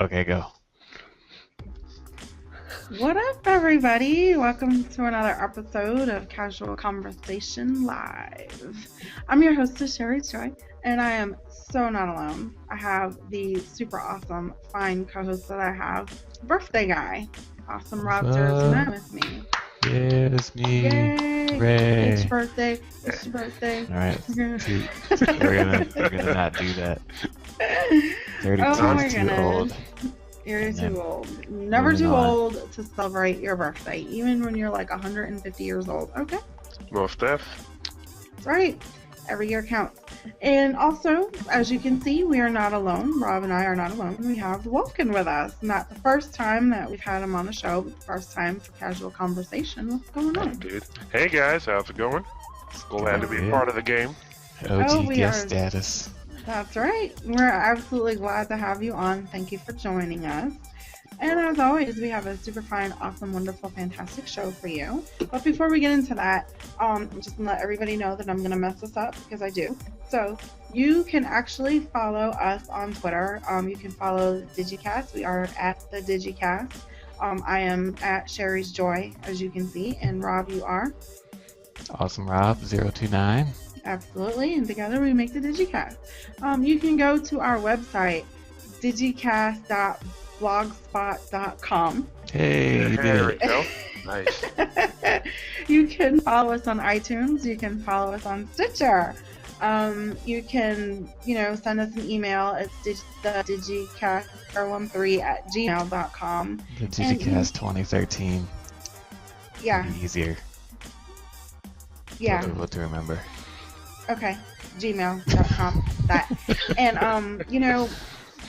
Okay, go. What up, everybody? Welcome to another episode of Casual Conversation Live. I'm your hostess, Sherry Joy, and I am so not alone. I have the super awesome, fine co-host that I have, birthday guy, awesome Rob Durst with me. Yeah, it's me. Yay! Hooray. It's your birthday. It's your birthday. All right, we're gonna not do that. 32 Oh my is too goodness. old. You're too old. Never too old to celebrate your birthday, even when you're like 150 years old. Okay? Most def. That's right. Every year counts. And also, as you can see, we are not alone. Rob and I are not alone. We have Wolfkin with us. Not the first time that we've had him on the show, but the first time for casual conversation. What's going on? Dude. Hey guys, how's it going? Glad to be part of the game. OG guest status. That's right. We're absolutely glad to have you on. Thank you for joining us. And as always, we have a super fine, awesome, wonderful, fantastic show for you. But before we get into that, I'm just going to let everybody know that I'm going to mess this up because I do. So you can actually follow us on Twitter. You can follow DigiCast. We are at the DigiCast. I am at Sherry's Joy, as you can see. And Rob, you are? Awesome Rob, 029. Absolutely, and together we make the DigiCast. You can go to our website, digicast.blogspot.com. Hey, you there we did go. Nice. You can follow us on iTunes. You can follow us on Stitcher. You can, send us an email. It's digicast413@gmail.com. The DigiCast 2013. Yeah. Easier. Yeah. What to remember. Okay, gmail.com. That. And,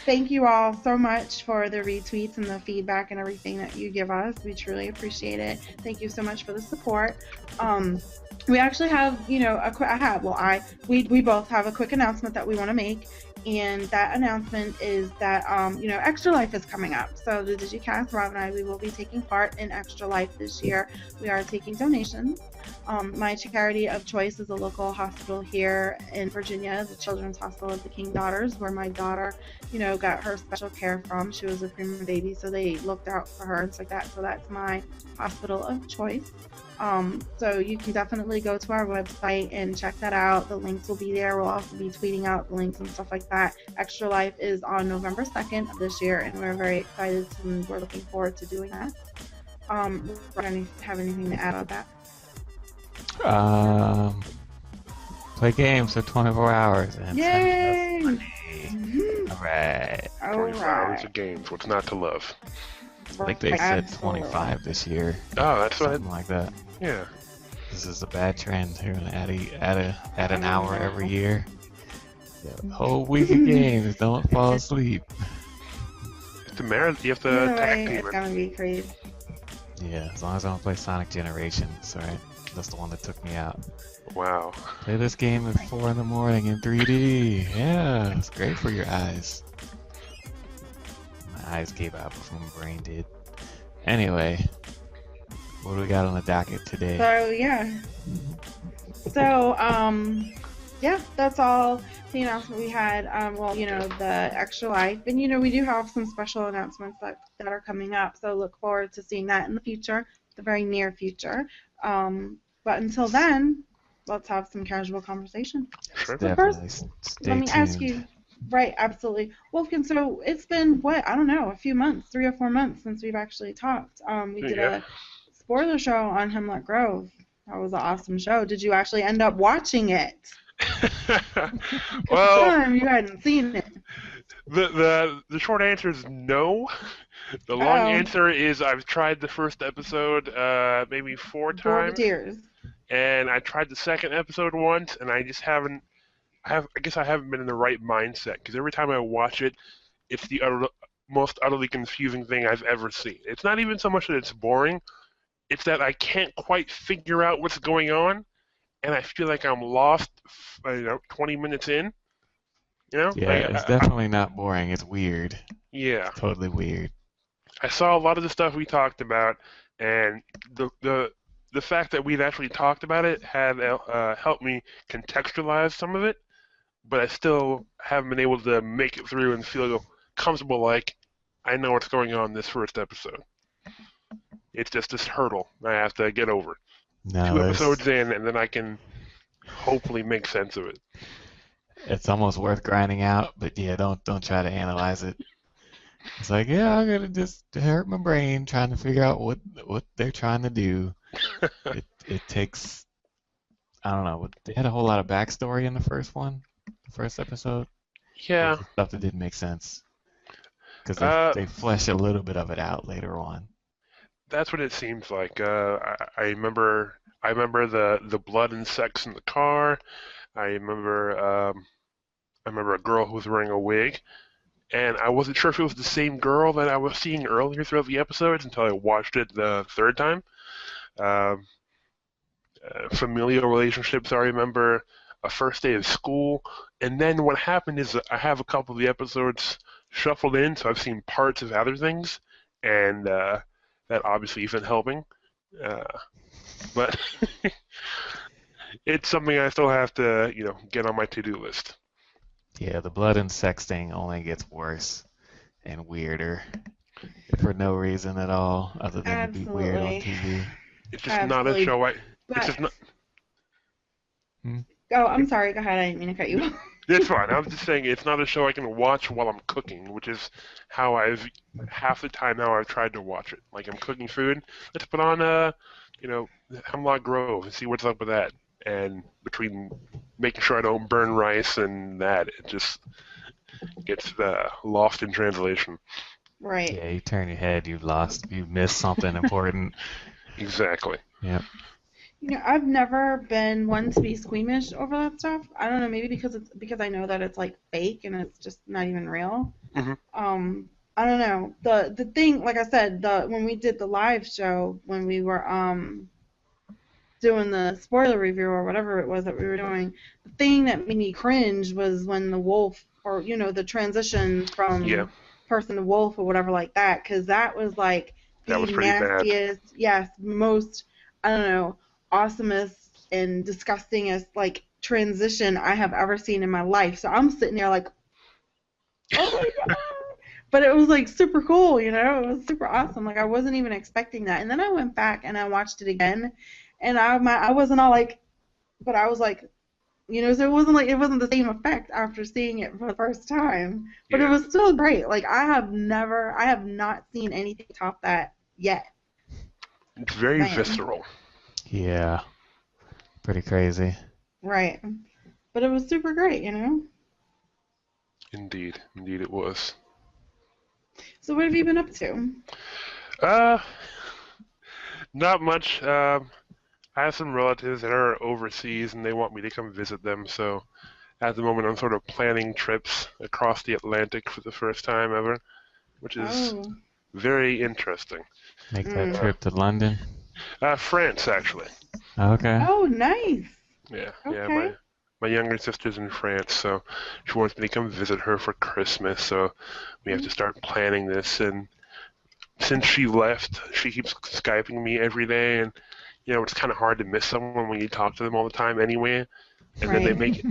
thank you all so much for the retweets and the feedback and everything that you give us. We truly appreciate it. Thank you so much for the support. We actually have, we both have a quick announcement that we want to make. And that announcement is that, Extra Life is coming up. So the DigiCast, Rob and I, we will be taking part in Extra Life this year. We are taking donations. My charity of choice is a local hospital here in Virginia, the Children's Hospital of the King Daughters, where my daughter, got her special care from. She was a premature baby, so they looked out for her and stuff like that. So that's my hospital of choice. So you can definitely go to our website and check that out. The links will be there. We'll also be tweeting out the links and stuff like that. Extra Life is on November 2nd of this year, and we're very excited and we're looking forward to doing that. Have anything to add on that? Play games for 24 hours. And yay! All right. 24 hours of games. What's not to love? I think they said 25 this year. Oh, that's something like that. Yeah. This is a bad trend. They're gonna add an hour every year. A whole week of games. Don't fall asleep. It's a marathon. You have to tag team it. It's gonna be crazy. Yeah, as long as I don't play Sonic Generations, right? That's the one that took me out. Wow. Play this game at 4 in the morning in 3D. Yeah, it's great for your eyes. My eyes gave out before my brain did. Anyway, what do we got on the docket today? That's all the announcement we had. The Extra Life. And, we do have some special announcements that are coming up. So look forward to seeing that in the future, the very near future. But until then, let's have some casual conversation. Sure. So first, let me ask you. Right, absolutely. Wolfkin, so it's been, a few months, 3 or 4 months since we've actually talked. We did a spoiler show on Hemlock Grove. That was an awesome show. Did you actually end up watching it? Well, you hadn't seen it. The short answer is no. The long answer is I've tried the first episode maybe 4 times. Tears. And I tried the second episode once, and I just haven't. I guess I haven't been in the right mindset, because every time I watch it, it's the most utterly confusing thing I've ever seen. It's not even so much that it's boring, it's that I can't quite figure out what's going on, and I feel like I'm lost, 20 minutes in. Yeah, it's definitely not boring. It's weird. It's Yeah, totally weird. I saw a lot of the stuff we talked about, and the fact that we'd actually talked about it had helped me contextualize some of it, but I still haven't been able to make it through and feel comfortable like I know what's going on in this first episode. It's just this hurdle I have to get over. Two No, episodes in, and then I can hopefully make sense of it. it's almost worth grinding out, but yeah, don't try to analyze it. It's like, yeah, I'm gonna just hurt my brain trying to figure out what they're trying to do. It takes, I don't know, they had a whole lot of backstory in the first one, the first episode. Or was Yeah, it stuff that didn't make sense? Because uh, they flesh a little bit of it out later on. that's what it seems like. I remember the blood and sex in the car. I remember I remember a girl who was wearing a wig, and I wasn't sure if it was the same girl that I was seeing earlier throughout the episodes until I watched it the third time. Um, Familial relationships, I remember a first day of school, and then what happened is that I have a couple of the episodes shuffled in, so I've seen parts of other things, and that obviously isn't helping. Uh, but it's something I still have to, get on my to-do list. Yeah, the blood and sex thing only gets worse and weirder for no reason at all other than to be weird on Absolutely. TV. It's just not a Absolutely. show I. It's But just not. Hmm? oh, I'm sorry. Go ahead. I didn't mean to cut you off. It's fine. I was just saying it's not a show I can watch while I'm cooking, which is how I've half the time now I've tried to watch it. Like I'm cooking food, let's put on you know, Hemlock Grove and see what's up with that. And between making sure I don't burn rice and that, it just gets lost in translation. Right. Yeah, you turn your head, you missed something important. Exactly. Yep. I've never been one to be squeamish over that stuff. I don't know, maybe because I know that it's like fake and it's just not even real. Hmm. I don't know. The thing, like I said, the when we did the live show when we were doing the spoiler review or whatever it was that we were doing, the thing that made me cringe was when the wolf, or the transition Yeah, from person to wolf or whatever like that, because that was like that the was pretty bad. nastiest, yes, most, I don't know, awesomest and disgustingest like transition I have ever seen in my life. So I'm sitting there like, oh my god. But it was like super cool, it was super awesome. Like I wasn't even expecting that. And then I went back and I watched it again, and I wasn't all like, but I was like, so it wasn't the same effect after seeing it for the first time. But it Yeah, was still great. Like I have not seen anything top that yet. it's very Man, visceral. Yeah, pretty crazy. right. But it was super great. Indeed, indeed it was. So what have you been up to? Uh, Not much. I have some relatives that are overseas and they want me to come visit them, so at the moment I'm sort of planning trips across the Atlantic for the first time ever, which is Oh. very interesting. Make that Mm. Uh, trip to London. France, actually. Okay. Oh, nice. Yeah, my Okay. my younger sister's in France, so she wants me to come visit her for Christmas, so we have to start planning this. And since she left, she keeps Skyping me every day, and it's kind of hard to miss someone when you talk to them all the time anyway. And then they Right. make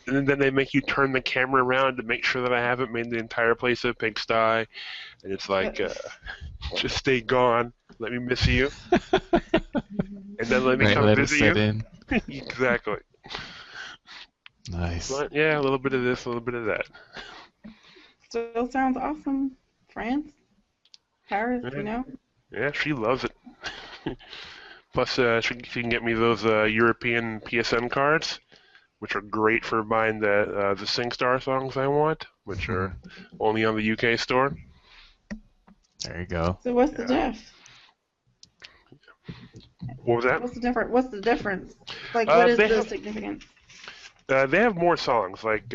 and then they make you turn the camera around to make sure that I haven't made the entire place a pigsty, and it's like, just stay gone, let me miss you, and then let me Right, come let it visit sit you. in. Exactly. Nice. But yeah, a little bit of this, a little bit of that. Still sounds awesome. France, Paris, Yeah, yeah, she loves it. Plus, she can get me those European PSN cards, which are great for buying the SingStar songs I want, which are only on the UK store. There you go. So what's the Yeah. diff? What was that? What's the difference? Like, what Uh, is they the have significance? they have more songs. Like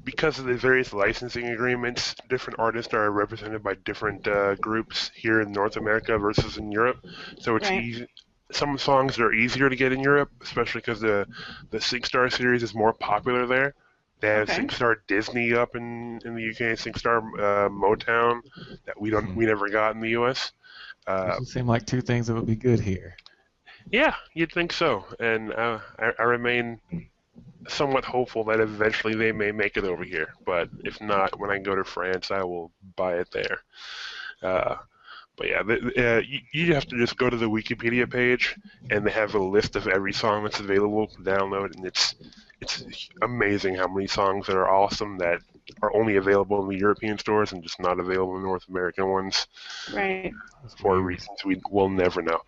because of the various licensing agreements, different artists are represented by different groups here in North America versus in Europe. So it's Right. easy. some songs are easier to get in Europe, especially because the SingStar series is more popular there. They have Okay. SingStar Disney up in the UK, SingStar Motown that we never got in the US. Those would seem like two things that would be good here. Yeah, you'd think so, and I remain somewhat hopeful that eventually they may make it over here. But if not, when I go to France, I will buy it there. Uh, But yeah, you have to just go to the Wikipedia page, and they have a list of every song that's available to download, and it's amazing how many songs that are awesome that are only available in the European stores and just not available in North American ones Right. for Weird. reasons we will never know.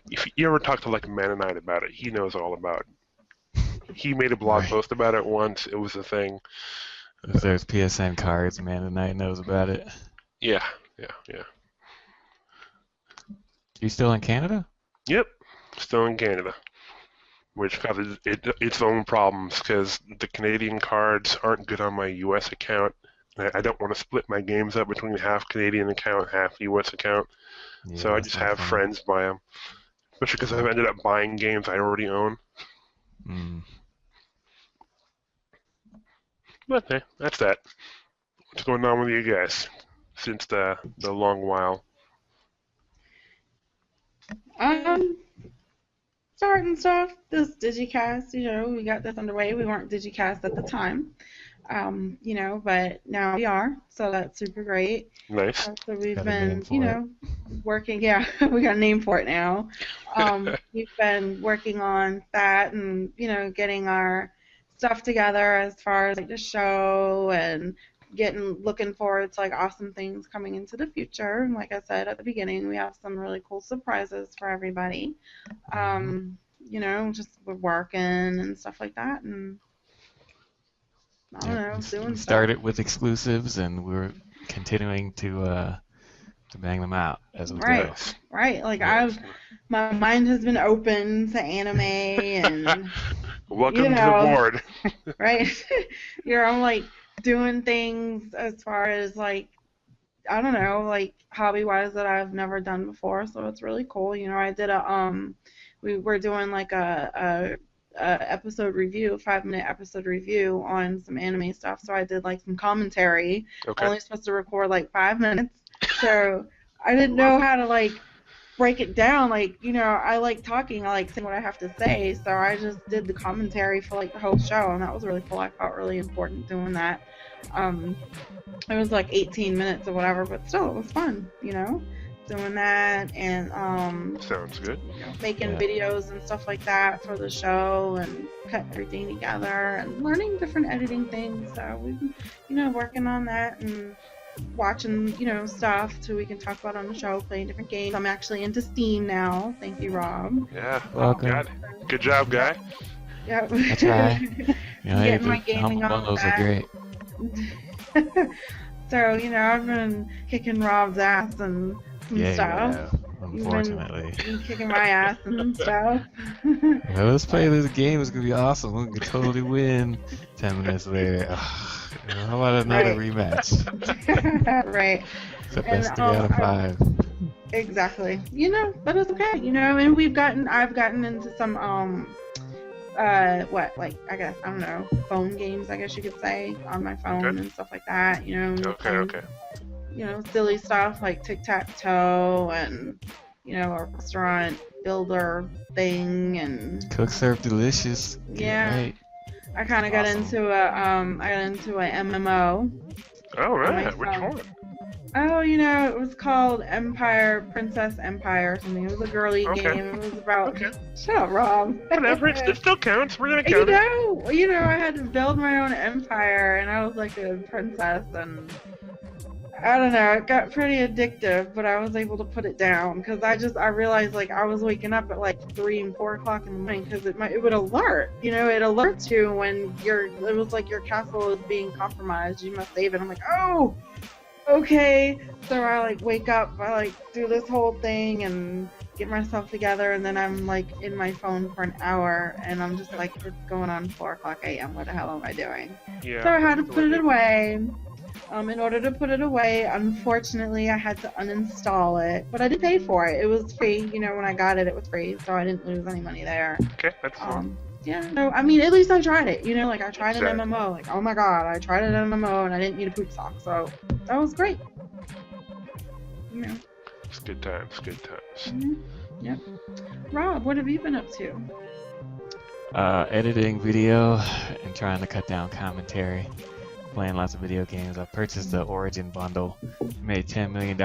If you ever talk to like Mennonite about it, he knows all about it. He made a blog Right. post about it once. It was a thing. If there's PSN cards, man, tonight knows about it. Yeah. You still in Canada? Yep. Still in Canada. Which causes its own problems because the Canadian cards aren't good on my U.S. account. I don't want to split my games up between half Canadian account, half U.S. account. Yeah, So I that's just not have fun. friends buy them, especially because I've ended up buying games I already own. Mm. But hey, that's that. What's going on with you guys since the long while? Starting stuff. This DigiCast, we got this underway. We weren't DigiCast at the time, but now we are, so that's super great. Nice. So we've Got a name been, for it. working. Yeah, we got a name for it now. We've been working on that and getting our stuff together as far as like the show and looking forward to like awesome things coming into the future. And like I said at the beginning, we have some really cool surprises for everybody. Just we're working and stuff like that, and I don't know, doing We stuff. started with exclusives, and we're continuing to bang them out as we go. Right. Like Yes. my mind has been open to anime and Welcome to the board. right. I'm like doing things as far as like I don't know, like hobby wise that I've never done before, so it's really cool. I did we were doing like a episode review, 5-minute episode review on some anime stuff. So I did like some commentary. Okay. Only supposed to record like 5 minutes, so I didn't know how to like break it down. Like I like talking, I like saying what I have to say. So I just did the commentary for like the whole show, and that was really cool. I felt really important doing that. It was like 18 minutes or whatever, but still it was fun. Doing that and Sounds good. making videos and stuff like that for the show and cutting everything together and learning different editing things. So we've been, working on that and watching, stuff so we can talk about on the show, playing different games. I'm actually into Steam now. Thank you, Rob. Yeah. Welcome. Got it. Good job, guy. Yeah. That's right. Getting my gaming humble on bundles are great. So, I've been kicking Rob's ass and some stuff. Unfortunately. You've been kicking my ass and stuff. Well, let's play this game. It's gonna be awesome. We can totally win. 10 minutes later. How about another rematch? Right. It's the best 3 out of 5. Exactly. But it's okay. And I've gotten into some I guess I don't know, phone games, I guess you could say, on my phone and stuff like that. Okay. Silly stuff like tic-tac-toe and a restaurant builder thing and Cook serve delicious. Right. I kind of got into a MMO. Oh right, which one? Oh, it was called Princess Empire or something. It was a girly game. It was about. Shut up, Rob. Whatever, it still counts. We're gonna count it. I had to build my own empire, and I was like a princess, and I don't know. It got pretty addictive, but I was able to put it down because I realized like I was waking up at like 3 and 4 o'clock in the morning because it would alert. It alerts you when it was like your castle is being compromised. You must save it. I'm like, oh. Okay, so I like wake up, I like do this whole thing and get myself together, and then I'm like in my phone for an hour, and I'm just like, it's going on 4 o'clock a.m. What the hell am I doing? Yeah. So I had to put it away. in order to put it away. Unfortunately, I had to uninstall it, but I did pay for it. It was free. You know, when I got it, it was free, so I didn't lose any money there. Okay, that's fine. Yeah, no, I mean, at least I tried it. You know, like I tried an Exactly. MMO. Like, oh my god, I tried an MMO and I didn't need a poop sock, so that was great. You know. It's good times, good times. Mm-hmm. Yep. Rob, what have you been up to? Editing video and trying to cut down commentary. Playing lots of video games. I purchased the Origin bundle. Made $10 million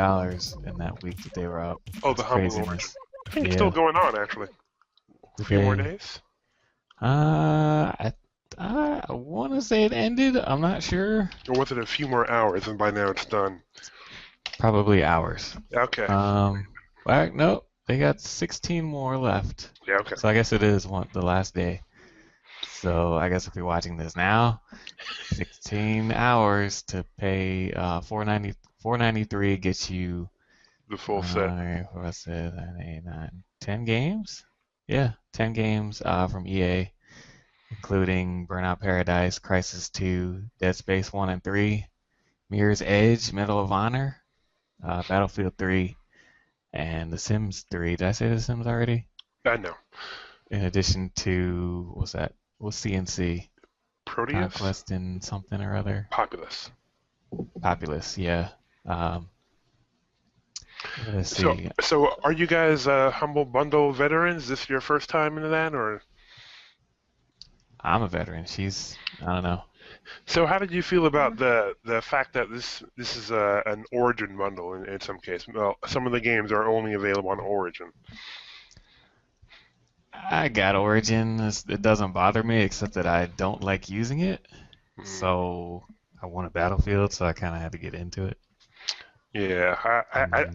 in that week that they were up. Oh, the That's humble craziness. Origin. I think it's still going on, actually. A few more days. I want to say it ended. I'm not sure. Or was it a few more hours and by now it's done? Probably hours. Okay. No, they got 16 more left. Yeah, okay. So I guess it is the last day. So I guess if you're watching this now, 16 hours to pay $4.93 gets you The full set. what's it? 10 games? Yeah, 10 games from EA, including Burnout Paradise, Crysis 2, Dead Space 1 and 3, Mirror's Edge, Medal of Honor, Battlefield 3, and The Sims 3. Did I say The Sims already? No. In addition to, what's that? What's CNC? Proteus? Conquest and something or other. Populous. Populous, yeah. Let's see. So are you guys Humble Bundle veterans? Is this your first time into that, or? I'm a veteran. I don't know. So how did you feel about the fact that this is an Origin bundle in some cases? Well, some of the games are only available on Origin. I got Origin. It doesn't bother me, except that I don't like using it. So I wanted Battlefield, so I kind of had to get into it. Yeah,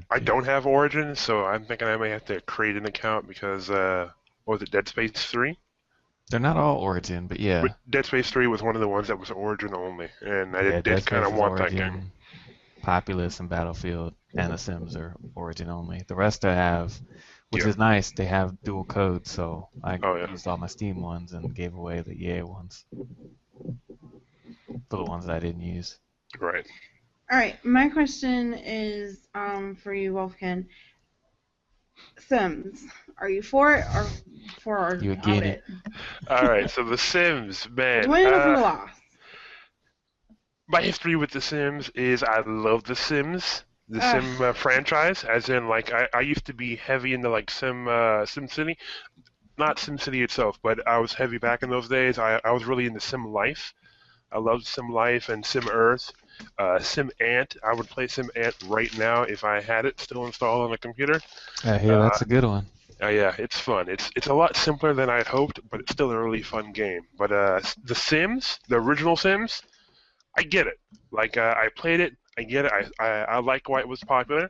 I don't have Origin, so I'm thinking I may have to create an account because, what was it, Dead Space 3? They're not all Origin, but yeah. But Dead Space 3 was one of the ones that was Origin only, and I did kind of want that game. Populous and Battlefield and The Sims are Origin only. The rest I have, which is nice. They have dual codes, so I used all my Steam ones and gave away the EA ones for the ones that I didn't use. Right. All right, my question is for you, Wolfkin. Sims, are you for it or You out again it? All right, so The Sims, man. Win or loss? My history with The Sims is I love The Sims, the Sim franchise, as in like I used to be heavy into like SimCity, not SimCity itself, but I was heavy back in those days. I was really into Sim Life. I loved Sim Life and Sim Earth. Sim Ant, I would play Sim Ant right now if I had it still installed on the computer. I hear that's a good one. Yeah, it's fun. It's a lot simpler than I'd hoped, but it's still a really fun game. But The Sims, the original Sims, I get it. Like I played it, I get it. I like why it was popular.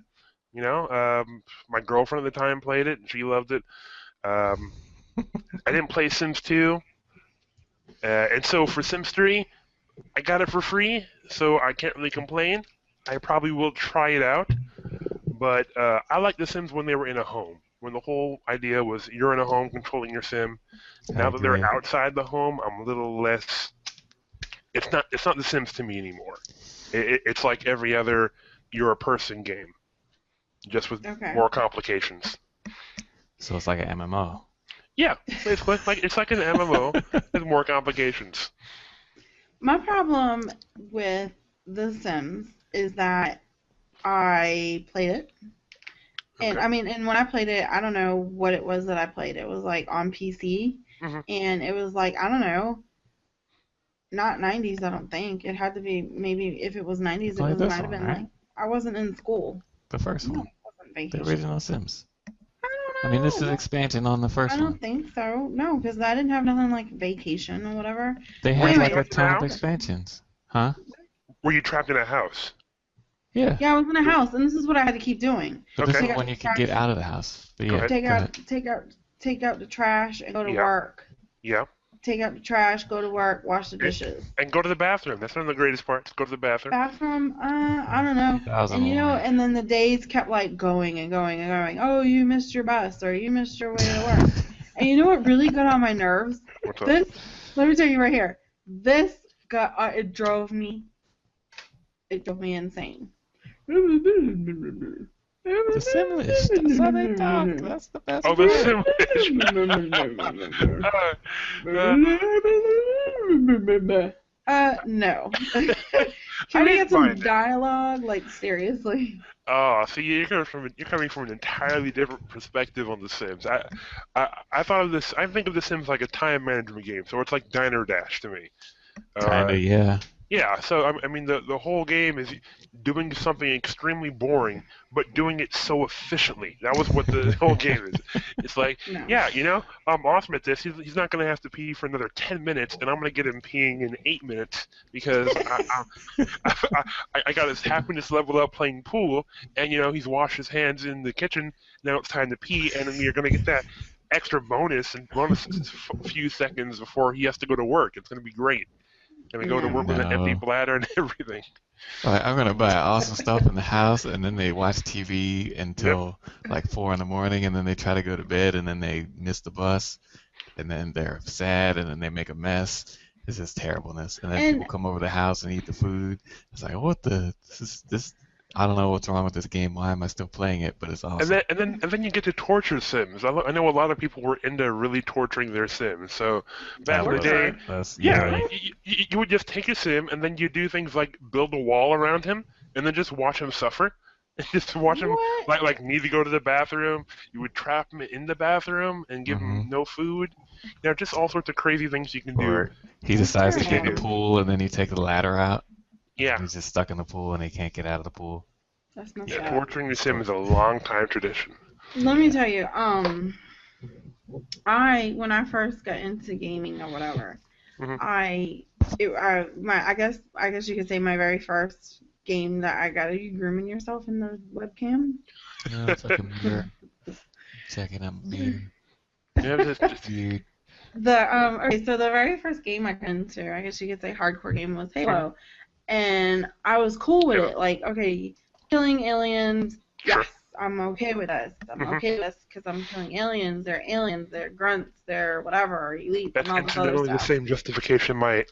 You know, my girlfriend at the time played it, and she loved it. I didn't play Sims 2, and so for Sims 3, I got it for free, so I can't really complain. I probably will try it out, but I like The Sims when they were in a home. When the whole idea was you're in a home controlling your sim. Now that they're outside the home, I'm a little less. It's not The Sims to me anymore. It's like every other you're a person game, just with more complications. So it's like an MMO. Yeah, basically, it's like an MMO with more complications. My problem with The Sims is that I played it. And I mean, and when I played it, I don't know what it was that I played. It was like on PC, and it was like, I don't know, not 90s, I don't think. It had to be, maybe if it was 90s, it might have been like, I wasn't in school. The first one. It wasn't vacation. The original Sims. I don't know. I mean, this is expansion on the first one. I don't think so. No, because I didn't have nothing like vacation or whatever. They had like a ton of expansions. Huh? Were you trapped in a house? Yeah. Yeah, I was in a house, and this is what I had to keep doing. But this is when you could get out of the house. But yeah, take out the trash and go to work. Yeah. Take out the trash, go to work, wash the dishes. And go to the bathroom. That's one of the greatest parts. Go to the bathroom. Bathroom? I don't know. And you know, and then the days kept like going and going and going. Oh, you missed your bus, or you missed your way to work. And you know what really got on my nerves? What's up? Let me tell you right here. This it drove me it drove me insane. The Simlish. That's how they talk. That's the best Oh, the part. Simlish. No. I Can we didn't get some mind it. dialogue? Like, seriously? Oh, see, you're coming from an entirely different perspective on The Sims. I thought of this. I think of The Sims like a time management game, so it's like Diner Dash to me. Uh, Kinda, yeah. yeah. So I mean, the whole game is doing something extremely boring, but doing it so efficiently. That was what the whole game is. It's like, No. yeah, I'm awesome at this. He's not gonna have to pee for another 10 minutes, and I'm gonna get him peeing in 8 minutes because I got his happiness level up playing pool, and he's washed his hands in the kitchen. Now it's time to pee, and then you're gonna get that extra bonus and bonus a few seconds before he has to go to work. It's gonna be great. Gonna go to work with an empty No. bladder and everything. Like, I'm gonna buy awesome stuff in the house, and then they watch TV Yep. until like 4 in the morning, and then they try to go to bed, and then they miss the bus, and then they're sad, and then they make a mess. It's just terribleness. And then And people come over the house and eat the food. It's like, what the? This. I don't know what's wrong with this game. Why am I still playing it? But it's And awesome. then you get to torture Sims. I know a lot of people were into really torturing their Sims. So back in the day, yeah, Yeah. you would just take a Sim and then you do things like build a wall around him and then just watch him suffer. And just watch him what? like need to go to the bathroom. You would trap him in the bathroom and give him Hmm. no food. Just all sorts of crazy things you can do. Or he That's decides to get in the terrible. pool, and then you take the ladder out. Yeah, He's just stuck in the pool, and he can't get out of the pool. That's messed yeah, up. torturing the Sim is a long time tradition. Let me tell you, when I first got into gaming or whatever, Mhm. I guess you could say my very first game that I got. Are you grooming yourself in the webcam? No, it's like a mirror. Checking out mirror. Yeah, just Dude. Okay, so the very first game I got into, I guess you could say hardcore game, was Halo, and I was cool with Yeah. it. Like, okay, killing aliens, Sure. yes, I'm okay with this. I'm Mhm. okay with this because I'm killing aliens. They're grunts, they're whatever, elites, That's and all this other incidentally the stuff. same justification my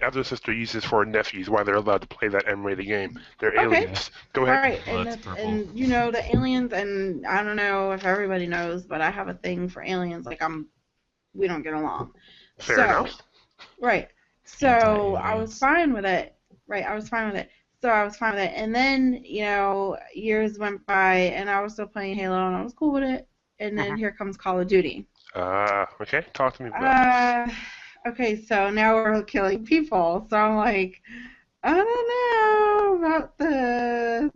other sister uses for her nephews why they're allowed to play that M-rated game. They're Okay. aliens. Go ahead. Right, and Blood's purple. the aliens, and I don't know if everybody knows, but I have a thing for aliens. Like, we don't get along. Fair So, enough. right. So I was Anti-aliens. fine with it. Right, I was fine with it. So I was fine with it. And then, years went by and I was still playing Halo and I was cool with it. And then here comes Call of Duty. Okay. Talk to me about it. Okay, so now we're killing people. So I'm like, I don't know about this.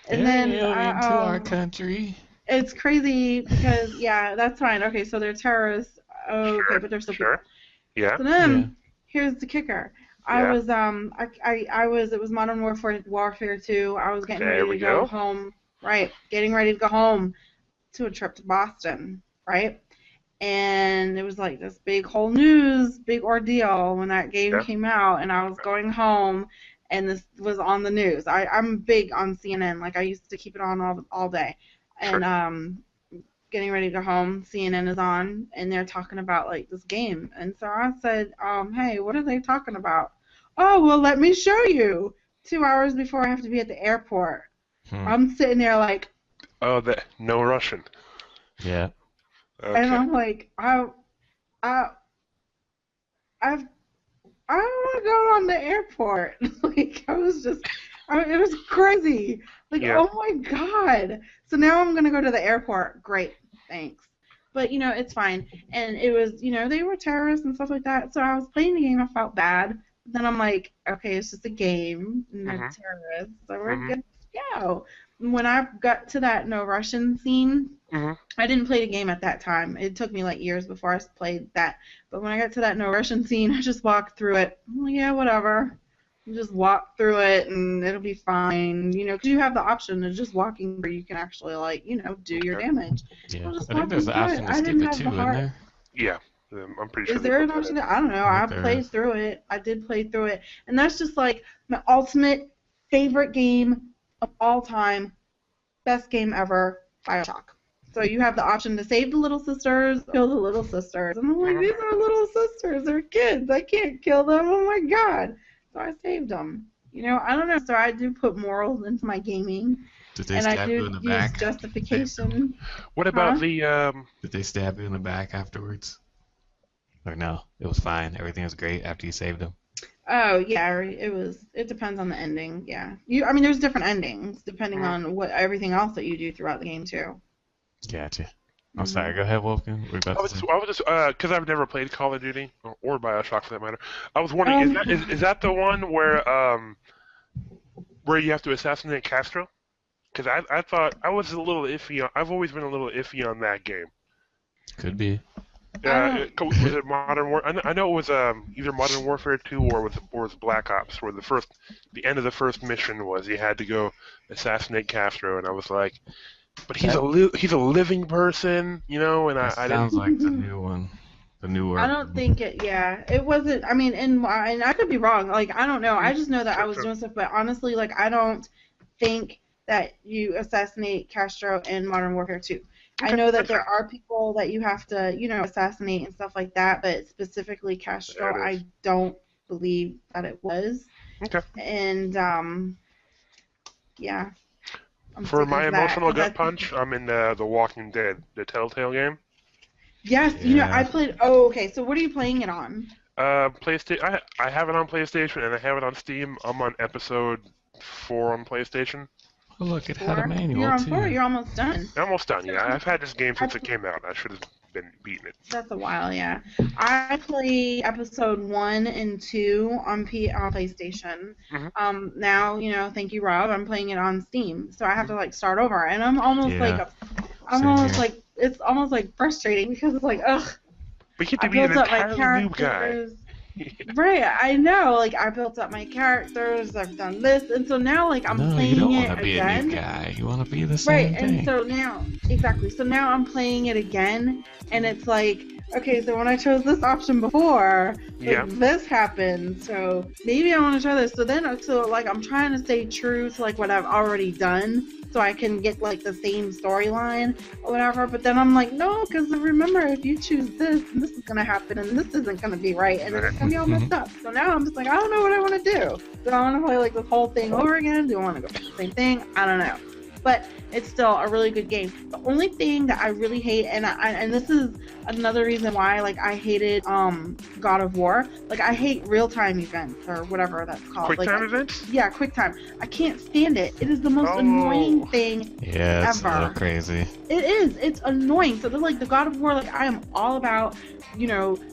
And then alien to our country. it's crazy because, yeah, that's fine. Okay, so they're terrorists. Okay, Sure, but they're still sure. people. Yeah. So then, Yeah. here's the kicker. Yeah. It was Modern Warfare 2. I was getting There ready we to go go. home, right? Getting ready to go home to a trip to Boston, right? And it was like this big big ordeal when that game Yeah. came out, and I was going home, and this was on the news. I'm big on CNN, like I used to keep it on all day, and getting ready to go home, CNN is on, and they're talking about like this game, and so I said, hey, what are they talking about? Oh, well, let me show you. 2 hours before I have to be at the airport, I'm sitting there like, Oh, no Russian. Yeah. and Okay. I'm like, I don't want to go on the airport. Like, it was crazy. Like, Yeah. oh my God. So now I'm going to go to the airport. Great. Thanks. But, it's fine. And it was, they were terrorists and stuff like that. So I was playing the game. I felt bad. But then I'm like, okay, it's just a game. And they're terrorists. So we're good to go. When I got to that no Russian scene, I didn't play the game at that time. It took me like years before I played that. But when I got to that no Russian scene, I just walked through it. I'm like, yeah, whatever. You just walk through it and it'll be fine. Because you have the option of just walking where you can actually, like, do your damage. Yeah. just I think there's an walking option through to I skip didn't it have too, the isn't heart. there? Yeah. I'm pretty sure Is they there put an that option? in. I don't know. I I think there played is. through it. I did play through it. And that's just like my ultimate favorite game of all time. Best game ever, BioShock. So you have the option to save the little sisters, kill the little sisters. And I'm like, these are little sisters. They're kids. I can't kill them. Oh my God. So I saved them. I don't know. So I do put morals into my gaming, Did they and I stab you do in the use back? justification. What about Huh? Did they stab you in the back afterwards? Or no? It was fine. Everything was great after you saved them. Oh yeah, it was. It depends on the ending. Yeah, I mean, there's different endings depending Mhm. on what everything else that you do throughout the game too. Gotcha. I'm Hmm. sorry. Go ahead, Wolfkin. What were you about to say? I was just because I've never played Call of Duty or BioShock for that matter. I was wondering, Um, is that the one where you have to assassinate Castro? Because I thought I was a little iffy. I've always been a little iffy on that game. Could be. I don't. Was it Modern War? I know it was either Modern Warfare 2 or was Black Ops, where the end of the first mission was you had to go assassinate Castro, and I was like, but That he's a living person, and that I didn't. sounds like the new one. The I newer don't one. think it. Yeah, it wasn't. I mean, and I could be wrong. Like I don't know. I just know that I Sure, was sure. doing stuff, but honestly, like I don't think that you assassinate Castro in Modern Warfare 2. I Okay, know that that's there fair. are people that you have to, assassinate and stuff like that, but specifically There Castro, it is. I don't believe that it was. Okay. And yeah, I'm For sticking my to that emotional because gut that's punch, I'm in The Walking Dead, the Telltale game. yes, I Yeah. played. Oh, okay. So what are you playing it on? PlayStation. I have it on PlayStation and I have it on Steam. I'm on episode 4 on PlayStation. Oh, look, it had a 4? You're manual on 4. too. You're almost done. I'm almost done. Yeah, I've had this game I since it came out. I should have been beating it. That's a while, yeah. I play episode 1 and 2 on PlayStation. Hmm. Now, thank you, Rob. I'm playing it on Steam, so I have to Hmm. like start over, and Yeah. I'm Same almost here. like it's almost like frustrating because it's like, ugh, But you get I to be an built up my entirely noob guy. characters. Right, I know. Like I built up my characters. I've done this, and so now like I'm No, you playing don't want it to be a new again. guy. You want to be the Right, same and thing. so now, exactly. So now I'm playing it again, and it's like, okay, so when I chose this option before, like Yeah. this happened, so maybe I want to try this. So like I'm trying to stay true to like what I've already done, so I can get like the same storyline or whatever. But then I'm like, no, because remember, if you choose this, this is gonna happen, and this isn't gonna be right, and then it's gonna be all messed up. So now I'm just like, I don't know what I want to do. Do I want to play like this whole thing over again? Do I want to go for the same thing? I don't know. But it's still a really good game. The only thing that I really hate, and this is another reason why like I hated God of War. Like I hate real time events or whatever that's called. Quick Like time events? yeah, quick time. I can't stand it. It is the most annoying Oh. thing Yeah, it's a little ever. crazy. It is. It's annoying. So they're like the God of War. Like I am all about,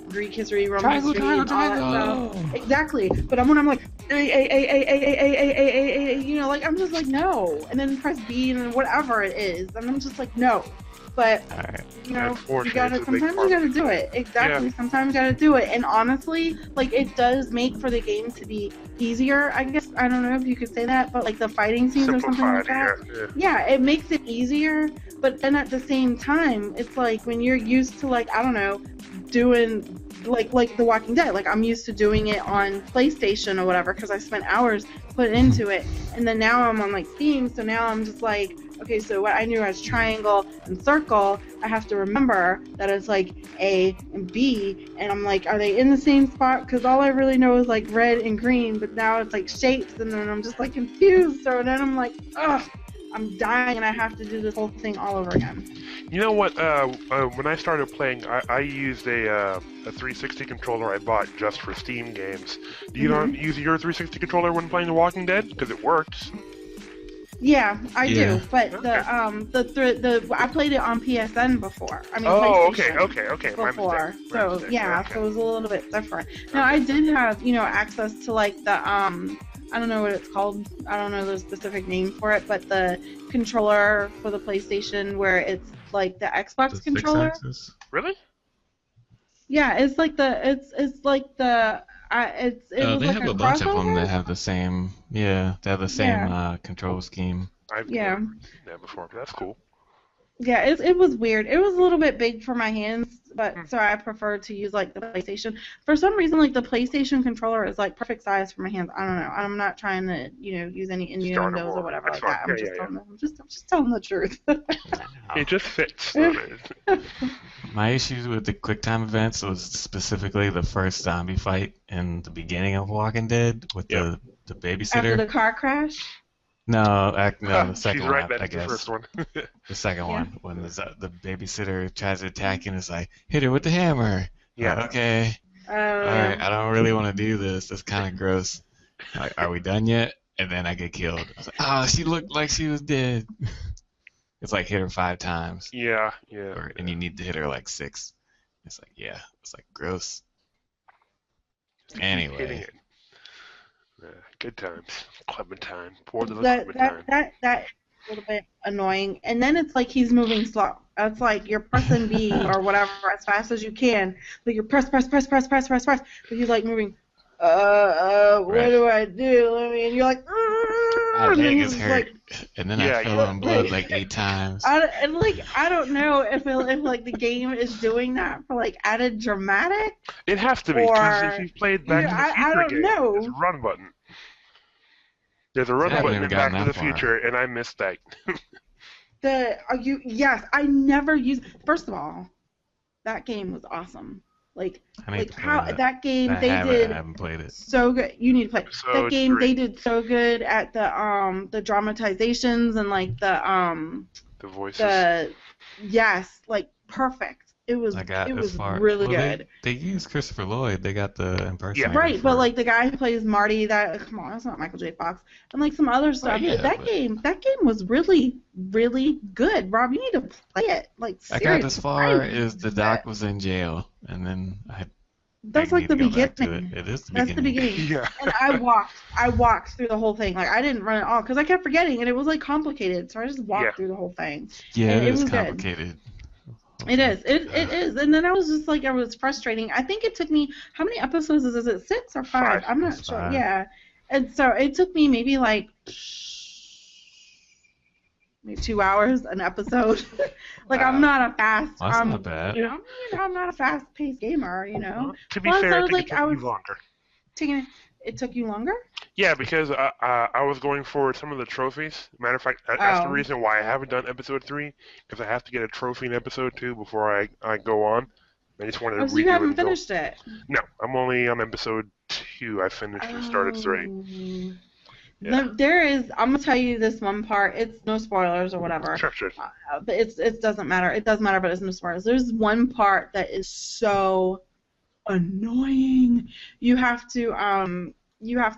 Greek history, Roman Triangle, history, triangle, and all that stuff. triangle. Exactly. But when I'm like, like I'm just like no, and then press B and whatever it is, and I'm just like no. But All right. you Unfortunately, it's a big sometimes part you of gotta the do game. it. Exactly. Yeah. Sometimes you gotta do it. And honestly, like it does make for the game to be easier. I guess I don't know if you could say that, but like the fighting scenes or something like Simplified, that. yeah. Yeah, it makes it easier. But then at the same time, it's like when you're used to like I don't know, doing like The Walking Dead. Like I'm used to doing it on PlayStation or whatever because I spent hours put into it, and then now I'm on like Steam. So now I'm just like, okay, so what I knew as triangle and circle, I have to remember that it's like A and B, and I'm like, are they in the same spot? Because all I really know is like red and green, but now it's like shapes, and then I'm just like confused. So then I'm like, ugh, I'm dying, and I have to do this whole thing all over again. You know what? When I started playing, I used a 360 controller I bought just for Steam games. Do you not use your 360 controller when playing The Walking Dead? Because it works. Yeah, I Yeah. do, but Okay. the I played it on PSN before. I mean, Oh, okay. PlayStation My before. mistake. So yeah, Okay. so it was a little bit different. Now I did have access to like the I don't know what it's called. I don't know the specific name for it, but the controller for the PlayStation where it's like the Xbox The controller. 6-axis. Really? Yeah, it's like it's like the it was They like have a a bunch of them that crossover. have the same. Yeah, they have the same Yeah, control scheme. I've yeah. never seen that before, but that's cool. Yeah, it was weird. It was a little bit big for my hands, but Hmm. so I prefer to use like the PlayStation. For some reason, like the PlayStation controller is like perfect size for my hands. I don't know. I'm not trying to, use any Start innuendos or over. whatever That's like fine. that. Yeah, I'm just yeah, yeah. telling them. I'm just telling the truth. It just fits. Doesn't it? My issues with the QuickTime events was specifically the first zombie fight in the beginning of Walking Dead with Yep. the the After babysitter. the car crash? No, no, the She's second right. one, I That's the guess. first one. The second Yeah. one, when the babysitter tries to attack and it's like, hit her with the hammer. Yeah. Like, okay, Oh, all right, yeah. I don't really want to do this. That's kind of gross. Like, are we done yet? And then I get killed. I was like, oh, she looked like she was dead. It's like hit her 5 times, Yeah. and you need to hit her like 6. It's like, yeah, it's like gross. Keep hitting Anyway, it. Good times. Clementine. Poor little That Clementine. is a little bit annoying. And then it's like he's moving slow. It's like you're pressing B or whatever as fast as you can. But you're press. But he's like moving. What right. do I do? And you're like, My and then leg he's is just hurt, like, and then I Yeah. fell on blood like 8 times. I don't know if like the game is doing that for like added dramatic. It has to be, because if Or you've played Back to the I Future don't game, know. there's a run button. There's a I run haven't button even in Back gotten to the that far. Future, and I missed that. Yes, I never used. First of all, that game was awesome. Like I need to play how that. that game I they did haven't played it. so good. You need to play that Episode game. 3. They did so good at the dramatizations and like The voices. yes, like perfect. It was I got as far. really Well, good. they used Christopher Lloyd. They got the impersonator. Right, but for- like the guy who plays Marty, come on, that's not Michael J. Fox, and like some other stuff. yeah, that but- game was really, really good. Rob, you need to play it. Like I seriously, got as far as the doc was in jail, and then I That's need like the to go back to beginning. it. It is the That's the beginning. beginning. Yeah. And I walked through the whole thing. Like I didn't run it all because I kept forgetting, and it was like complicated. So I just walked Yeah. through the whole thing. Yeah, And it it is was good. complicated. It is. It is. And then I was just like, I was frustrating. I think it took me, how many episodes is it? 6 or 5? 5. I'm not It's sure. 5. Yeah. And so it took me maybe like 2 hours an episode. Like Wow. I'm not a fast. That's not bad. You know, I'm not a fast-paced gamer. You know. Well, to be Plus, fair, I I was think like, it took you longer. It took you longer? Yeah, because I was going for some of the trophies. Matter of fact, that's the Oh. reason why I haven't done episode 3, because I have to get a trophy in episode 2 before I go on. I just wanted to Oh, so redo you haven't and go. finished it. No, I'm only on episode 2. I finished and started 3. Oh. Yeah. There is. I'm gonna tell you this one part. It's no spoilers or whatever. Sure. But it doesn't matter. It does matter, but it's no spoilers. There's one part that is so annoying. You have to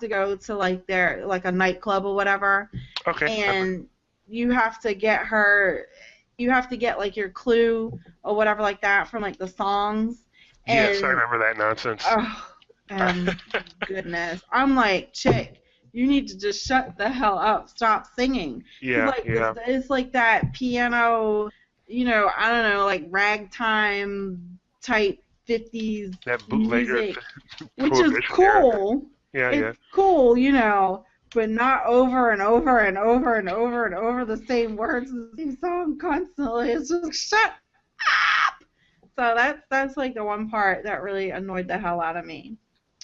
go to like a nightclub or whatever, Okay. and you have to get like your clue or whatever like that from like the songs. Yes, And, I remember that nonsense. Goodness. I'm like, chick, you need to just shut the hell up. Stop singing. Yeah, Like, yeah. It's like that piano, I don't know, like ragtime type 50s That bootlegger. music, which is prohibition era. cool. Yeah. It's cool, but not over and over and over and over and over the same words of the same song constantly. It's just shut up. So that's like the one part that really annoyed the hell out of me.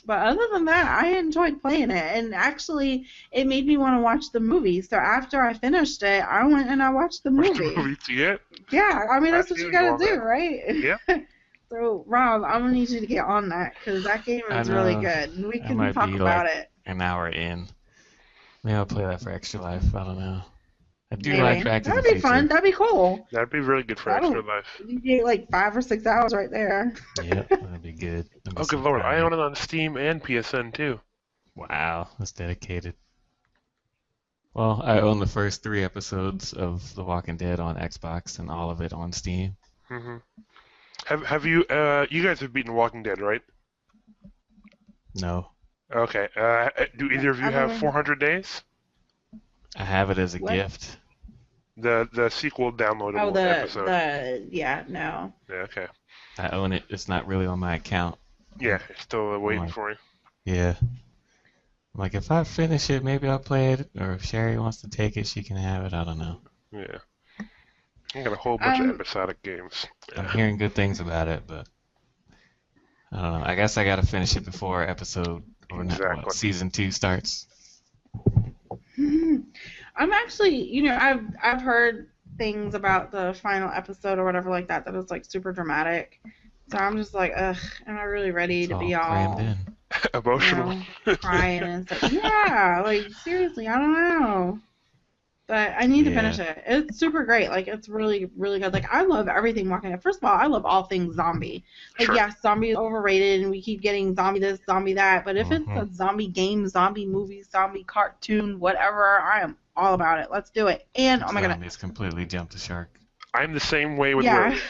But other than that, I enjoyed playing it, and actually, it made me want to watch the movie. So after I finished it, I went and I watched the Watch movie. the movie to it. Yeah, I mean that's what I you feel you gotta on do, that. right? Yeah. So Rob, I'm gonna need you to get on that because that game I is really know. good, and we I can might talk be, about like, it. An hour in. Maybe I'll play that for Extra Life. I don't know. I do Maybe. like Back to the That'd be Future. fun. That'd be cool. That'd be really good for That'll- Extra Life. You get like 5 or 6 hours right there. Yep, that'd be good. That'd be Oh, so good lord. proud I of own me. it on Steam and PSN, too. Wow, that's dedicated. Well, I own the first 3 episodes of The Walking Dead on Xbox and all of it on Steam. Hmm. Have you, you guys have beaten Walking Dead, right? No, Okay. Do either of you I have don't- 400 days? I have it as a What? gift. The sequel downloadable Oh, episode. no. Yeah, okay. I own it. It's not really on my account. Yeah, it's still waiting Alright. for you. Yeah. Like, if I finish it, maybe I'll play it. Or if Sherry wants to take it, she can have it. I don't know. Yeah. I got a whole bunch of Um, episodic games. I'm hearing good things about it, but I don't know. I guess I gotta finish it before episode or not, Exactly. season 2 starts. I'm actually, I've heard things about the final episode or whatever like that it's like super dramatic. So I'm just like, ugh, am I really ready It's to all be crammed all in. Emotional. Crying and stuff. Yeah, like seriously, I don't know. But I need to Yeah. finish it. It's super great. Like it's really, really good. Like I love everything Walking Dead. First of all, I love all things zombie. Like Sure. yes, zombie is overrated and we keep getting zombie this, zombie that. But if it's Mhm. a zombie game, zombie movie, zombie cartoon, whatever, I am all about it. Let's do it. And oh my god, Zombies completely jumped the shark. I'm the same way with yeah. werewolves.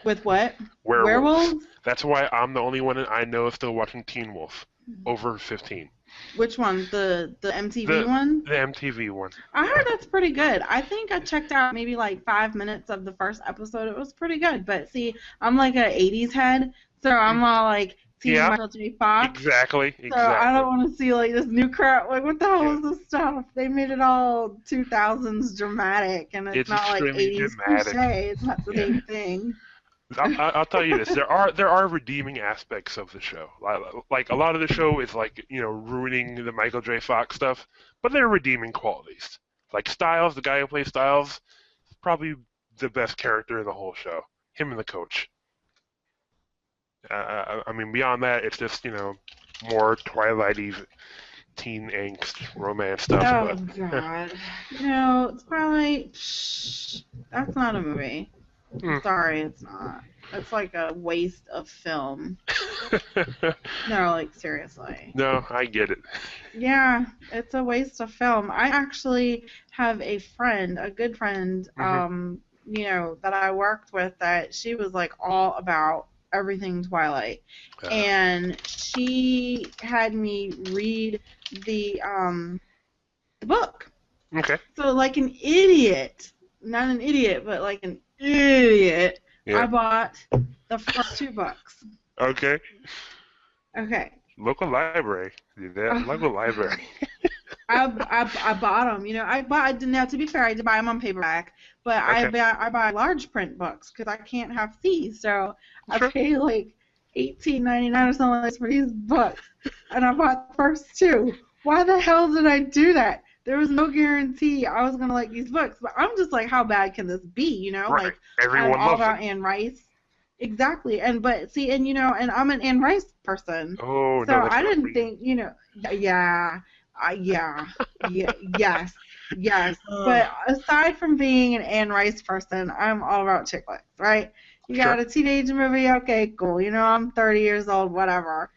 With what? Werewolves. Werewolves? That's why I'm the only one I know still watching Teen Wolf over 15. Which one? The MTV The one? the MTV one. I heard that's pretty good. I think I checked out maybe like 5 minutes of the first episode. It was pretty good. But see, I'm like a 80s head, so I'm all like Team Yeah. Michael J. Fox. Exactly. So I don't want to see like this new crap. Like what the hell Yeah. is this stuff? They made it all 2000s dramatic, and it's not like extremely 80s dramatic. cliche. It's not the Yeah. same thing. I'll tell you this: there are redeeming aspects of the show. Like a lot of the show is like ruining the Michael J. Fox stuff, but there are redeeming qualities. Like Styles, the guy who plays Styles, is probably the best character in the whole show. Him and the coach. I mean, beyond that, it's just more Twilight-y teen angst, romance stuff. Oh But God. It's probably that's not a movie. Hmm. Sorry, it's not. It's like a waste of film. No, like seriously. No, I get it. Yeah, it's a waste of film. I actually have a friend, a good friend, that I worked with that she was like all about everything Twilight. And she had me read the book. Okay. So like an idiot, not an idiot, but like an idiot, Yeah. I bought the first 2 books. Okay. Okay. Local library. Local library. I bought them. I didn't have to be fair. I did buy them on paperback, but Okay. I buy large print books because I can't have these. So Sure. I paid like $18.99 or something like this for these books, and I bought the first 2. Why the hell did I do that? There was no guarantee I was gonna like these books, but I'm just like, how bad can this be? Right. Like Everyone I'm all loves about it. Anne Rice. Exactly, and I'm an Anne Rice person. Oh, So no, that's I not didn't for you. think, yes. But aside from being an Anne Rice person, I'm all about chick flicks, right? You got a teenage movie, okay, cool. I'm 30 years old, whatever.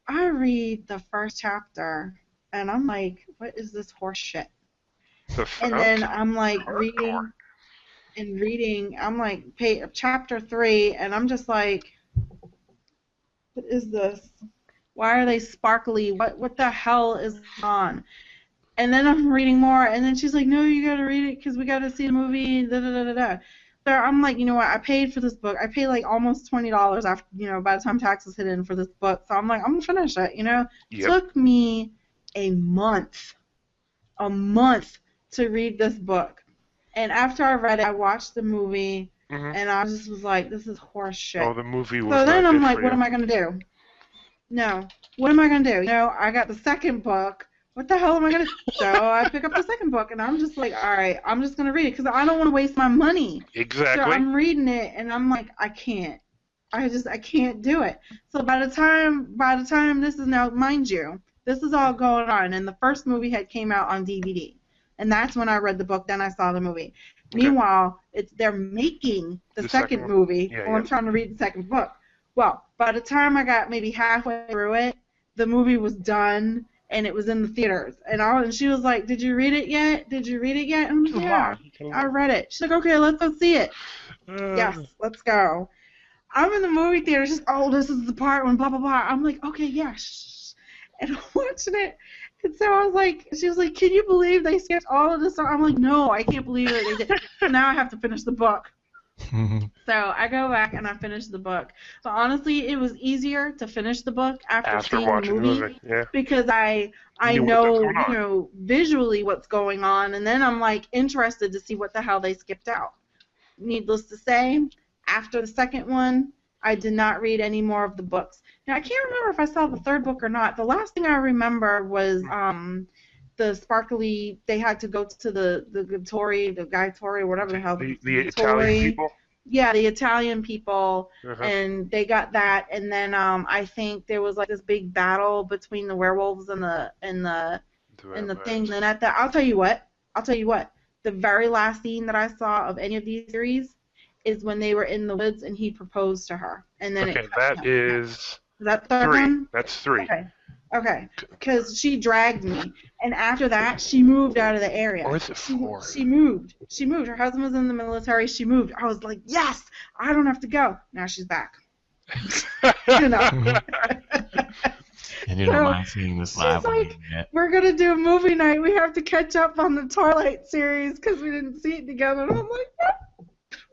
I read the first chapter, and I'm like, what is this horse shit? And then I'm like reading. I'm like, chapter 3, and I'm just like, what is this? Why are they sparkly? What the hell is on? And then I'm reading more, and then she's like, no, you gotta read it because we gotta see the movie. Da da da da da. So I'm like, you know what? I paid for this book. I paid like almost $20 after, by the time taxes hit in for this book. So I'm like, I'm gonna finish it. Yep. Took me a month to read this book. And after I read it, I watched the movie, and I just was like, this is horse shit. Oh, the movie was So then not I'm good like, for what you. am I gonna do? No. What am I going to do? I got the second book. What the hell am I going to do? So I pick up the second book, and I'm just like, all right, I'm just going to read it because I don't want to waste my money. Exactly. So I'm reading it, and I'm like, I can't. I can't do it. So by the time this is now, mind you, this is all going on, and the first movie had came out on DVD. And that's when I read the book, then I saw the movie. Okay. Meanwhile, they're making the second movie while I'm trying to read the second book. Well, by the time I got maybe halfway through it, the movie was done and it was in the theaters. And she was like, "Did you read it yet? Did you read it yet?" And I'm like, "Yeah, I read it." She's like, "Okay, let's go see it." Yes, let's go. I'm in the movie theater. She's, "Oh, this is the part when blah blah blah." I'm like, "Okay, yeah." Shh. And I'm watching it. And so she was like, "Can you believe they skipped all of this?" I'm like, "No, I can't believe it. They did." So now I have to finish the book. So I go back and I finish the book. So honestly, it was easier to finish the book after seeing watching the movie. Yeah. Because I know visually what's going on, and then I'm like interested to see what the hell they skipped out. Needless to say, after the second one, I did not read any more of the books. Now I can't remember if I saw the third book or not. The last thing I remember was the sparkly. They had to go to the Tory, the guy Tory, whatever the hell. The Italian people. yeah, the Italian people, Uh-huh. and they got that, and then I think there was like this big battle between the werewolves and The the thing. vampires. Then I'll tell you what, the very last scene that I saw of any of these series is when they were in the woods and he proposed to her, and then it Okay, cut. that No, no. is Is that the third 3. one? That's 3. Okay. Okay, because she dragged me, and after that, she moved out of the area. Or is it 4? She moved. She moved. Her husband was in the military. She moved. I was like, yes, I don't have to go. Now she's back. You know. And you So don't mind seeing this she's live on the like, internet. we're gonna do a movie night. We have to catch up on the Twilight series because we didn't see it together. And I'm like,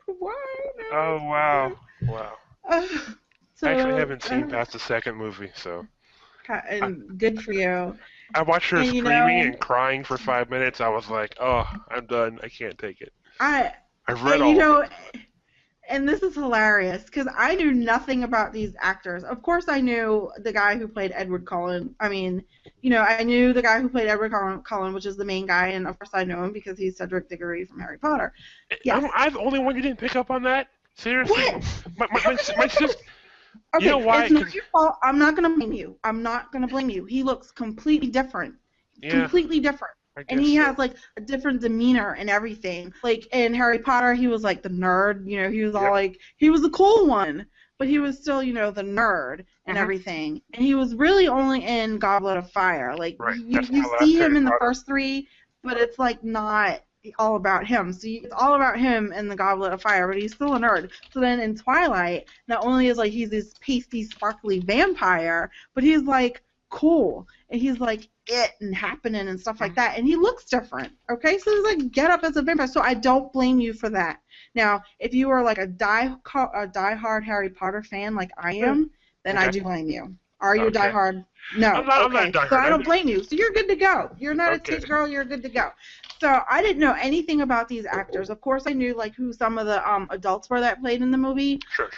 why? Oh, wow. Wow. So, I actually haven't seen past the second movie, so. and good for you. I watched her And you screaming know, and crying for 5 minutes. I was like, oh, I'm done. I can't take it. I've read all of it. and this is hilarious because I knew nothing about these actors. Of course, I knew the guy who played Edward Cullen. I mean, you know, I knew the guy who played Edward Cullen, which is the main guy, and of course I know him because he's Cedric Diggory from Harry Potter. Yes. I'm the only one you didn't pick up on that? Seriously? What? My sister. Okay, You know why? it's not your fault. I'm not gonna blame you. I'm not gonna blame you. He looks completely different. Yeah, Completely different. I guess And he so. has like a different demeanor and everything. Like in Harry Potter, he was like the nerd. You know, he was all Yep. like he was the cool one, but he was still, you know, the nerd and Mhm. everything. And he was really only in Goblet of Fire. Like Right, you that's my last see him Harry in the Potter. first 3, but it's like not all about him. So it's all about him in the Goblet of Fire, but he's still a nerd. So then in Twilight, not only is like he's this pasty, sparkly vampire, but he's like cool and he's like it and happening and stuff like that, and he looks different. Okay, so he's like get up as a vampire. So I don't blame you for that. Now, if you are like a diehard Harry Potter fan like I am, then I Okay. do blame you. Are you a Okay. diehard? No. I'm not okay. a diehard. So I don't blame you. So you're good to go. You're not Okay. a teen girl. You're good to go. So I didn't know anything about these actors. Of course, I knew like who some of the adults were that played in the movie. Sure.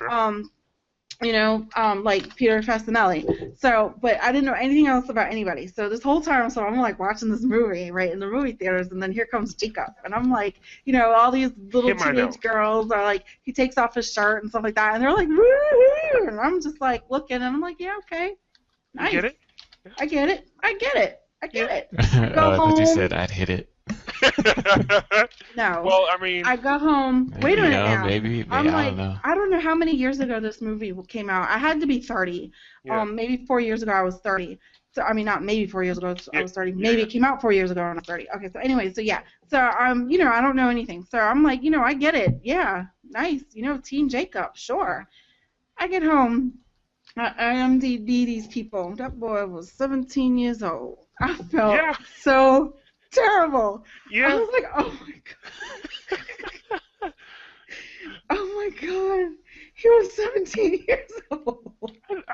You know, like Peter Fasinelli. So, but I didn't know anything else about anybody. So this whole time, so I'm like watching this movie, right, in the movie theaters, and then here comes Jacob, and I'm like, you know, all these little Him I know. teenage girls are like, he takes off his shirt and stuff like that, and they're like, woo-hoo, and I'm just like looking, and I'm like, yeah, okay, nice. You get it? I get it. I get it. I get it. Oh, I thought you home. said I'd hit it. No. Well, I mean, I got home. Maybe, Wait a minute now. Maybe, I'm I like, don't know. I don't know how many years ago this movie came out. I had to be 30. Yeah. Maybe 4 years ago I was 30. So I mean, not maybe 4 years ago I was 30. Yeah. Maybe it came out 4 years ago and I was 30. Okay. So anyway, so yeah. So you know, I don't know anything. So I'm like, you know, I get it. Yeah, nice. You know, Teen Jacob, sure. I get home. I IMDb these people. That boy was 17 years old. I felt Yeah. so terrible. I yeah. was like, oh my god. Oh my god. He was 17 years old.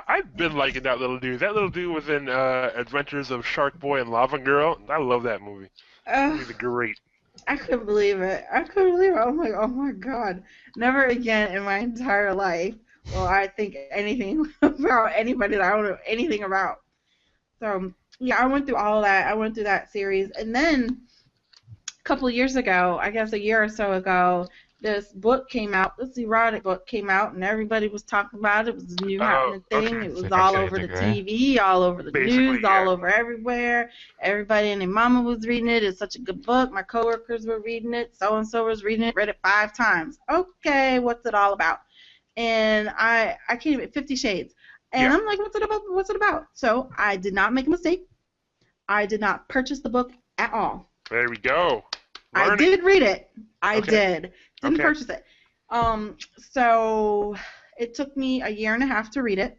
I've been liking that little dude. That little dude was in Adventures of Shark Boy and Lava Girl. I love that movie. He's great. I couldn't believe it. I couldn't believe it. I'm like, oh my god. Never again in my entire life will I think anything about anybody that I don't know anything about. So, yeah, I went through all of that. I went through that series. And then a couple of years ago, I guess a year or so ago, this book came out, this erotic book came out, and everybody was talking about it. It was a new happening thing. okay. It was 50 all Shades over the of Grey. TV, all over the Basically, news, yeah. all over everywhere. Everybody and their mama was reading it. It's such a good book. My coworkers were reading it. So-and-so was reading it. Read it 5 times. Okay, what's it all about? And I can't even, 50 Shades. And Yeah. I'm like, what's it about? What's it about? So I did not make a mistake. I did not purchase the book at all. There we go. I Learning. did read it. I Okay. did. Didn't Okay. purchase it. So it took me a year and a half to read it.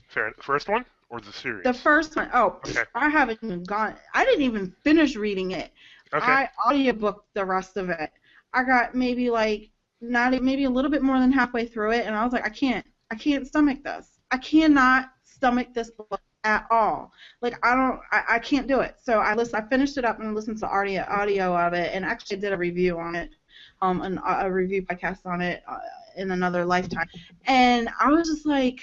Fair. First one or the series? The first one, Okay. I haven't even gone. I didn't even finish reading it. Okay. I audiobooked the rest of it. I got maybe like maybe a little bit more than halfway through it, and I was like, I can't stomach this. I cannot stomach this book at all. Like I can't do it. So I finished it up and listened to audio of it, and actually did a review on it, a review podcast on it in another lifetime. And I was just like,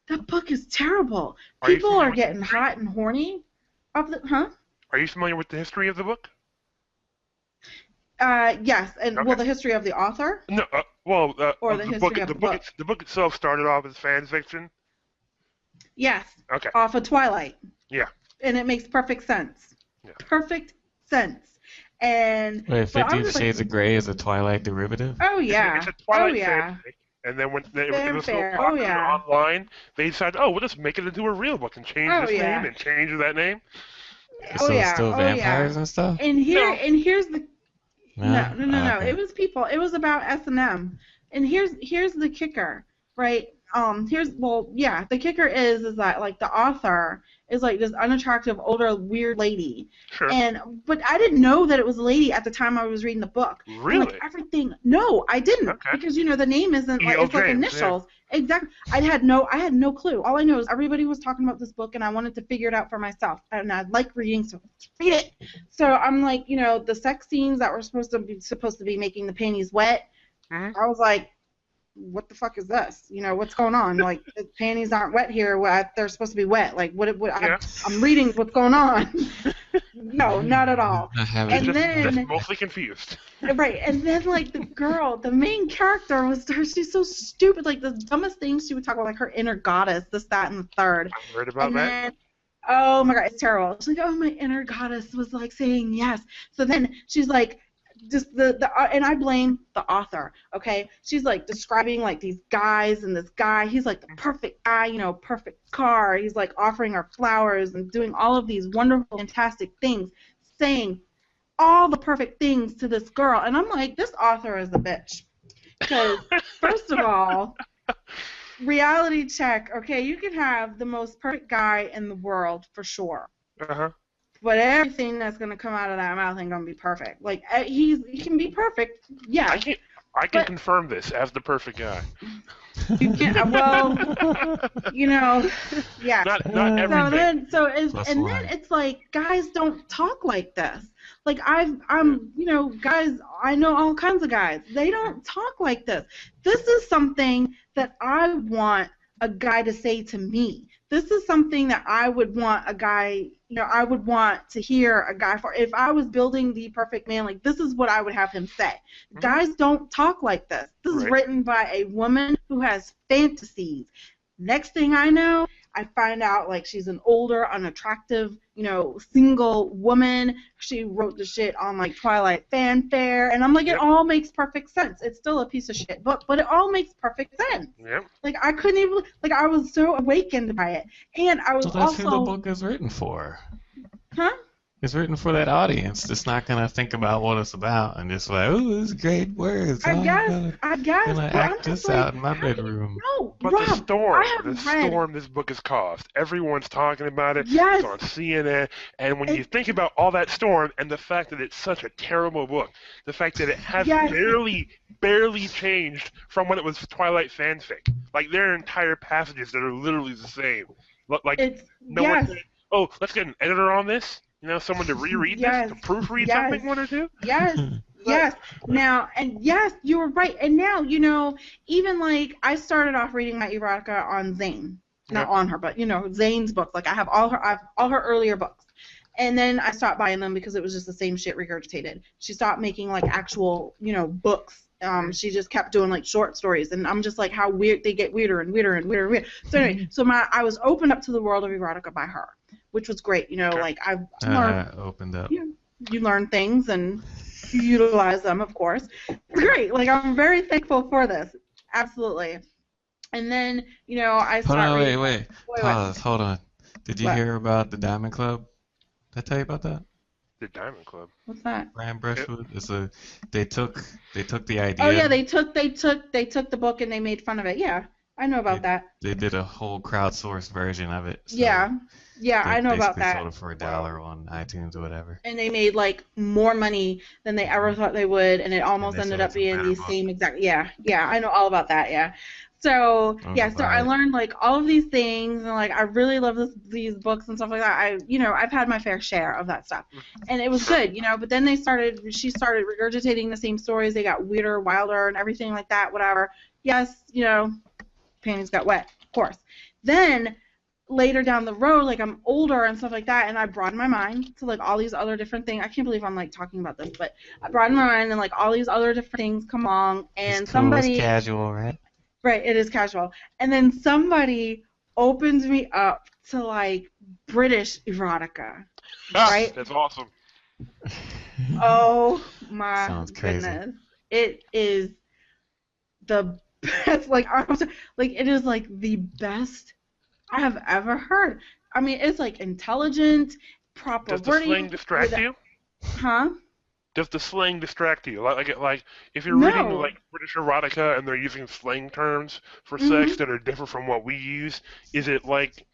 that book is terrible. Are you People familiar are with getting hot and horny. Huh? Are you familiar with the history of the book? Yes, and Okay. well, the history of the author No, or the history of the book. The book itself started off as fan fiction. Yes, Okay. off of Twilight, Yeah. and it makes perfect sense. Yeah. Perfect sense. And Wait, but I'm 50 just like, Shades of Grey is a Twilight derivative? oh It's yeah, a oh Twilight yeah, fanfic, and then when it was so fanfare, oh popular yeah, online, they decided, oh, we'll just make it into a real book and change oh this name yeah, and change that name. oh So it's yeah, still oh yeah. vampires and stuff? No. And here's the No? no, no, no, no. Okay. It was people. It was about S&M. And here's the kicker, right? Here's well, yeah. The kicker is that like the author is like this unattractive older weird lady, Sure. but I didn't know that it was a lady at the time I was reading the book. And like Really? everything, no, I didn't Okay. because the name isn't like E.L. it's like James, yeah. initials. Exactly. I had no clue. All I know is everybody was talking about this book, and I wanted to figure it out for myself. And I like reading, so let's read it. So I'm like, the sex scenes that were supposed to be making the panties wet. Mhm. I was like, what the fuck is this? What's going on? Like, the panties aren't wet here. They're supposed to be wet. Like, what? Yeah. I'm reading what's going on. No, not at all. I haven't. And Just then, mostly confused. right, and then like the main character was her. She's so stupid. Like the dumbest things she would talk about, like her inner goddess, this, that, and the third. I've heard about And that. then, oh my god, it's terrible. She's like, oh, my inner goddess was like saying yes. So then she's like, just and I blame the author. Okay, she's like describing like these guys, and this guy, he's like the perfect guy, perfect car. He's like offering her flowers and doing all of these wonderful, fantastic things, saying all the perfect things to this girl. And I'm like, this author is a bitch. Because first of all, reality check, okay, you can have the most perfect guy in the world for sure, Uh-huh. but everything that's going to come out of that mouth ain't going to be perfect. Like, he can be perfect, yeah. I can But- confirm this as the perfect guy. You can't, well, yeah. Not everything. And then it's like, guys don't talk like this. Like, guys, I know all kinds of guys. They don't talk like this. This is something that I want a guy to say to me. This is something that I would want a guy, I would want to hear a guy for. If I was building the perfect man, like, this is what I would have him say. Mhm. Guys don't talk like this. This is Right. written by a woman who has fantasies. Next thing I know, I find out like she's an older, unattractive, single woman. She wrote the shit on like Twilight fanfare, and I'm like, Yep. It all makes perfect sense. It's still a piece of shit book, but it all makes perfect sense. Yep. Like, I couldn't even, like, I was so awakened by it, and I was So that's who the also, book is written for. huh? It's written for that audience that's not gonna think about what it's about and just like, ooh, this is great words. I I'm guess, gonna but I'm act just this like, out in my how do you bedroom. know? But Rob, the storm, I have the read, storm this book has caused. Everyone's talking about it. yes, It's on CNN. And when you It- think about all that storm and the fact that it's such a terrible book, the fact that it has Yes. barely changed from when it was Twilight fanfic. Like, there are entire passages that are literally the same. Like, it's, no one yes, said, oh, let's get an editor on this. Someone to reread Yes. this, to proofread Yes. something, one or two. yes, yes. Now, and yes, you were right. And now, even like, I started off reading my erotica on Zane. Not Yep. on her, but, Zane's books. Like, I have all her earlier books. And then I stopped buying them because it was just the same shit regurgitated. She stopped making, like, actual, books. She just kept doing, like, short stories. And I'm just like, how weird, they get weirder and weirder and weirder and weirder. So anyway, I was opened up to the world of erotica by her, which was great. Okay. Like, I've learned, Opened up. you learn things and you utilize them, of course. It's great. Like, I'm very thankful for this. Absolutely. And then, I Hold started on, reading. wait. Wait. Pause. Hold on. Did you What? hear about the Diamond Club? Did I tell you about that? The Diamond Club. What's that? Brian Brushwood. They took the idea. Oh yeah, they took the book and they made fun of it. Yeah, I know about that. They did a whole crowdsourced version of it. So Yeah, they I know about basically that. sold it for $1 on iTunes or whatever. And they made like more money than they ever thought they would, and it almost they ended said up it's a being better the book. same exact. Yeah, I know all about that. Yeah. So yeah, so I Right. learned like all of these things, and like I really love these books and stuff like that. I've had my fair share of that stuff, and it was good, But then she started regurgitating the same stories. They got weirder, wilder, and everything like that. Whatever. Yes, panties got wet, of course. Then later down the road, like I'm older and stuff like that, and I broaden my mind to like all these other different things. I can't believe I'm like talking about this, but I broaden my mind and like all these other different things come along, and It's cool, it's somebody, casual, right? right, it is casual, and then somebody opens me up to like British erotica, right? That's awesome. Oh my Sounds crazy. goodness, it is the best. Like it is like the best I have ever heard. I mean, it's like intelligent, proper Does the wording. slang distract you? Huh? Does the slang distract you? Like if you're No. reading like British erotica and they're using slang terms for Mhm. sex that are different from what we use, is it like,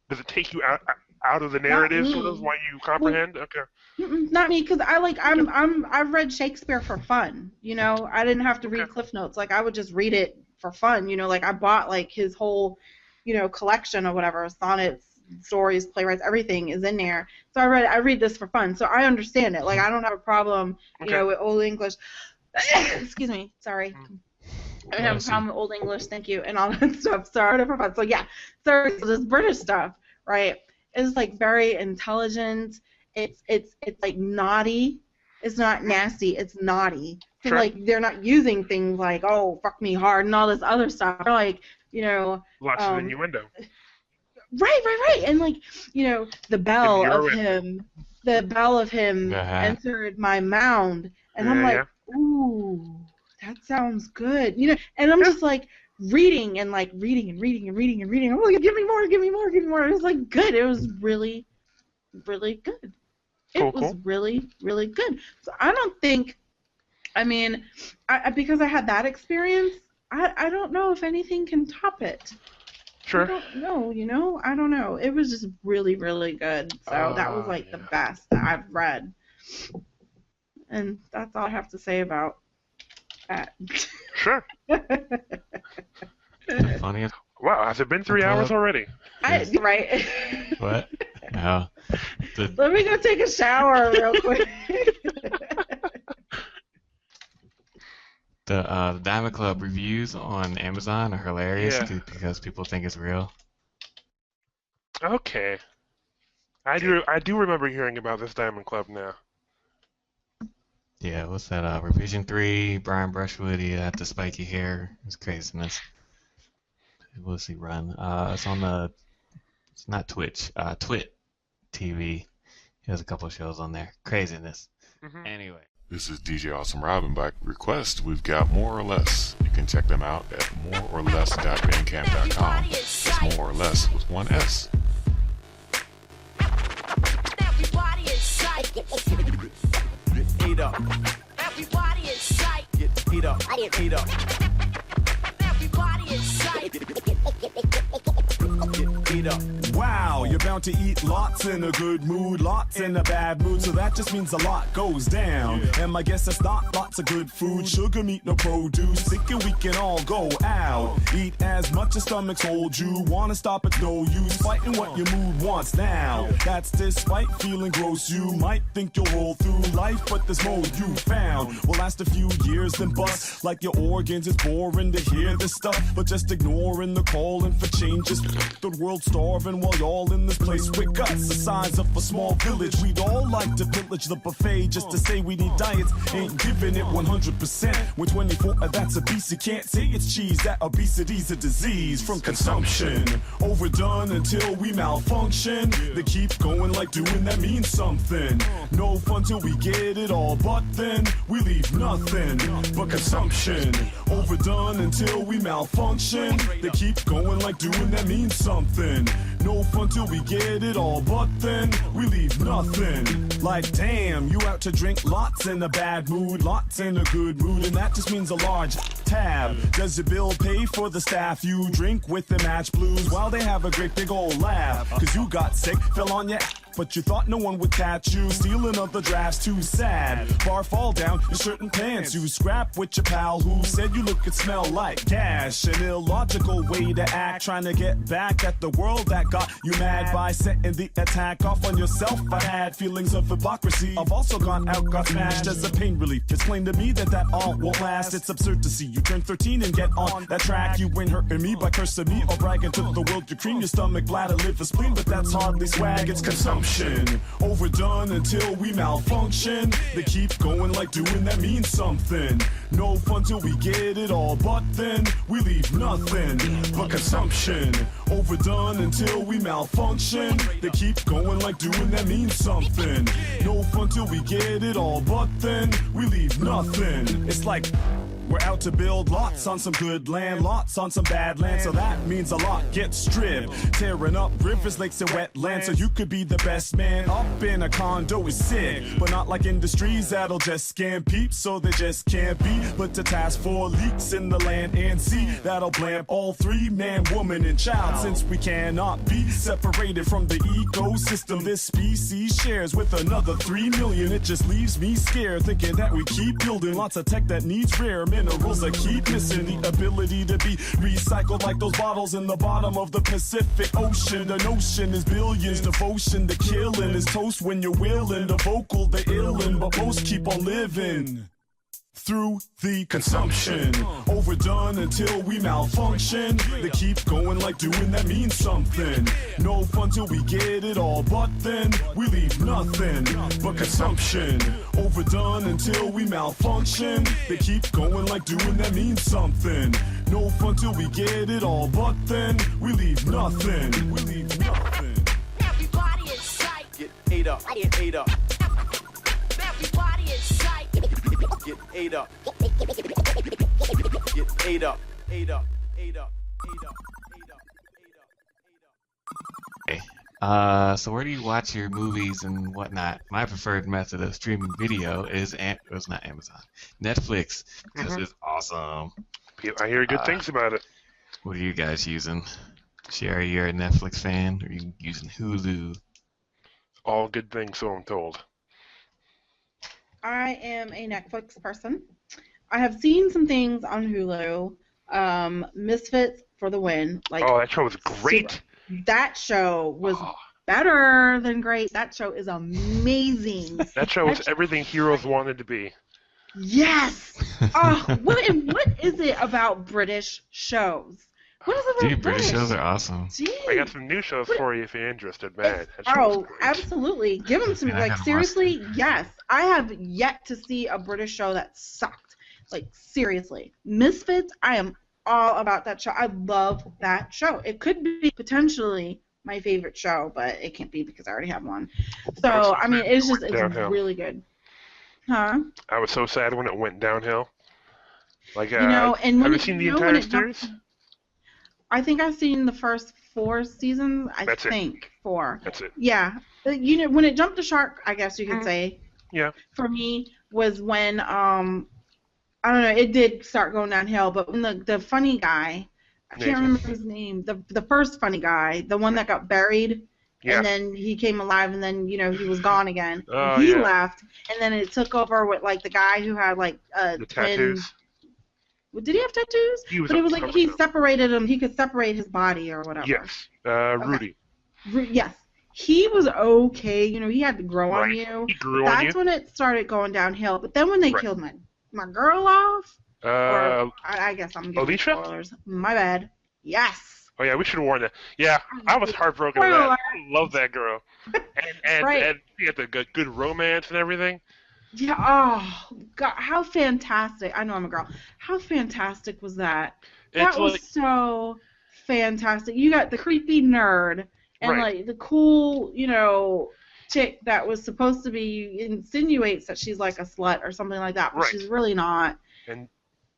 does it take you out of the narrative me. sort of while you comprehend? Okay. Not me, because I've read Shakespeare for fun. You know, I didn't have to read Cliff Notes. Like I would just read it for fun. You know, like I bought like his whole, you know, collection or whatever, sonnets, stories, playwrights, everything is in there. So I read this for fun. So I understand it. Like I don't have a problem, you know, with Old English. Excuse me, sorry. I don't have a problem with Old English, thank you, and all that stuff. So I read it for fun. So yeah, so this British stuff, right? It's like very intelligent. It's like naughty. It's not nasty. It's naughty. So like they're not using things like oh fuck me hard and all this other stuff. They're like, you know. Lots of innuendo. Right. And like, you know, the bell of him entered my mound, and I'm like, ooh, that sounds good. You know, and I'm just like reading and reading. I'm like, give me more. It was like good. It was really, really good. It was really, really good. So I don't think, I mean, because I had that experience, I don't know if anything can top it. Sure. I don't know, you know? I don't know. It was just really, really good. So that was like the best that I've read. And that's all I have to say about that. Sure. Funny. Wow, has it been 3 hours already? Right. What? No. Let me go take a shower real quick. The Diamond Club reviews on Amazon are hilarious because people think it's real. Okay. I do remember hearing about this Diamond Club now. Yeah, what's that? Revision 3, Brian Brushwood, he had the spiky hair. It's craziness. We'll see run. It's on it's not Twitch, Twit TV. He has a couple shows on there. Craziness. Anyway. This is DJ Awesome Robin. By request, we've got More or Less. You can check them out at moreorless.bandcamp.com. It's More or Less with one S. Everybody in sight. Get ate up. Everybody in sight. Get ate up. Ate up. Everybody in sight. Get ate up. Wow, you're bound to eat lots in a good mood, lots in a bad mood, so that just means a lot goes down. And my guess that's not lots of good food, sugar, meat, no produce, thinking we can all go out. Eat as much as stomachs hold you, wanna stop it's no use, fighting what your mood wants now. That's despite feeling gross, you might think you'll roll through life, but this mode you found will last a few years, then bust like your organs. It's boring to hear this stuff, but just ignoring the calling for changes. The world starving while y'all in this place with guts the size of a small village. We'd all like to pillage the buffet just to say we need diets. Ain't giving it 100%. When 24, that's obese. You can't say it's cheese. That obesity's a disease from consumption. Overdone until we malfunction. They keep going like doing that means something. No fun till we get it all, but then we leave nothing but consumption. Overdone until we malfunction. They keep going like doing that means something. No fun till we get it all, but then we leave nothing. Like damn, you out to drink lots in a bad mood, lots in a good mood, and that just means a large tab. Does your bill pay for the staff you drink with the match blues while they have a great big old laugh? Cause you got sick, fell on your but you thought no one would catch you. Stealing other drafts, too sad. Bar fall down your shirt and pants. You scrap with your pal who said you look and smell like gas. An illogical way to act, trying to get back at the world that got you mad by setting the attack off on yourself. I had feelings of hypocrisy. I've also gone out, got smashed as a pain relief. It's plain to me that all won't last. It's absurd to see you turn 13 and get on that track. You ain't hurting me by cursing me or bragging to the world. You cream your stomach, bladder, liver, spleen, but that's hardly swag. It's consumption, overdone until we malfunction. They keep going like doing that means something. No fun till we get it all, but then we leave nothing but consumption. Overdone until we malfunction. They keep going like doing that means something. No fun till we get it all, but then we leave nothing. It's like we're out to build lots on some good land, lots on some bad land, so that means a lot gets stripped. Tearing up rivers, lakes, and wetlands, so you could be the best man. Up in a condo is sick, but not like industries that'll just scam peeps, so they just can't be. But to task for leaks in the land and sea, that'll blam all three, man, woman, and child. Since we cannot be separated from the ecosystem this species shares with another 3 million, it just leaves me scared, thinking that we keep building lots of tech that needs rare minerals that keep missing the ability to be recycled like those bottles in the bottom of the Pacific Ocean. The notion is billions, devotion to killing is toast when you're willing. The vocal, the illin', but most keep on living through the consumption. Overdone until we malfunction. They keep going like doing that means something. No fun till we get it all, but then we leave nothing but consumption. Overdone until we malfunction. They keep going like doing that means something. No fun till we get it all, but then we leave nothing. We leave nothing. Everybody is psych. Get ate up. Get ate up. Everybody is psych. Get ate up. Get ate up. Ate up. Ate up. Ate up. So where do you watch your movies and whatnot? My preferred method of streaming video is it's not Amazon, Netflix, because it's awesome. I hear good things about it. What are you guys using? Sherry, you're a Netflix fan, or are you using Hulu? All good things, so I'm told. I am a Netflix person. I have seen some things on Hulu. Misfits for the win. Like, oh, that show was great. That show was better than great. That show is amazing. That show was everything heroes wanted to be. Yes. What is it about British shows? What is it about Dude, British shows are awesome. Jeez. I got some new shows for you if you're interested, man. Absolutely. Give them to me. Like, seriously, yes. I have yet to see a British show that sucked. Like, seriously. Misfits, I am all about that show. I love that show. It could be potentially my favorite show, but it can't be because I already have one. So, I mean, it's really good. Huh? I was so sad when it went downhill. Like, and have you seen the entire series? I think I've seen the first 4 seasons. That's think it. 4. That's it. Yeah. When it jumped the shark, I guess you could say. Yeah. For me was when I don't know, it did start going downhill, but when the funny guy, I can't remember his name, the first funny guy, the one that got buried, and then he came alive, and then he was gone again. He left, and then it took over with like the guy who had like the tattoos. Did he have tattoos? But it was like he separated him. He could separate his body or whatever. Yes, Rudy. Yes. He was okay. He had to grow on you. He grew on you. That's when it started going downhill. But then when they killed my girl off, I guess I'm giving Alicia? spoilers. My bad. Yes. Oh yeah, we should warn that. Yeah, I was heartbroken with that. I love that girl. And she had the good romance and everything. Yeah. Oh God, how fantastic! I know I'm a girl. How fantastic was that? That was so fantastic. You got the creepy nerd and like the cool, chick that was supposed to be insinuates that she's like a slut or something like that, but she's really not.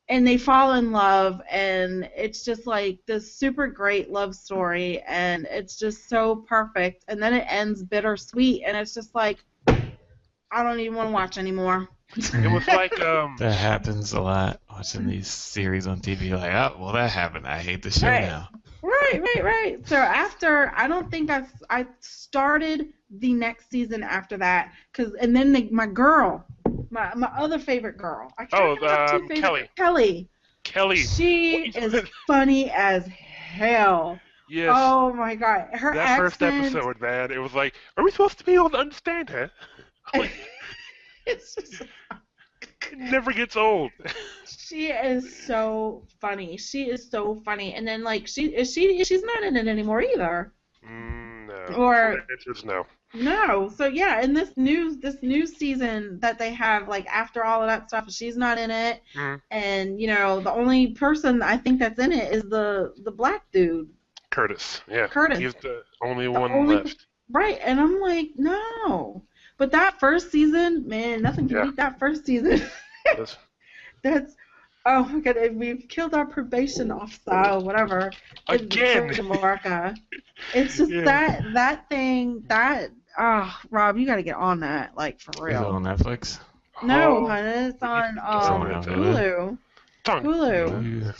And they fall in love, and it's just like this super great love story, and it's just so perfect. And then it ends bittersweet, and it's just like, I don't even want to watch anymore. It was like that happens a lot watching these series on TV. Like, oh, well, that happened. I hate the show now. Right. So after, I don't think I started the next season after that, and then my girl, my other favorite girl. I Oh, can't have two favorite. Kelly. Kelly. She is funny as hell. Yes. Oh my god, her that accent. first episode, man, it was like, are we supposed to be able to understand her? Like, It's just. it never gets old. She is so funny. She is so funny, and then like she's not in it anymore either. No. Or so the answer is no. no. So yeah, in this new season that they have, like after all of that stuff, she's not in it. And the only person I think that's in it is the black dude. Curtis. Yeah. Curtis. He's the only one left. Right, and I'm like, no. But that first season, man, nothing can beat that first season. That's oh my god, we've killed our probation officer, whatever. Again. In America. It's just that thing that Rob, you gotta get on that, like for real. Is it on Netflix? No, honey, it's on Hulu. Hulu.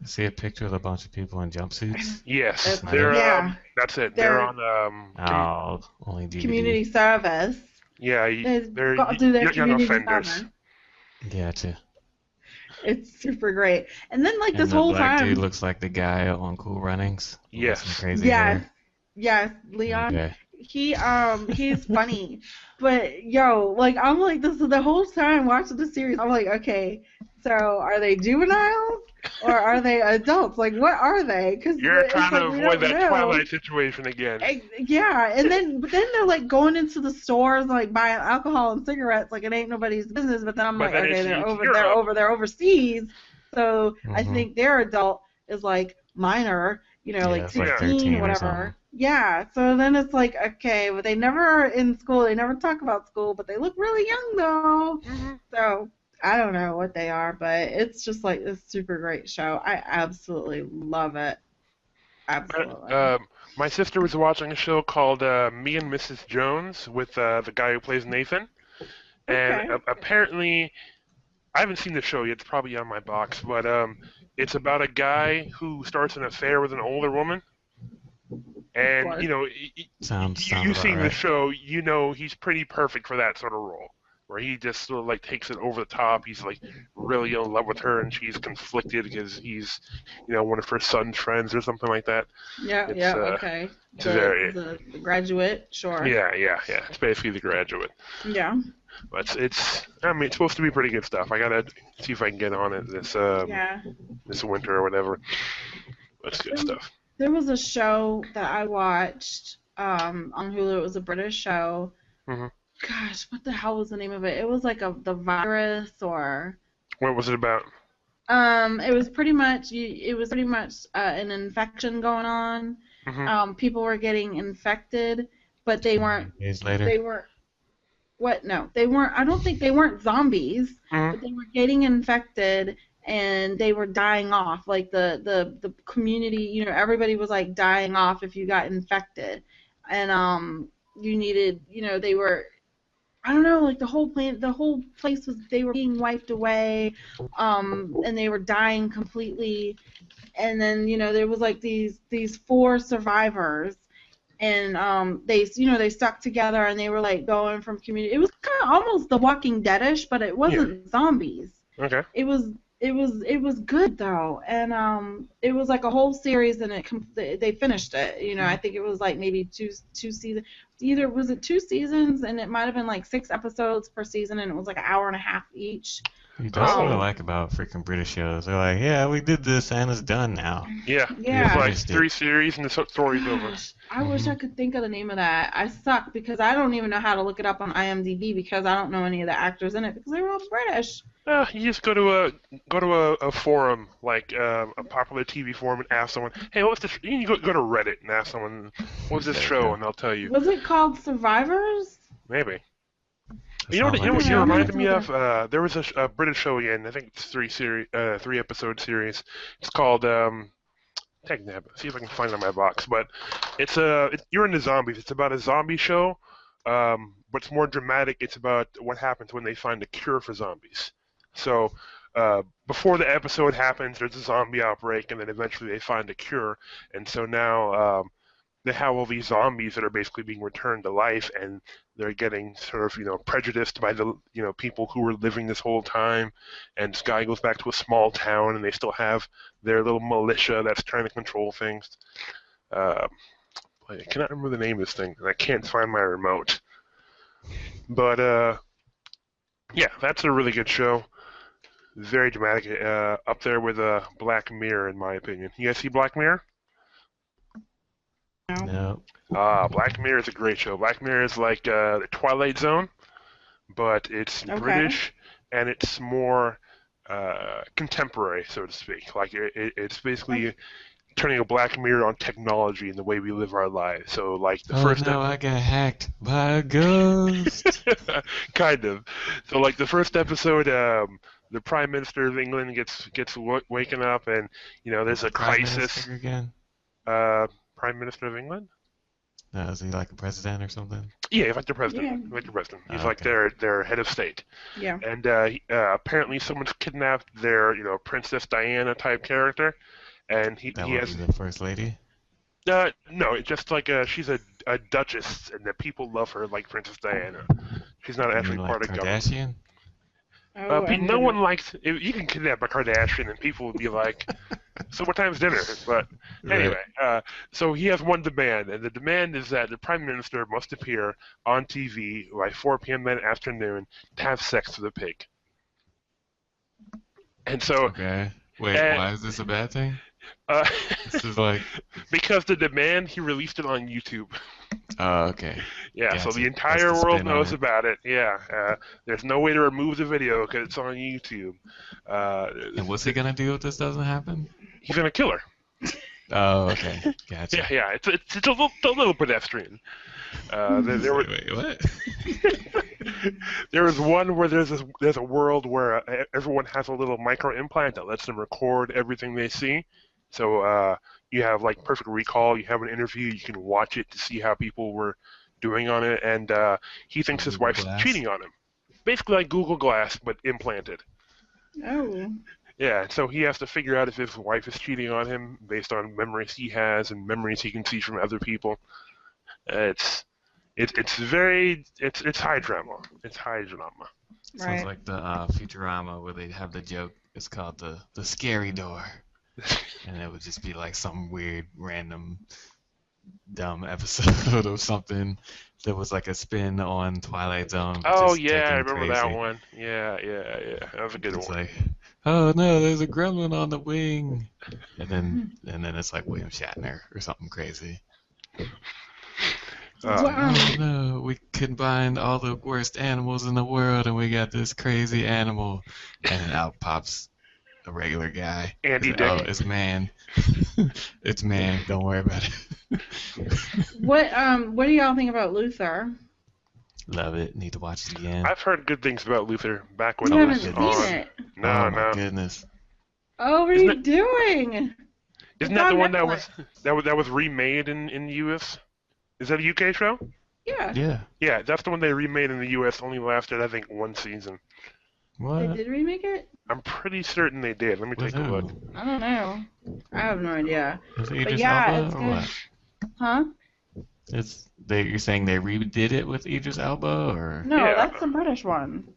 I see a picture of a bunch of people in jumpsuits. Yes, that's it. They're on only DVD. Community service. Yeah, they're young offenders. Gotcha. It's super great. And then like and this the whole black time. dude looks like the guy on Cool Runnings. Yes. Crazy hair. Yes, Leon. Okay. He's funny. But like I'm like this the whole time watching the series, I'm like, okay, so are they juveniles or are they adults? Like what are they? Because you're trying to avoid that Twilight situation again. Yeah, but then they're like going into the stores like buying alcohol and cigarettes like it ain't nobody's business. But then I'm like, okay, they're overseas, so I think their adult is like minor, like 16 or whatever. Yeah, so then it's like, okay, but they never are in school. They never talk about school, but they look really young though. So I don't know what they are, but it's just like this super great show. I absolutely love it. Absolutely. My sister was watching a show called Me and Mrs. Jones with the guy who plays Nathan. And apparently, I haven't seen the show yet. It's probably on my box. But it's about a guy who starts an affair with an older woman. And, you seeing the show, he's pretty perfect for that sort of role. Where he just sort of like takes it over the top. He's like really in love with her, and she's conflicted because he's, one of her son's friends or something like that. Okay. The Graduate, sure. Yeah. It's basically The Graduate. Yeah. But it's supposed to be pretty good stuff. I gotta see if I can get on it this winter or whatever. That's good stuff. There was a show that I watched on Hulu. It was a British show. Gosh, what the hell was the name of it? It was like the virus or. What was it about? It was pretty much an infection going on. People were getting infected, but they weren't. Days later. They weren't. What? No, they weren't. I don't think they weren't zombies, but they were getting infected and they were dying off. Like the community, everybody was like dying off if you got infected, and you needed, they were. I don't know, like the whole place was, they were being wiped away, and they were dying completely, and then, there was like these 4 survivors, and they stuck together, and they were like going from community, it was kind of almost The Walking Dead-ish, but it wasn't zombies. Okay. It was good though, and it was like a whole series, and they finished it. I think it was like maybe two seasons. Either was it 2 seasons, and it might have been like 6 episodes per season, and it was like an hour and a half each. That's what I like about freaking British shows. They're like, yeah, we did this and it's done now. Yeah. It's like 3 series and the story's over. I wish I could think of the name of that. I suck because I don't even know how to look it up on IMDb because I don't know any of the actors in it because they were all British. You just go to a forum, like a popular TV forum, and ask someone, hey, what's this? You can go to Reddit and ask someone, what's this show, and they'll tell you. Was it called Survivors? Maybe. You know what you reminded me of? There was a British show again. I think it's 3-episode series. It's called see if I can find it in my box. But you're into zombies. It's about a zombie show, but it's more dramatic. It's about what happens when they find a cure for zombies. So before the episode happens, there's a zombie outbreak, and then eventually they find a cure. And so now they have all these zombies that are basically being returned to life, and they're getting sort of, prejudiced by the, people who were living this whole time. And this guy goes back to a small town, and they still have their little militia that's trying to control things. I cannot remember the name of this thing, and I can't find my remote. But yeah, that's a really good show. Very dramatic. Up there with Black Mirror, in my opinion. You guys see Black Mirror? No. Black Mirror is a great show. Black Mirror is like the Twilight Zone, but it's Okay. British, and it's more contemporary, so to speak. Like it's basically turning a Black Mirror on technology and the way we live our lives. So like the first I got hacked by a ghost. kind of. So like the first episode, the Prime Minister of England gets waken up, and there's a Prime crisis. Minister again? Prime Minister of England? No, is he like a president or something? Yeah, he's like the president. Yeah. He's like the president. He's Oh, like okay. their head of state. Yeah. And apparently someone's kidnapped their, Princess Diana type character, and he That has was the first lady? no, it's just like she's a duchess, and the people love her like Princess Diana. She's not You actually mean part like of government. Kardashian? Oh, I'm No gonna- one likes. You can kidnap a Kardashian, and people would be like, "So what time's dinner?" But anyway, so he has one demand, and the demand is that the Prime Minister must appear on TV by 4 p.m. that afternoon to have sex with a pig. And so, Okay. Wait, Uh, why is this a bad thing? uh, This is like, because the demand, he released it on YouTube. oh, okay. Yeah, so Gotcha. the That's entire the world spin on knows it. about it. Yeah, there's no way to remove the video because it's on YouTube. And what's he gonna do if this doesn't happen? He's gonna kill her. Oh, okay. Gotcha. Yeah, it's a little pedestrian. There were Wait, what? there was one where there's a world where everyone has a little micro implant that lets them record everything they see. So you have like perfect recall. You have an interview. You can watch it to see how people were doing on it, and he thinks his Google wife's Glass? cheating on him. Basically like Google Glass, but implanted. Oh. Yeah, so he has to figure out if his wife is cheating on him based on memories he has and memories he can see from other people. It's high drama. It's high drama. Sounds Right. like the Futurama where they have the joke. It's called the scary door, and it would just be like some weird, random, dumb episode of something that was like a spin on Twilight Zone. but Oh just yeah, I taken remember that crazy. one. Yeah, that was a good It's one. like, oh no, there's a gremlin on the wing, and then it's like William Shatner or something crazy. Well, Oh no, we combined all the worst animals in the world, and we got this crazy animal, and then out pops a regular guy. Andy It's like, oh, Dick. it's man. It's man. Don't worry about it. what do y'all think about Luther? Love it. Need to watch it again. I've heard good things about Luther back when You it haven't was seen on. it. No, oh my no. goodness. Oh, what are Isn't you it- doing? Isn't It's that the on one that Netflix. was remade in the U.S.? Is that a UK show? Yeah. Yeah. Yeah, that's the one they remade in the U.S. Only lasted, I think, one season. They What? did remake it? I'm pretty certain they did. Let me With take a look. who? I don't know. I have no idea. Is it Idris yeah, Elba it's or good. what? Huh? You're saying they redid it with Idris Elba or? No, Yeah. that's the British one.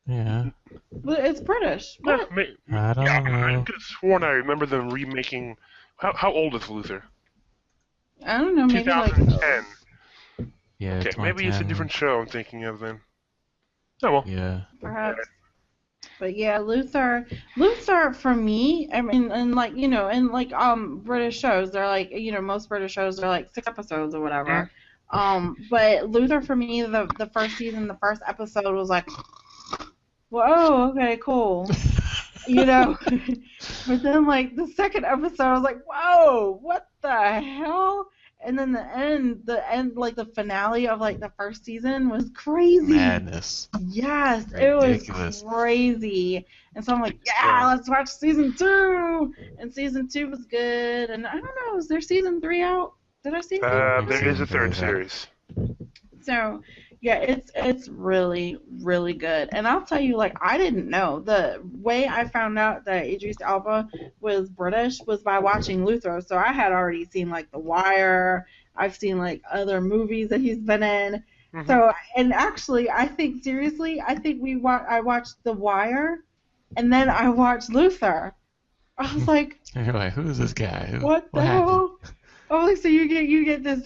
Yeah. But it's British. Yeah, What? I don't I know. could have sworn I remember them remaking. How old is Luther? I don't know. Maybe like 2010. Yeah. Okay, maybe it's a 2010. different show I'm thinking of then. Oh well. Yeah. perhaps. But yeah, Luther for me, I mean, and like British shows, they're like most British shows are like 6 episodes or whatever. But Luther for me, the first season, the first episode was like, whoa, okay, cool, But then like the second episode, I was like, whoa, what the hell? And then the end, like the finale of like the first season was crazy. Madness. Yes, Ridiculous. it was crazy. And so I'm like, yeah, let's watch season 2. And season 2 was good. And I don't know, is there season 3 out? Did I see season 3? There is a third Season three. series. So, yeah, it's really, really good. And I'll tell you, like, I didn't know. The way I found out that Idris Elba was British was by watching Luther. So I had already seen, like, The Wire. I've seen like other movies that he's been in. Mhm. So, and actually, I think seriously, I think I watched The Wire, and then I watched Luther. I was like, And you're like, who is this guy? what the happened? hell? Oh, like, so you get this,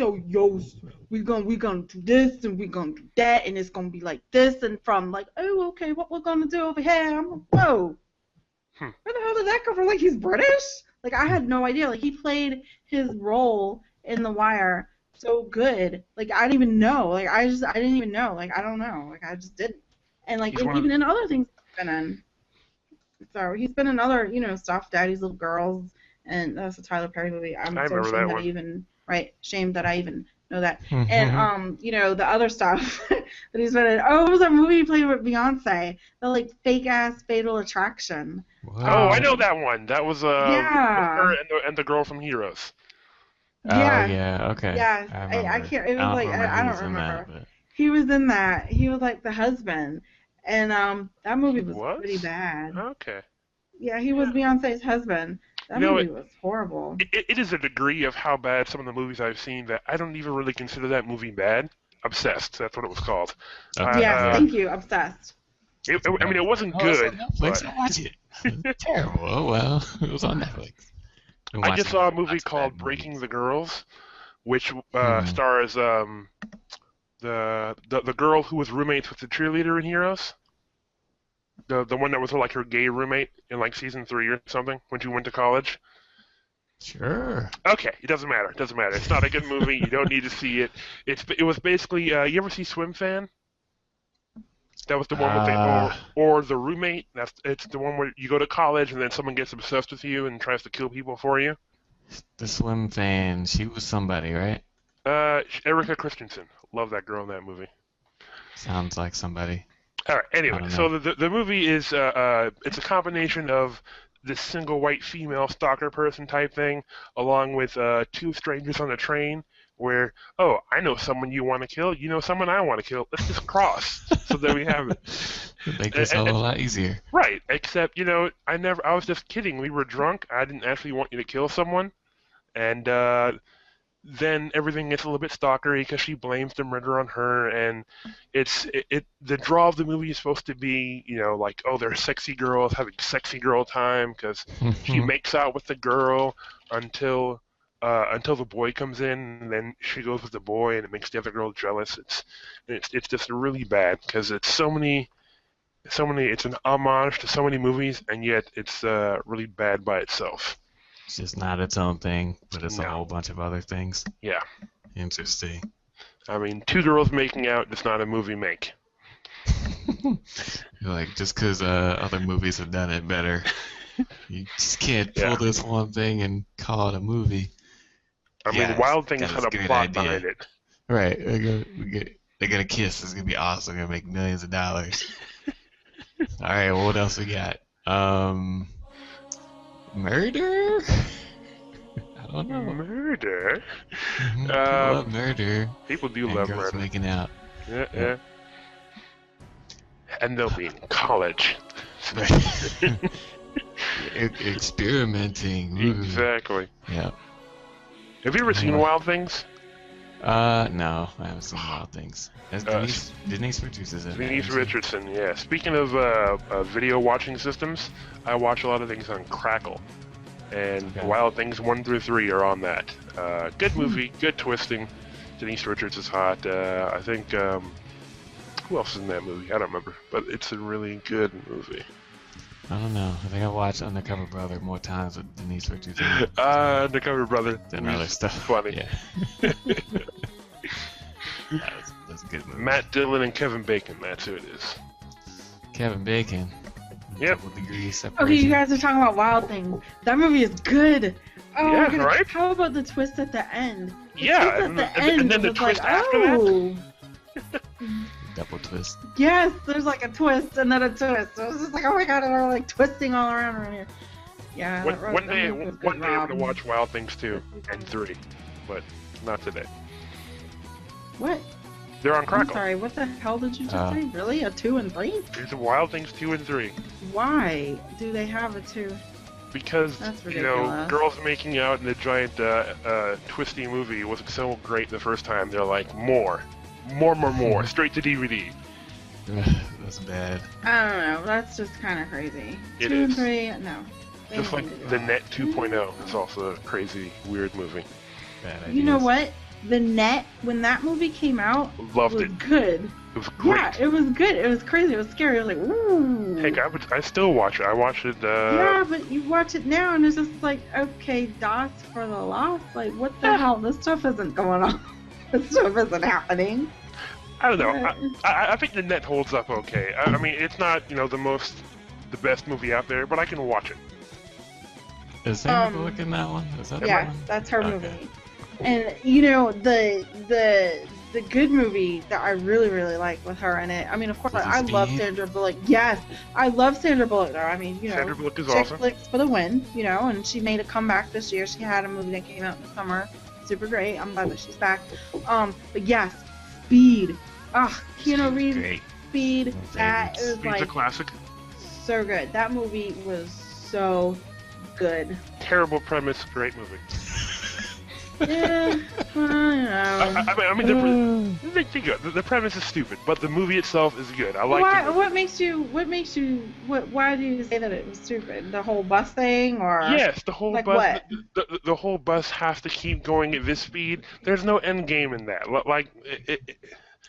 we gonna do this and we gonna do that and it's gonna be like this and from like, oh, okay, what we're gonna do over here? I'm like, whoa, where the hell did that come from? Like, he's British? Like, I had no idea. Like, he played his role in The Wire so good. Like, I didn't even know. Like, I didn't even know. Like, I don't know. Like, I just didn't. And like, He's and one of- even in other things he's been in. So he's been in other, stuff, Daddy's Little Girls, and that's a Tyler Perry movie. I'm I so remember that ashamed one. Shamed that I even know that. And the other stuff that he's been in. Oh, it was a movie he played with Beyonce, the like fake ass Fatal Attraction. What? Oh, I know that one. That was Yeah. her and the girl from Heroes. Oh, Yeah. yeah, okay. Yeah, I I remember. can't. It was don't like remember I who don't was in that, remember. He was in that. He was like the husband, and that movie was pretty bad. Okay. Yeah, he was Beyonce's husband. That movie was horrible. It is a degree of how bad some of the movies I've seen that I don't even really consider that movie bad. Obsessed, that's what it was called. Okay. Yes, thank you. Obsessed. I mean, it wasn't It's good. on Netflix. but- Watch it. It's terrible. Oh, well. It was on Netflix. I just saw a movie called Breaking the Girls, which stars the girl who was roommates with the cheerleader in Heroes. The one that was like her gay roommate in like season 3 or something when she went to college. Sure. Okay, it doesn't matter. It doesn't matter. It's not a good movie. You don't need to see it. It was basically. You ever see Swim Fan? That was the one with or the roommate. It's the one where you go to college and then someone gets obsessed with you and tries to kill people for you. The Swim Fan. She was somebody, right? Erica Christensen. Love that girl in that movie. Sounds like somebody. All right. I Anyway, don't so know. the movie is it's a combination of this single white female stalker person type thing, along with 2 strangers on a train. Where I know someone you want to kill, you know someone I want to kill. Let's just cross. So there we have it. Make this a lot easier. Right. Except I was just kidding. We were drunk. I didn't actually want you to kill someone, and then everything gets a little bit stalkery because she blames the murder on her, and the draw of the movie is supposed to be, like, they're sexy girls having sexy girl time because she makes out with the girl until the boy comes in, and then she goes with the boy, and it makes the other girl jealous. It's just really bad because it's so many. It's an homage to so many movies, and yet it's really bad by itself. It's just not its own thing, but it's a No. whole bunch of other things. Yeah. Interesting. I mean, 2 girls making out is not a movie make. You're like, just because other movies have done it better, you just can't pull this one thing and call it a movie. I mean, Wild Things that's had a a great plot idea. behind it. Right. They're gonna kiss. It's gonna be awesome. They're gonna make millions of dollars. All right. Well, what else we got? Murder? I don't know. Murder? People love murder. People do And love girls murder. making out. Yeah. And they'll be in college. Experimenting. Ooh. Exactly. Yeah. Have you ever seen Wild Things? No, I haven't seen Wild Things. That's Denise Richards in Denise Richardson, yeah. Speaking of video watching systems, I watch a lot of things on Crackle. And Wild Things 1 through 3 are on that. Good movie, good twisting. Denise Richards is hot. I think, who else is in that movie? I don't remember. But it's a really good movie. I don't know. I think I watched Undercover Brother more times with Denise Richards in it Undercover Brother. than other stuff. Funny. Yeah. That's a good movie. Matt Dillon and Kevin Bacon, that's who it is. Kevin Bacon. Yep. Double degree separation. Okay, you guys are talking about Wild Things. That movie is good. Oh Yeah, my goodness. right? How about the twist at the end? The Yeah, twist and at the then end the was twist like, after that? oh. Double twist. Yes, there's like a twist and then a twist. So it was just like, oh my god, they're like twisting all around here. Yeah. One day that movie was I'm good, Rob. going to watch Wild Things 2 and 3, but not today. What? They're on I'm Crackle. sorry, what the hell did you just say? Really? A 2 and 3? There's Wild Things 2 and 3. Why do they have a 2? because That's you know, ridiculous. girls making out in a giant twisty movie was so great the first time. They're like, more, straight to DVD. That's bad. I don't know. That's just kind of crazy. It 2 and is. 3, no. They Just don't like need to do the that. Net 2.0 is also a crazy, weird movie. Bad ideas. You know what? The Net, when that movie came out, Loved was it. good. It was great. Yeah, it was good. It was crazy. It was scary. I was like, ooh. Heck, I still watch it. I watched it. Yeah, but you watch it now and it's just like, okay, dots for the loss. Like, what the hell? This stuff isn't going on. This stuff isn't happening. I don't know. I think the Net holds up okay. I mean, it's not the best movie out there, but I can watch it. Is Sandra Bullock in that one? Is that the Yeah, one? that's her Okay. movie. And you know the good movie that I really really like with her in it. I mean, of course, Was it I love Speed? Sandra Bullock. Yes, I love Sandra Bullock. Though I mean, you know, Sandra Bullock is chick awesome. flicks for the win. You know, and she made a comeback this year. She had a movie that came out in the summer. Super great. I'm glad that she's back. But yes, Speed. Ah, Keanu Reeves. Great. Speed. My That favorites. is Speed's a like classic. so good. That movie was so good. Terrible premise, great movie. Yeah, I mean, the premise is stupid, but the movie itself is good. I like why? the movie. Why do you say that it was stupid? The whole bus thing, or Yes, the whole Like bus. what? The whole bus has to keep going at this speed. There's no end game in that. Like,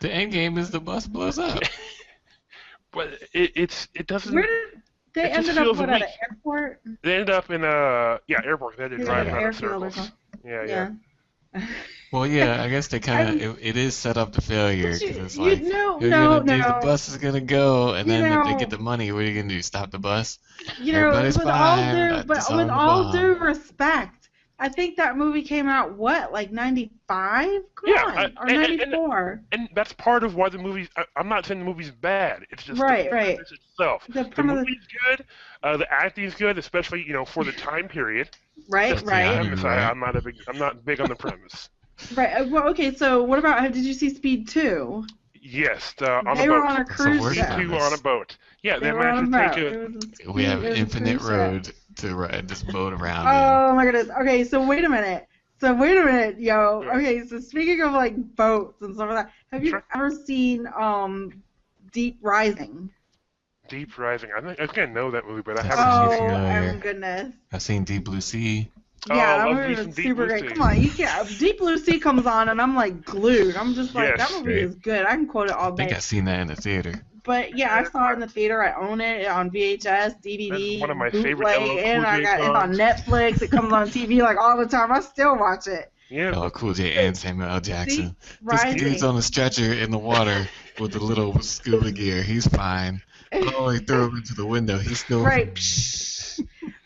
The end game is the bus blows up. but it doesn't. where did they It just ended up feels at an weak. airport? They ended up in airport. They had to Yeah, drive like an around in airfield or circles. something. Yeah. Well, yeah, I guess they kind of it is set up to failure because it's like no, you're no, gonna do the no. bus is gonna go, and You then if they know- get the money, what are you gonna do? Stop the bus? You know, Everybody's with fine. Disarm the bomb. due respect, I think that movie came out like 95? Come Yeah, on, or and- 94. And that's part of why the movie. I'm not saying the movie's bad. It's just Right, the right. premise itself. The The premise- movie's good. The acting's good, especially for the time period. Right, Just the right, premise, Right. I'm not big on the premise. right. Well, okay. So, what about? Did you see Speed 2. Yes, on They a were boat. on a It's a cruise worse ship. Two premise. on a boat. Yeah, They they were on a managed to boat. take It was a We have speed- it was a infinite cruise ship. road to ride this boat around Oh my goodness. Okay, so wait a minute. Yo. Yeah. Okay, so speaking of like boats and stuff like that, have you Sure. ever seen Deep Rising? Deep Rising. I think I know that movie, but I That haven't sounds seen it. familiar. Oh goodness. in. I've seen Deep Blue Sea. Oh, Yeah, I that love movie me some was Deep super Blue great. Sea. Come on, you can't. Deep Blue Sea comes on and I'm like glued. I'm just like, Yes. that movie Great. is good. I can quote it all I think day. I've seen that in the theater. But yeah, I saw it in the theater. I own it on VHS, DVD, That's one of my favorite bootleg, LL and Cool I J got it on songs. Netflix. It comes on TV like all the time. I still watch it. Yeah. Oh, Cool J and Samuel L. Jackson. Deep This dude's Rising. on a stretcher in the water with the little scuba gear. He's fine. Oh, he threw him into the window. He's still Right.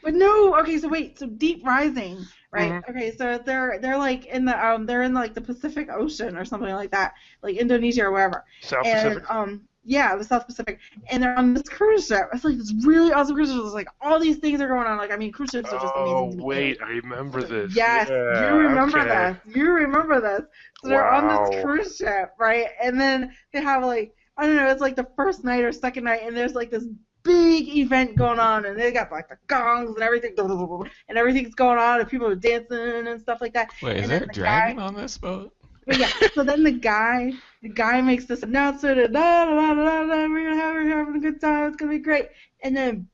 But no, okay, so wait, so Deep Rising, right? Mhm. Okay, so they're like in the they're in like the Pacific Ocean or something like that, like Indonesia or wherever. South And Pacific. yeah, the South Pacific. And they're on this cruise ship. It's like this really awesome cruise ship. It's like all these things are going on. Like I mean cruise ships are just Oh amazing. to me. wait, I remember this. Yes, Yeah, you remember okay. this. You remember this. So they're on this Wow. cruise ship, right? And then they have like, I don't know, it's like the first night or second night, and there's like this big event going on, and they got like the gongs and everything, and everything's going on, and people are dancing and stuff like that. Wait, is And there then a the dragon on this boat? But yeah, so then the guy makes this announcement, and we're having a good time, it's gonna be great, and then,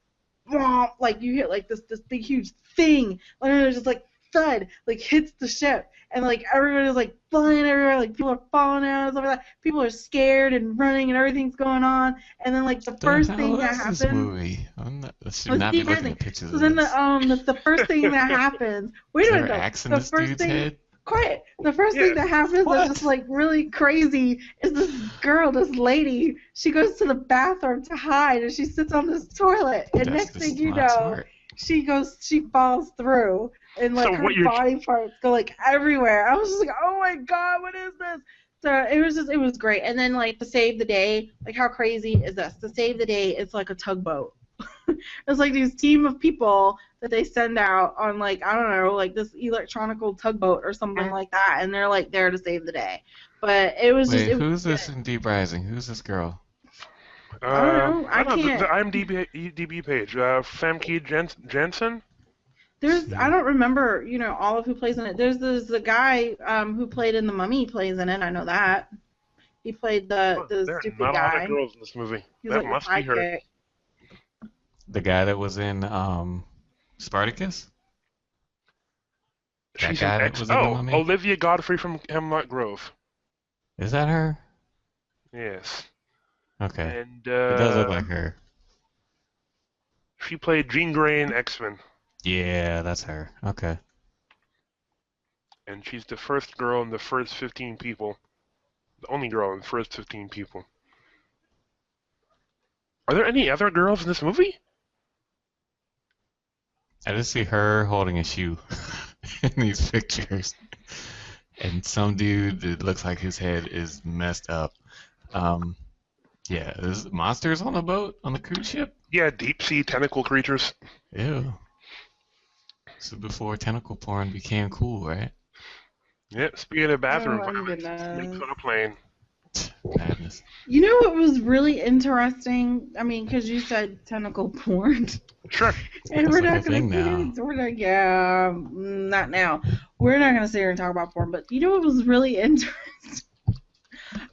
like you hit like this big huge thing, and then it's just like thud, like hits the ship, and like everybody's like flying everywhere, like people are falling out and stuff like that. People are scared and running, and everything's going on, and then like the first The thing hell that is happens. this movie? I should Let's not be Deep looking Rising. at pictures So of then this. the first thing that happens. Wait Is a there minute an though. axe in The this first dude's thing. head? Quiet. The first thing that happens What? that's just like really crazy is this girl, this lady. She goes to the bathroom to hide, and she sits on this toilet. And That's next the thing you smart know, smart. she falls through, and like So her what you're- body parts go like everywhere. I was just like, oh my god, what is this? So it was great. And then like to save the day, like how crazy is this? To save the day, it's like a tugboat. It's like these team of people that they send out on like, I don't know, like this electronical tugboat or something like that, and they're like there to save the day. But it was Wait, just who's this in Deep Rising? Who's this girl? I don't know. I don't know, can't- the IMDb page. Famke Jensen. I don't remember, all of who plays in it. There's the guy who played in The Mummy plays in it. I know that. He played the There are stupid not a lot of guy. girls in this movie. He was That like the must be her. sidekick. The guy that was in Spartacus? That She's guy an that ex. was in The Oh, Mummy? Olivia Godfrey from Hemlock Grove. Is that her? Yes. Okay. And It does look like her. she played Jean Grey in X-Men. Yeah, that's her. Okay. And she's the first girl in the first 15 people. The only girl in the first 15 people. Are there any other girls in this movie? I just see her holding a shoe in these pictures. And some dude that looks like his head is messed up. Yeah, there's monsters on the boat, on the cruise ship? Yeah, deep sea tentacle creatures. Ew. This is before tentacle porn became cool, right? Yep, speaking of bathroom Oh, my violence, goodness. makes on a plane. Madness. You know what was really interesting? I mean, because you said tentacle porn. Sure. And That's we're like a not going thing to now. not now. We're not going to sit here and talk about porn. But you know what was really interesting?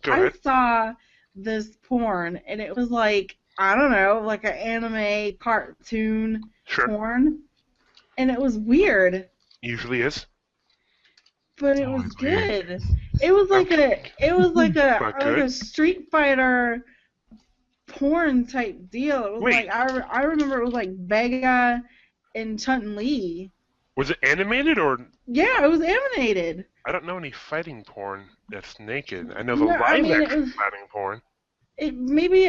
Go I ahead. saw this porn, and it was like, I don't know, like an anime cartoon Sure. porn. And it was weird. Usually is. But it was Always weird. good. It was like Not like good. a Street Fighter porn type deal. It was Wait. like I remember it was like Vega and Chun Li. Was it animated or? Yeah, it was animated. I don't know any fighting porn that's naked. I know the No, I live mean, it action was- fighting porn. Maybe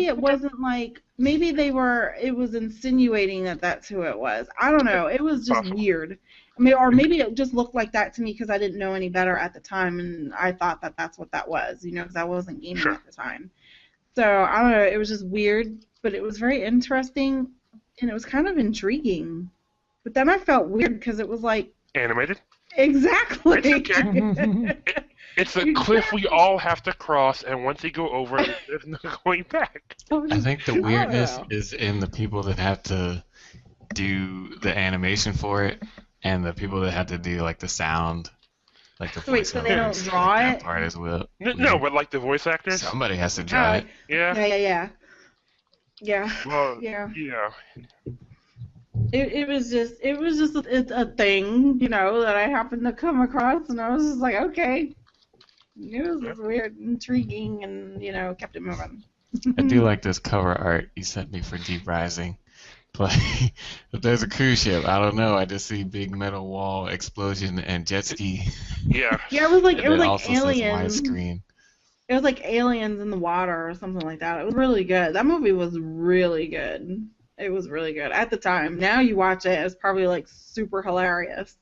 it wasn't like, maybe it was insinuating that that's who it was. I don't know. It was just Possible. weird. I mean, or maybe it just looked like that to me because I didn't know any better at the time, and I thought that that's what that was, because I wasn't gaming Sure. at the time. So, I don't know. It was just weird, but it was very interesting, and it was kind of intriguing. But then I felt weird because it was like, Animated. exactly. It's It's a cliff we all have to cross, and once you go over it, there's no going back. I think the weirdness know. is in the people that have to do the animation for it, and the people that have to do like the sound, like the Wait, so they don't voiceovers. draw That it? part as well. No, but like the voice actors. Somebody has to draw it. Yeah. Yeah. Well, Yeah. yeah. It was just a thing, that I happened to come across, and I was just like, okay. It was just weird, intriguing, and, kept it moving. I do like this cover art you sent me for Deep Rising. But if there's a cruise ship, I don't know. I just see big metal wall explosion and jet ski. Yeah. Yeah, it was like And it like also aliens. says widescreen. It was like aliens in the water or something like that. It was really good. That movie was really good. It was really good at the time. Now you watch it, it's probably like super hilarious.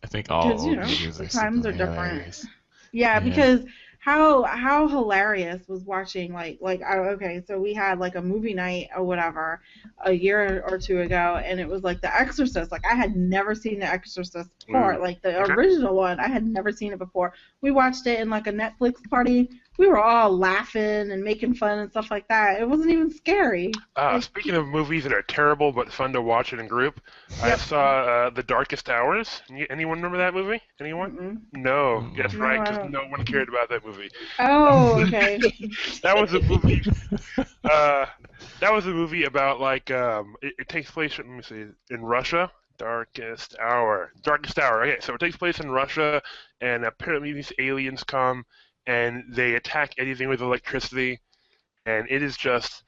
I think all 'Cause, old movies the are times super are different. hilarious. Yeah, Yeah. because how hilarious was watching okay, so we had like a movie night or whatever a year or two ago, and it was like The Exorcist. Like I had never seen The Exorcist before, like the Okay. original one. I had never seen it before. We watched it in like a Netflix party. We were all laughing and making fun and stuff like that. It wasn't even scary. Speaking of movies that are terrible but fun to watch in a group, I saw The Darkest Hours. Anyone remember that movie? Anyone? Mm-mm. No. That's No, right, I because don't. no one cared about that movie. Oh, okay. That was a movie. That was a movie about it takes place. Let me see, in Russia. Darkest Hour. Darkest Hour. Okay, so it takes place in Russia, and apparently these aliens come and they attack anything with electricity, and it is just.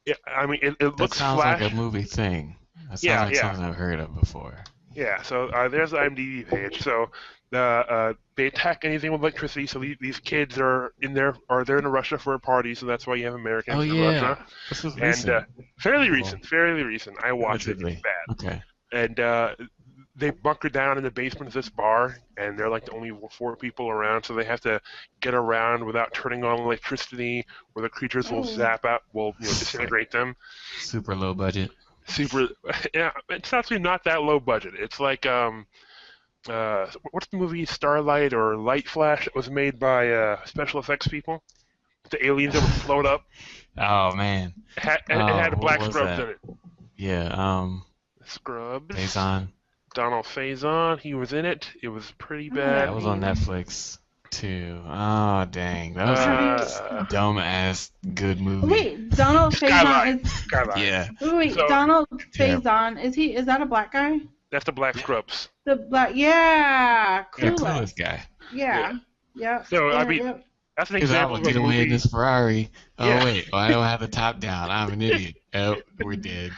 It That looks sounds flash. like a movie thing. That sounds Yeah, like yeah. something I've heard of before. Yeah, so there's the IMDb page. So they attack anything with electricity. So these kids are in Russia for a party. So that's why you have Americans Oh in yeah, Russia. this was And recent. fairly recent. I watched it. Relatively. It's bad. Okay. And they bunker down in the basement of this bar, and they're like the only 4 people around. So they have to get around without turning on electricity, or the creatures will zap out, disintegrate them. Super low budget. Super. Yeah, it's actually not that low budget. It's like what's the movie Starlight or Light Flash that was made by special effects people? The aliens that would float up. Oh man. It had What black was scrubs that? in it. Yeah. Scrubs. Faison. Donald Faison, he was in it. It was pretty I know that bad. That was on name. Netflix too. Oh dang, that was Uh, a dumb ass good movie. Wait, Donald Skyline. Faison is. Skyline. Yeah, Wait, So- Donald Terrible. Faison is that a black guy? That's the Black Scrubs. The black, yeah, yeah, Clueless. Clueless guy. Yeah, yeah. So, I mean, Yep. That's an Because I example would of a get away in movie. this Ferrari. Oh Yeah. wait, I don't have the top down. I'm an idiot. Oh, we're dead.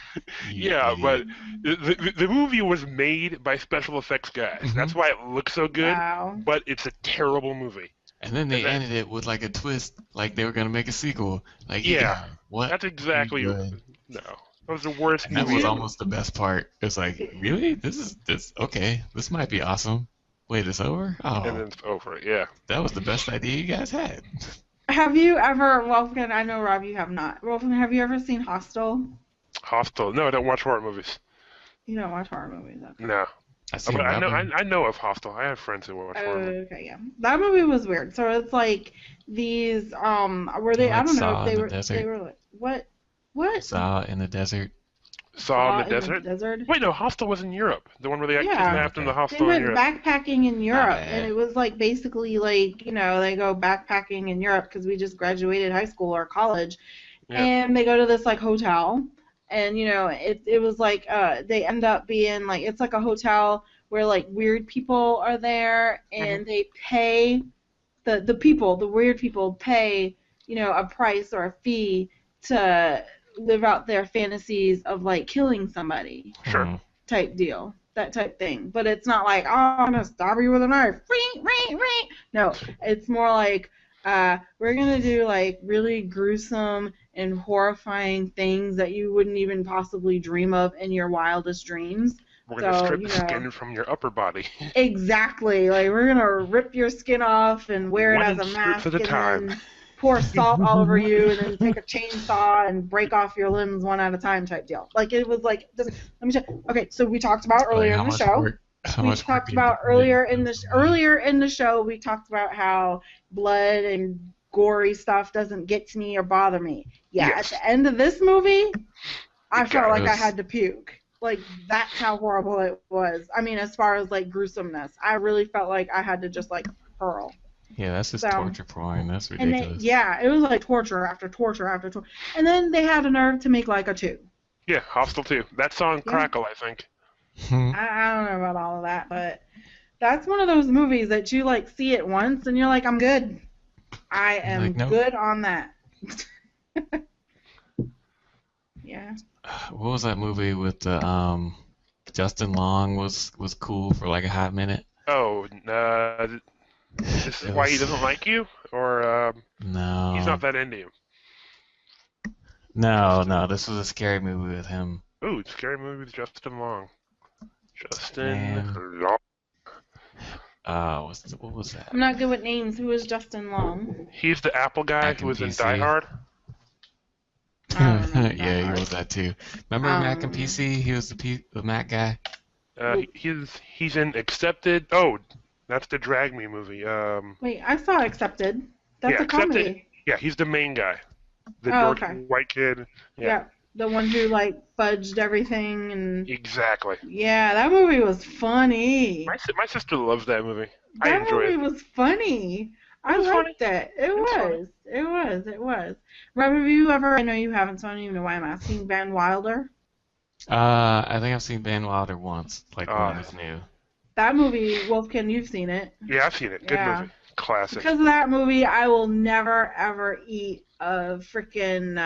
You Yeah, idiot. but the movie was made by special effects guys. Mhm. That's why it looks so good, Wow. but it's a terrible movie. And then they that- ended it with like a twist, like they were gonna make a sequel. Like Yeah. what? That's exactly Good. no. That was the worst And that movie. was almost the best part. It's like, really? This okay. This might be awesome. Wait, it's over? And Oh, then it's over. Yeah. that was the best idea you guys had. Have you ever, Wolfkin? I know Rob, you have not. Wolfkin, have you ever seen Hostel? Hostel. No, I don't watch horror movies. You don't watch horror movies, okay. No. I seen But I know. Rubber. I know of Hostel. I have friends who watch horror movies. Okay, yeah. That movie was weird. So it's like these were they? I Like don't know Saw if they in the were. desert. They were like what? What? Saw in the desert. Saw in the Saw Desert. Wait, no. Hostel was in Europe. The one where they got Yeah. kidnapped in the Okay. They hostel in went Europe. backpacking in Europe, bad. and it was like basically like they go backpacking in Europe because we just graduated high school or college, Yeah. and they go to this like hotel, and it was like they end up being like it's like a hotel where like weird people are there, and they pay the weird people pay a price or a fee to live out their fantasies of like killing somebody Sure. Mhm. type deal, that type thing. But it's not like, oh, I'm gonna stab you with a knife. Ring, ring, ring. No, it's more like we're gonna do like really gruesome and horrifying things that you wouldn't even possibly dream of in your wildest dreams. We're gonna So, strip the skin from your upper body. Exactly. Like we're gonna rip your skin off and wear it One as a inch mask, strips at a and time. then pour salt all over you, and then take a chainsaw and break off your limbs one at a time type deal. Like it was like this. Let me check. Okay, so we talked about earlier Like, in the show. how We much work talked do you about put in earlier to in make the a movie? earlier in the show. We talked about how blood and gory stuff doesn't get to me or bother me. Yeah, Yes. at the end of this movie, I It felt like I does. had to puke. Like that's how horrible it was. I mean, as far as like gruesomeness, I really felt like I had to just like hurl. Yeah, that's just So- torture porn. That's And ridiculous. it was like torture after torture after torture. And then they had a nerve to make like a 2. Yeah, Hostel 2. That's on Yeah. Crackle, I think. I don't know about all of that, but that's one of those movies that you like see it once and you're like, I'm good. I am Like, nope. good on that. Yeah. What was that movie with the Justin Long was cool for like a hot minute? Oh, this is It why he was- doesn't like you? Or No. he's not that into you? No, this was a scary movie with him. Ooh, scary movie with Justin Long. Justin Man. Long. What was that? I'm not good with names. Who is Justin Long? He's the Apple guy Back who in was in PC. Die Hard. I don't know that Yeah, he part. was that too. Remember Mac and PC? He was the Mac guy. He's in Accepted. Oh, that's the Drag Me movie. Wait, I saw Accepted. That's Yeah, a comedy. Accepted. Yeah, he's the main guy. The Oh, dorky okay. white kid. Yeah. The one who like fudged everything and Exactly. yeah, that movie was funny. My sister loves that movie. I That enjoy movie it. was funny. I was liked it. It was funny. was. It was. It was. Rob, have you ever? I know you haven't, so I don't even know why I'm asking. Van Wilder. I think I've seen Van Wilder once, like when Oh. it was new. That movie, Wolfkin, you've seen it. Yeah, I've seen it. Good Yeah. movie. Classic. Because of that movie, I will never ever eat a freaking.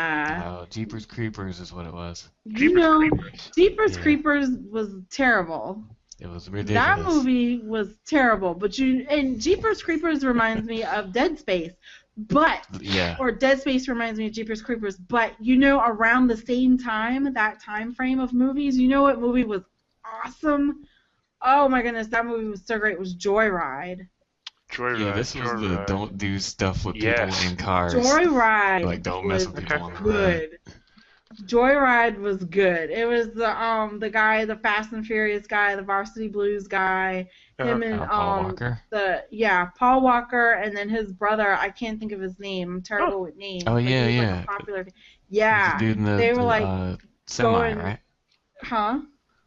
Oh, Jeepers Creepers is what it was. Jeepers Creepers. Jeepers Yeah. Creepers was terrible. It was ridiculous. That movie was terrible. But and Jeepers Creepers reminds me of Dead Space, but. Yeah. Or Dead Space reminds me of Jeepers Creepers, but around the same time, that time frame of movies, what movie was awesome? Oh my goodness, that movie was so great. It was Joyride. Joyride. Yeah, this was the Joyride. don't do stuff with Yes. people in cars. Joyride Like don't mess was with people on the road. good. Joyride was good. It was the guy, the Fast and Furious guy, the Varsity Blues guy, him and Paul Walker. Paul Walker, and then his brother. I can't think of his name. I'm terrible with names. Oh, but yeah, he was, yeah. Like, a popular. Yeah. The dude in they were like semi, going- right? Huh?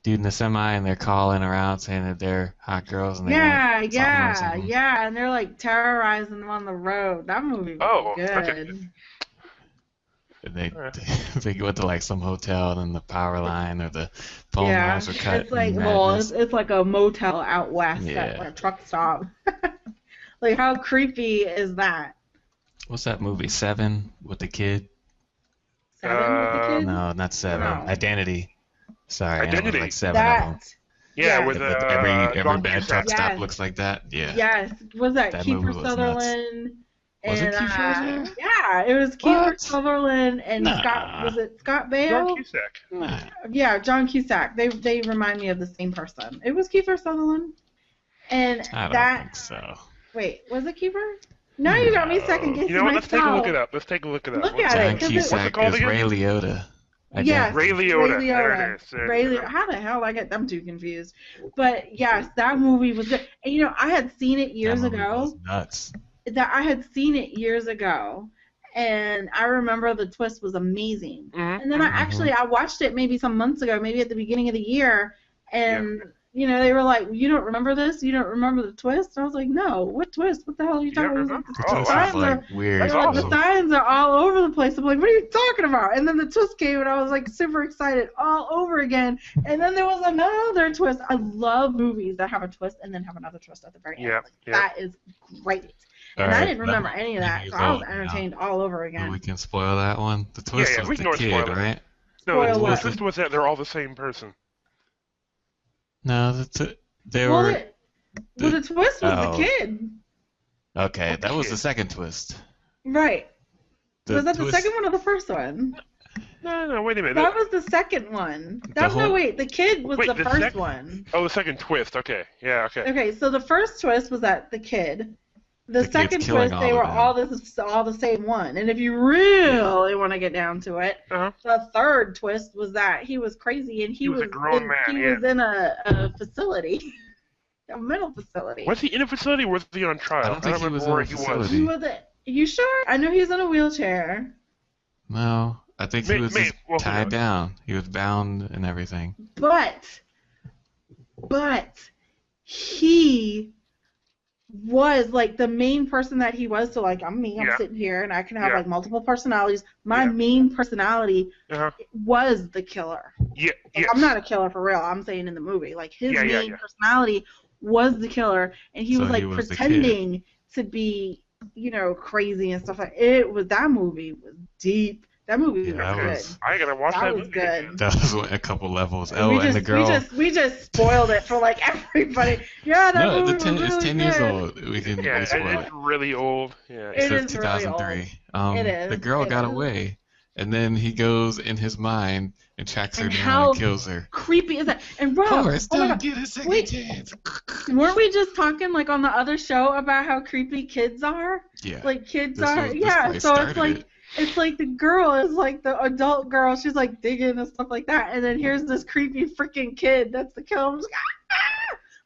dude in the semi, and they're calling around saying that they're hot girls and they Yeah, want something or something. yeah, and they're like terrorizing them on the road. That movie was Oh, good. okay. And they Alright. they go to like some hotel, and then the power line or the phone Yeah, lines are cut. it's like, and well, madness. it's like a motel out west at Yeah. a truck stop. Like, how creepy is that? What's that movie? Seven with the kid? Seven with the kid? No, not Seven. No. Identity. Sorry, I know Identity. like seven of them. That. Yeah, Yes. with Every John bad Cusack. truck stop Yes. looks like that. Yeah. Yes, was that That Kiefer movie was nuts. Sutherland? Was it And, Kiefer there? yeah, it was Kiefer What? Sutherland and Nah. Scott. Was it Scott Baio? John Cusack. Nah. Yeah, John Cusack. They remind me of the same person. It was Kiefer Sutherland, and I don't that. think so. Wait, was it Kiefer? Now you got me second guessing You know what? Let's myself. take a look it up. Let's take a look it up. Look What's at it- it, John 'cause it- What's it Cusack called is again? Ray Liotta. Yes, Ray Liotta. Ray There Liotta. it is. There Ray it is. Liotta. How the hell I get them two confused? But yes, that movie was good. And I had seen it years That movie ago. was nuts. I had seen it years ago, and I remember the twist was amazing. Mhm. And then I watched it maybe some months ago, maybe at the beginning of the year, and they were like, "You don't remember this? You don't remember the twist?" And I was like, "No, what twist? What the hell are you talking Yeah, about?" The Oh, twist wow. was like weird. That's Like, awesome. the signs are all over the place. I'm like, "What are you talking about?" And then the twist came, and I was like super excited all over again. And then there was another twist. I love movies that have a twist and then have another twist at the very end. Yeah, Like, yeah. That is great. All And I right, didn't remember any of that, so I was entertained all over So again. we can spoil that one. The twist yeah, was we the can always kid, spoil it. right? No, Spoil the what? twist was that they're all the same person. No, they Well, were the twist was Oh. the kid. okay. That was the kid. second twist. Right. Was that the twist- second one or the first one? No, wait a minute. That was the second one. Wait, the kid was Wait, the the first sec- one. Oh, the second twist. Okay. Yeah, okay. Okay, so the first twist was that the kid. The kid's second killing twist, all they of were them. all the same one. And if you really want to get down to it, Uh-huh. the third twist was that he was crazy and He was a grown man, he yeah. was in a facility, a mental facility. Was he in a facility or was he on trial? I don't think he remember was in a where he was. facility. He was you sure? I know he was in a wheelchair, No, I think he was just who tied knows? down. He was bound and everything. but he was like the main person that he was. So like I'm me, I'm Yeah. sitting here and I can have Yeah. like multiple personalities. My Yeah. main personality Uh-huh. was the killer. Yeah, Like, yes. I'm not a killer for real. I'm saying in the movie, like his Yeah, main yeah. personality was the killer, and he So was like he was the kid. pretending to be, crazy and stuff like. It was that movie was deep. That movie Yeah, was that good. was I gotta watch That that was movie good. again. that was a couple levels. And Oh, we and just, the girl. we just spoiled it for like everybody. Yeah, that No, movie was really it's 10 years good. old. We can Yeah, spoil and it. it's really old. Yeah. It It is says really 2003. It is, The girl it got is. away, and then he goes in his mind and tracks her And down how and kills her. Creepy is that? And Rob, Forrest, oh my don't God, get a second wait. chance. weren't we just talking like on the other show about how creepy kids are? Yeah. Like kids This are, was- this yeah. place So it's started like it. it's like the girl is like the adult girl. She's like digging and stuff like that, and then here's this creepy freaking kid that's the killer. I'm just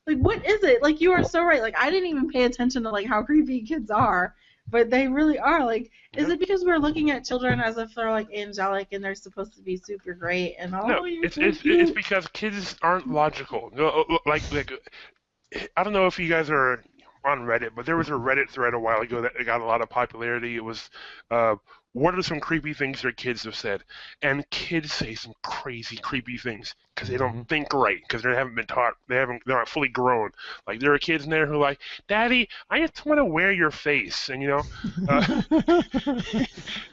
like, what is it? Like you are so right. Like I didn't even pay attention to like how creepy kids are, but they really are. Like, is it because we're looking at children as if they're like angelic and they're supposed to be super great and No, you're it's so it's cute. because kids aren't logical. No, like I don't know if you guys are on Reddit, but there was a Reddit thread a while ago that got a lot of popularity. It was, what are some creepy things your kids have said? And kids say some crazy, creepy things because they don't think right, because they haven't been taught, they're not fully grown. Like there are kids in there who are like, "Daddy, I just want to wear your face," and it's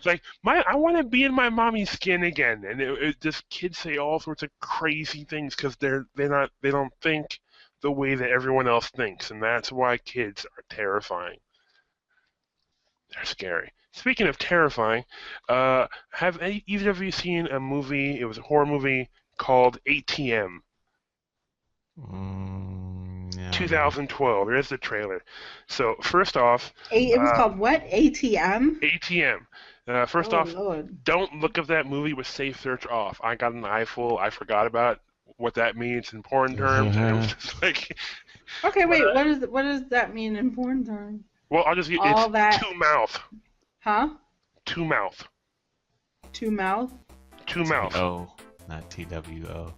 like I want to be in my mommy's skin again. And it just kids say all sorts of crazy things because they don't think the way that everyone else thinks, and that's why kids are terrifying. They're scary. Speaking of terrifying, have either of you seen a movie? It was a horror movie called ATM. Yeah. 2012. There's the trailer. So first off, It was called what? ATM? ATM. First Oh, off, Lord. don't look up that movie with safe search off. I got an eyeful. I forgot about what that means in porn terms, and it was just like, Okay, wait. What does that mean in porn terms? well, I'll just get All it's that- two mouth, Huh? two mouth, Two mouth? two mouth. Oh, not TWO.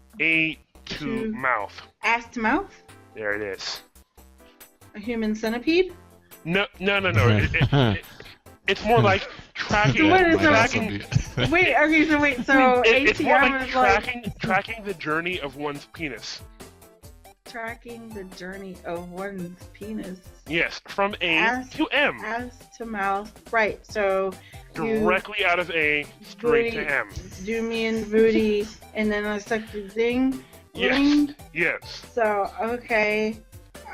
to mouth. Ass to mouth? There it is. A human centipede? No. It's more like tracking. What is tracking. Wait, okay, so wait, so It's more ATM like is tracking the journey of one's penis. tracking the journey of one's penis. Yes, from A to M. Ass to mouth. Right, so Directly out of A, straight to M. Do me in booty, and then I suck the zing. Yes. Ring. Yes. So, okay.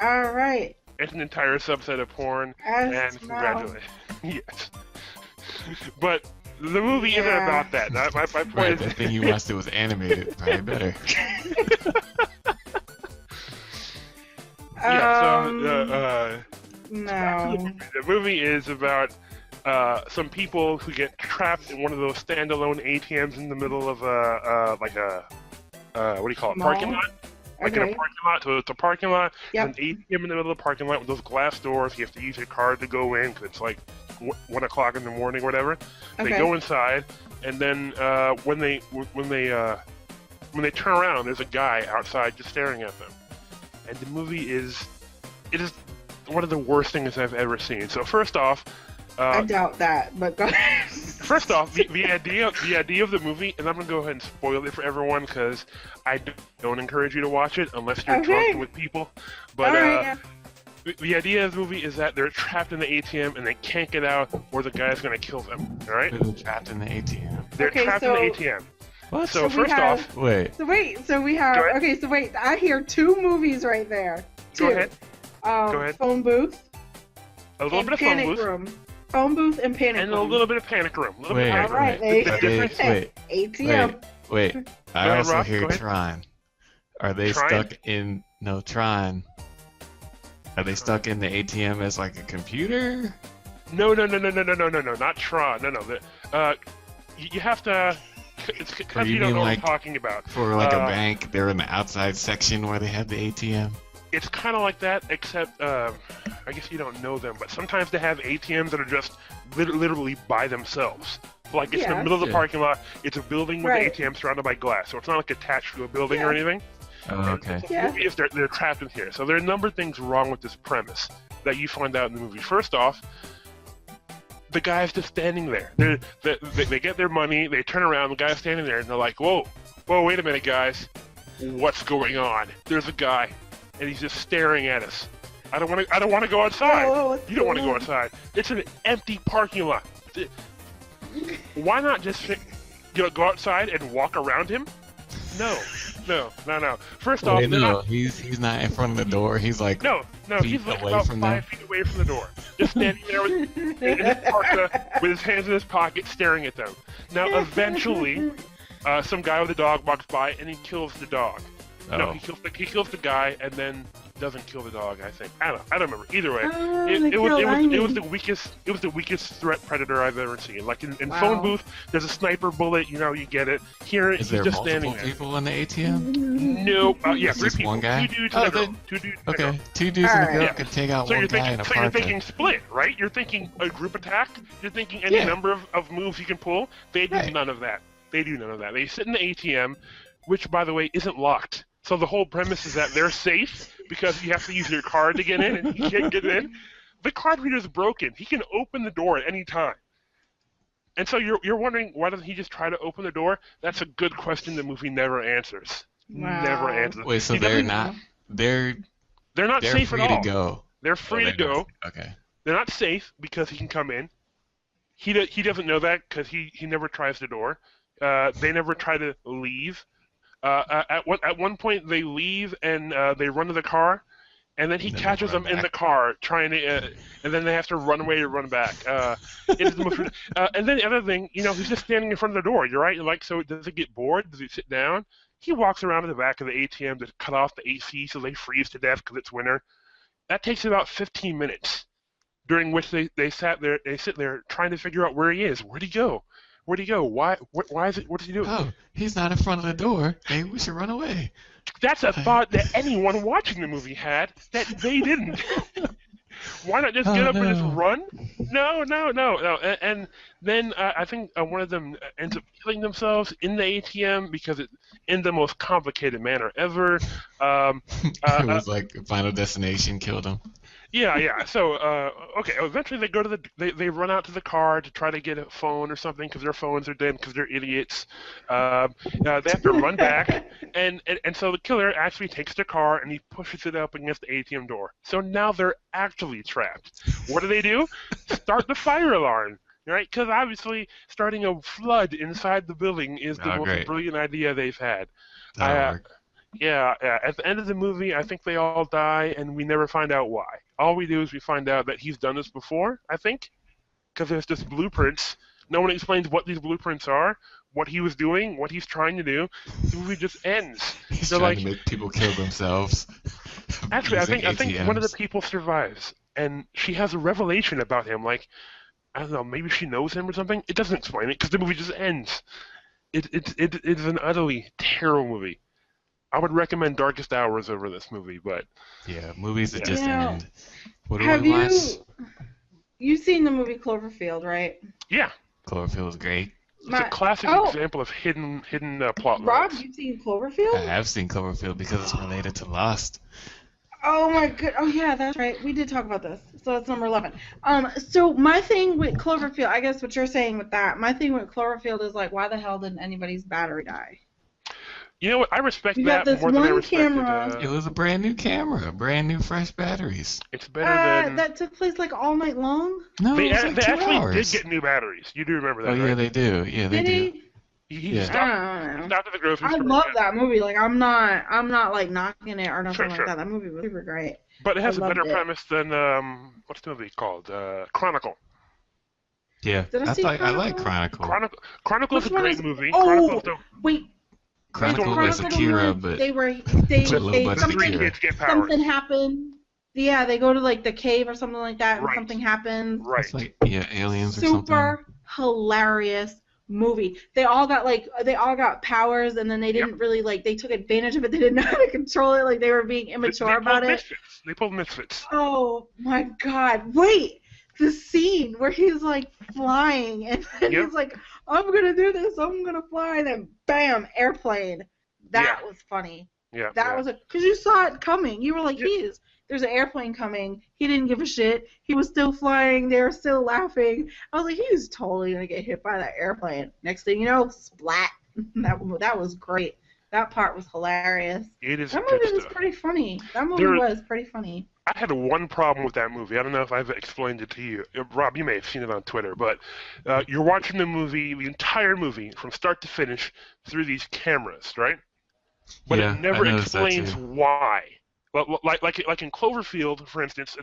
Alright. It's an entire subset of porn, Ass and to mouth. congratulations. Yes. But the movie isn't Yeah. about that. My point Right, is... that thing you watched that was animated. Probably better. No. The movie is about some people who get trapped in one of those standalone ATMs in the middle of what do you call it? Mall? Parking lot? Like in a Okay. parking lot, so it's a parking lot, Yep. an ATM in the middle of the parking lot with those glass doors. You have to use your card to go in because it's like 1 o'clock in the morning or whatever. They Okay. go inside, and then when they turn around, there's a guy outside just staring at them. And the movie is one of the worst things I've ever seen. So first off, I doubt that, but go ahead. First off, the idea of the movie, and I'm gonna go ahead and spoil it for everyone because I don't encourage you to watch it unless you're Okay. drunk with people. But Alright, the idea of the movie is that they're trapped in the ATM and they can't get out, or the guy's gonna kill them. All right? They're trapped in the ATM. They're Okay, trapped so- in the ATM. What? So we first have- off, Wait. So wait, so we have Go ahead. okay, so wait, I hear 2 movies right there. 2. go ahead. Go ahead. Phone booth A little and bit of phone panic booth room. Phone booth and panic and room. a little bit of panic room. A little bit Wait, of panic room. Alright, wait. they- Are they, difference- wait, ATM. wait. I Go ahead, also Rob, hear go ahead. Tron. Are they Tron? stuck in Tron? Are they stuck in the ATM as like a computer? No, not Tron. No. You have to. It's Or because you you don't mean know what like- I'm talking about. For like a Uh, bank, they're in the outside section where they have the ATM. It's kind of like that, except I guess you don't know them, but sometimes they have ATMs that are just literally by themselves. Like it's in the Yeah. middle of the Yeah. parking lot. It's a building with Right. an ATM surrounded by glass, so it's not like attached to a building Yeah. or anything. Oh, okay. The Yeah. movie is they're trapped in here. So there are a number of things wrong with this premise that you find out in the movie. First off, the guy's just standing there. They get their money, they turn around, the guy's standing there, and they're like, whoa, wait a minute, guys. What's going on? There's a guy, and he's just staring at us. I don't want to go outside. Whoa, what's You don't want to going go on? outside. It's an empty parking lot. Why not just go outside and walk around him? No. First off, Wait, they're no, not. he's not in front of the door. He's like No, feet he's like away about from 5 them? feet away from the door, just standing there with, in his parka, with his hands in his pocket, staring at them. Now, eventually, some guy with a dog walks by and he kills the dog. No, Oh. he kills the guy and then doesn't kill the dog. I think I don't remember. Either way, Oh, it they was killed Amy. the weakest threat predator I've ever seen. Like in Wow. phone booth, there's a sniper bullet. You get it. Here, Is he's there just multiple standing there. people in the ATM? No, yeah, It's 3 just people. one guy? 2 dudes Oh, and a girl. then- 2 dudes and a girl. Okay, 2 dudes and a Alright. girl Yeah. can take out So one you're guy in thinking, a so you're park. thinking split, right? You're thinking a group attack. You're thinking any Yeah. number of moves you can pull. They do Right. none of that. They sit in the ATM, which, by the way, isn't locked. So the whole premise is that they're safe because you have to use your card to get in, and you can't get in. The card reader's broken. He can open the door at any time. And so you're wondering, why doesn't he just try to open the door? That's a good question the movie never answers. Wow. Never answers. Wait, so He they're doesn't- not they're They're not they're safe free at all. to go. They're free to go. Okay. They're not safe because he can come in. He doesn't know that because he never tries the door. They never try to leave. At one point they leave and they run to the car, and then he And then they catches run them in back. the car trying to, and then they have to run away to run back. It's the most, and then the other thing, he's just standing in front of the door. You're right. Like, so does he get bored? Does he sit down? He walks around to the back of the ATM to cut off the AC so they freeze to death because it's winter. That takes about 15 minutes, during which they sit there trying to figure out where he is. Where'd he go? Where'd he go? Why is it? What does he do? Oh, he's not in front of the door. Maybe we should run away. That's a thought that anyone watching the movie had that they didn't. Why not just get up and just run? No. And then I think one of them ends up killing themselves in the ATM because it in the most complicated manner ever. It was like Final Destination killed him. Yeah. So, okay. Eventually, they go to they run out to the car to try to get a phone or something because their phones are dead because they're idiots. They have to run back, and so the killer actually takes their car and he pushes it up against the ATM door. So now they're actually trapped. What do? Start the fire alarm. Right? Because obviously, starting a flood inside the building is the most brilliant idea they've had. That'll work. Yeah. At the end of the movie, I think they all die, and we never find out why. All we do is we find out that he's done this before, I think, because there's just blueprints. No one explains what these blueprints are, what he was doing, what he's trying to do. The movie just ends. He's trying to make people kill themselves. Actually, I think one of the people survives, and she has a revelation about him. Like, I don't know, maybe she knows him or something. It doesn't explain it because the movie just ends. It's an utterly terrible movie. I would recommend Darkest Hours over this movie, but yeah, movies that just Yeah. end. What do Have we watch? you've seen the movie Cloverfield, right? yeah, Cloverfield is great. it's a classic example of hidden plot Rob, lines. you've seen Cloverfield? I have seen Cloverfield because it's related to Lost. Oh my god! Oh yeah, that's right. We did talk about this. So it's number 11. So my thing with Cloverfield, I guess what you're saying with that, my thing with Cloverfield is like, why the hell didn't anybody's battery die? You know what? I respect You got that this more than I one respected. camera. It was a brand new camera, brand new fresh batteries. It's better than. That took place like all night long. No, They, it was like they 2 actually hours. did get new batteries. You do remember that, Oh right? yeah, they do. Yeah, they Did do. he? He Yeah. stopped I don't know. at the grocery I store. love that movie. Like I'm not like knocking it or nothing Sure. like that. That movie was super great. But it has I a better loved it. premise than what's the movie called? Chronicle. Yeah, Did I see I like Chronicle? Chronicle. Chronicle is a Which one great is- movie. Oh, Chronicle's the wait. Chronicle Chronicle was the Akira, one but they with a low budget three Akira. kids get powers. something happened. Yeah, they go to like the cave or something like that, and Right. something happens. Right. It's like aliens or something. Super hilarious movie. They all got powers, and then they didn't really like. They took advantage of it. They didn't know how to control it. Like they were being immature about it. Misfits. They pulled misfits. Oh my god! Wait, the scene where he's like flying, and then Yep. he's like, "I'm gonna do this. I'm gonna fly," and then bam, airplane. That Yeah. was funny. Yeah. That was because you saw it coming. You were like, Yeah. there's an airplane coming. He didn't give a shit. He was still flying. They were still laughing. I was like, he's totally gonna get hit by that airplane. Next thing you know, splat. That was great. That part was hilarious. It is That good movie was stuff. pretty funny. That movie There- was pretty funny. I had one problem with that movie. I don't know if I've explained it to you. Rob, you may have seen it on Twitter, but you're watching the movie, the entire movie, from start to finish, through these cameras, right? But Yeah, it never I noticed that explains too. why. Like in Cloverfield, for instance,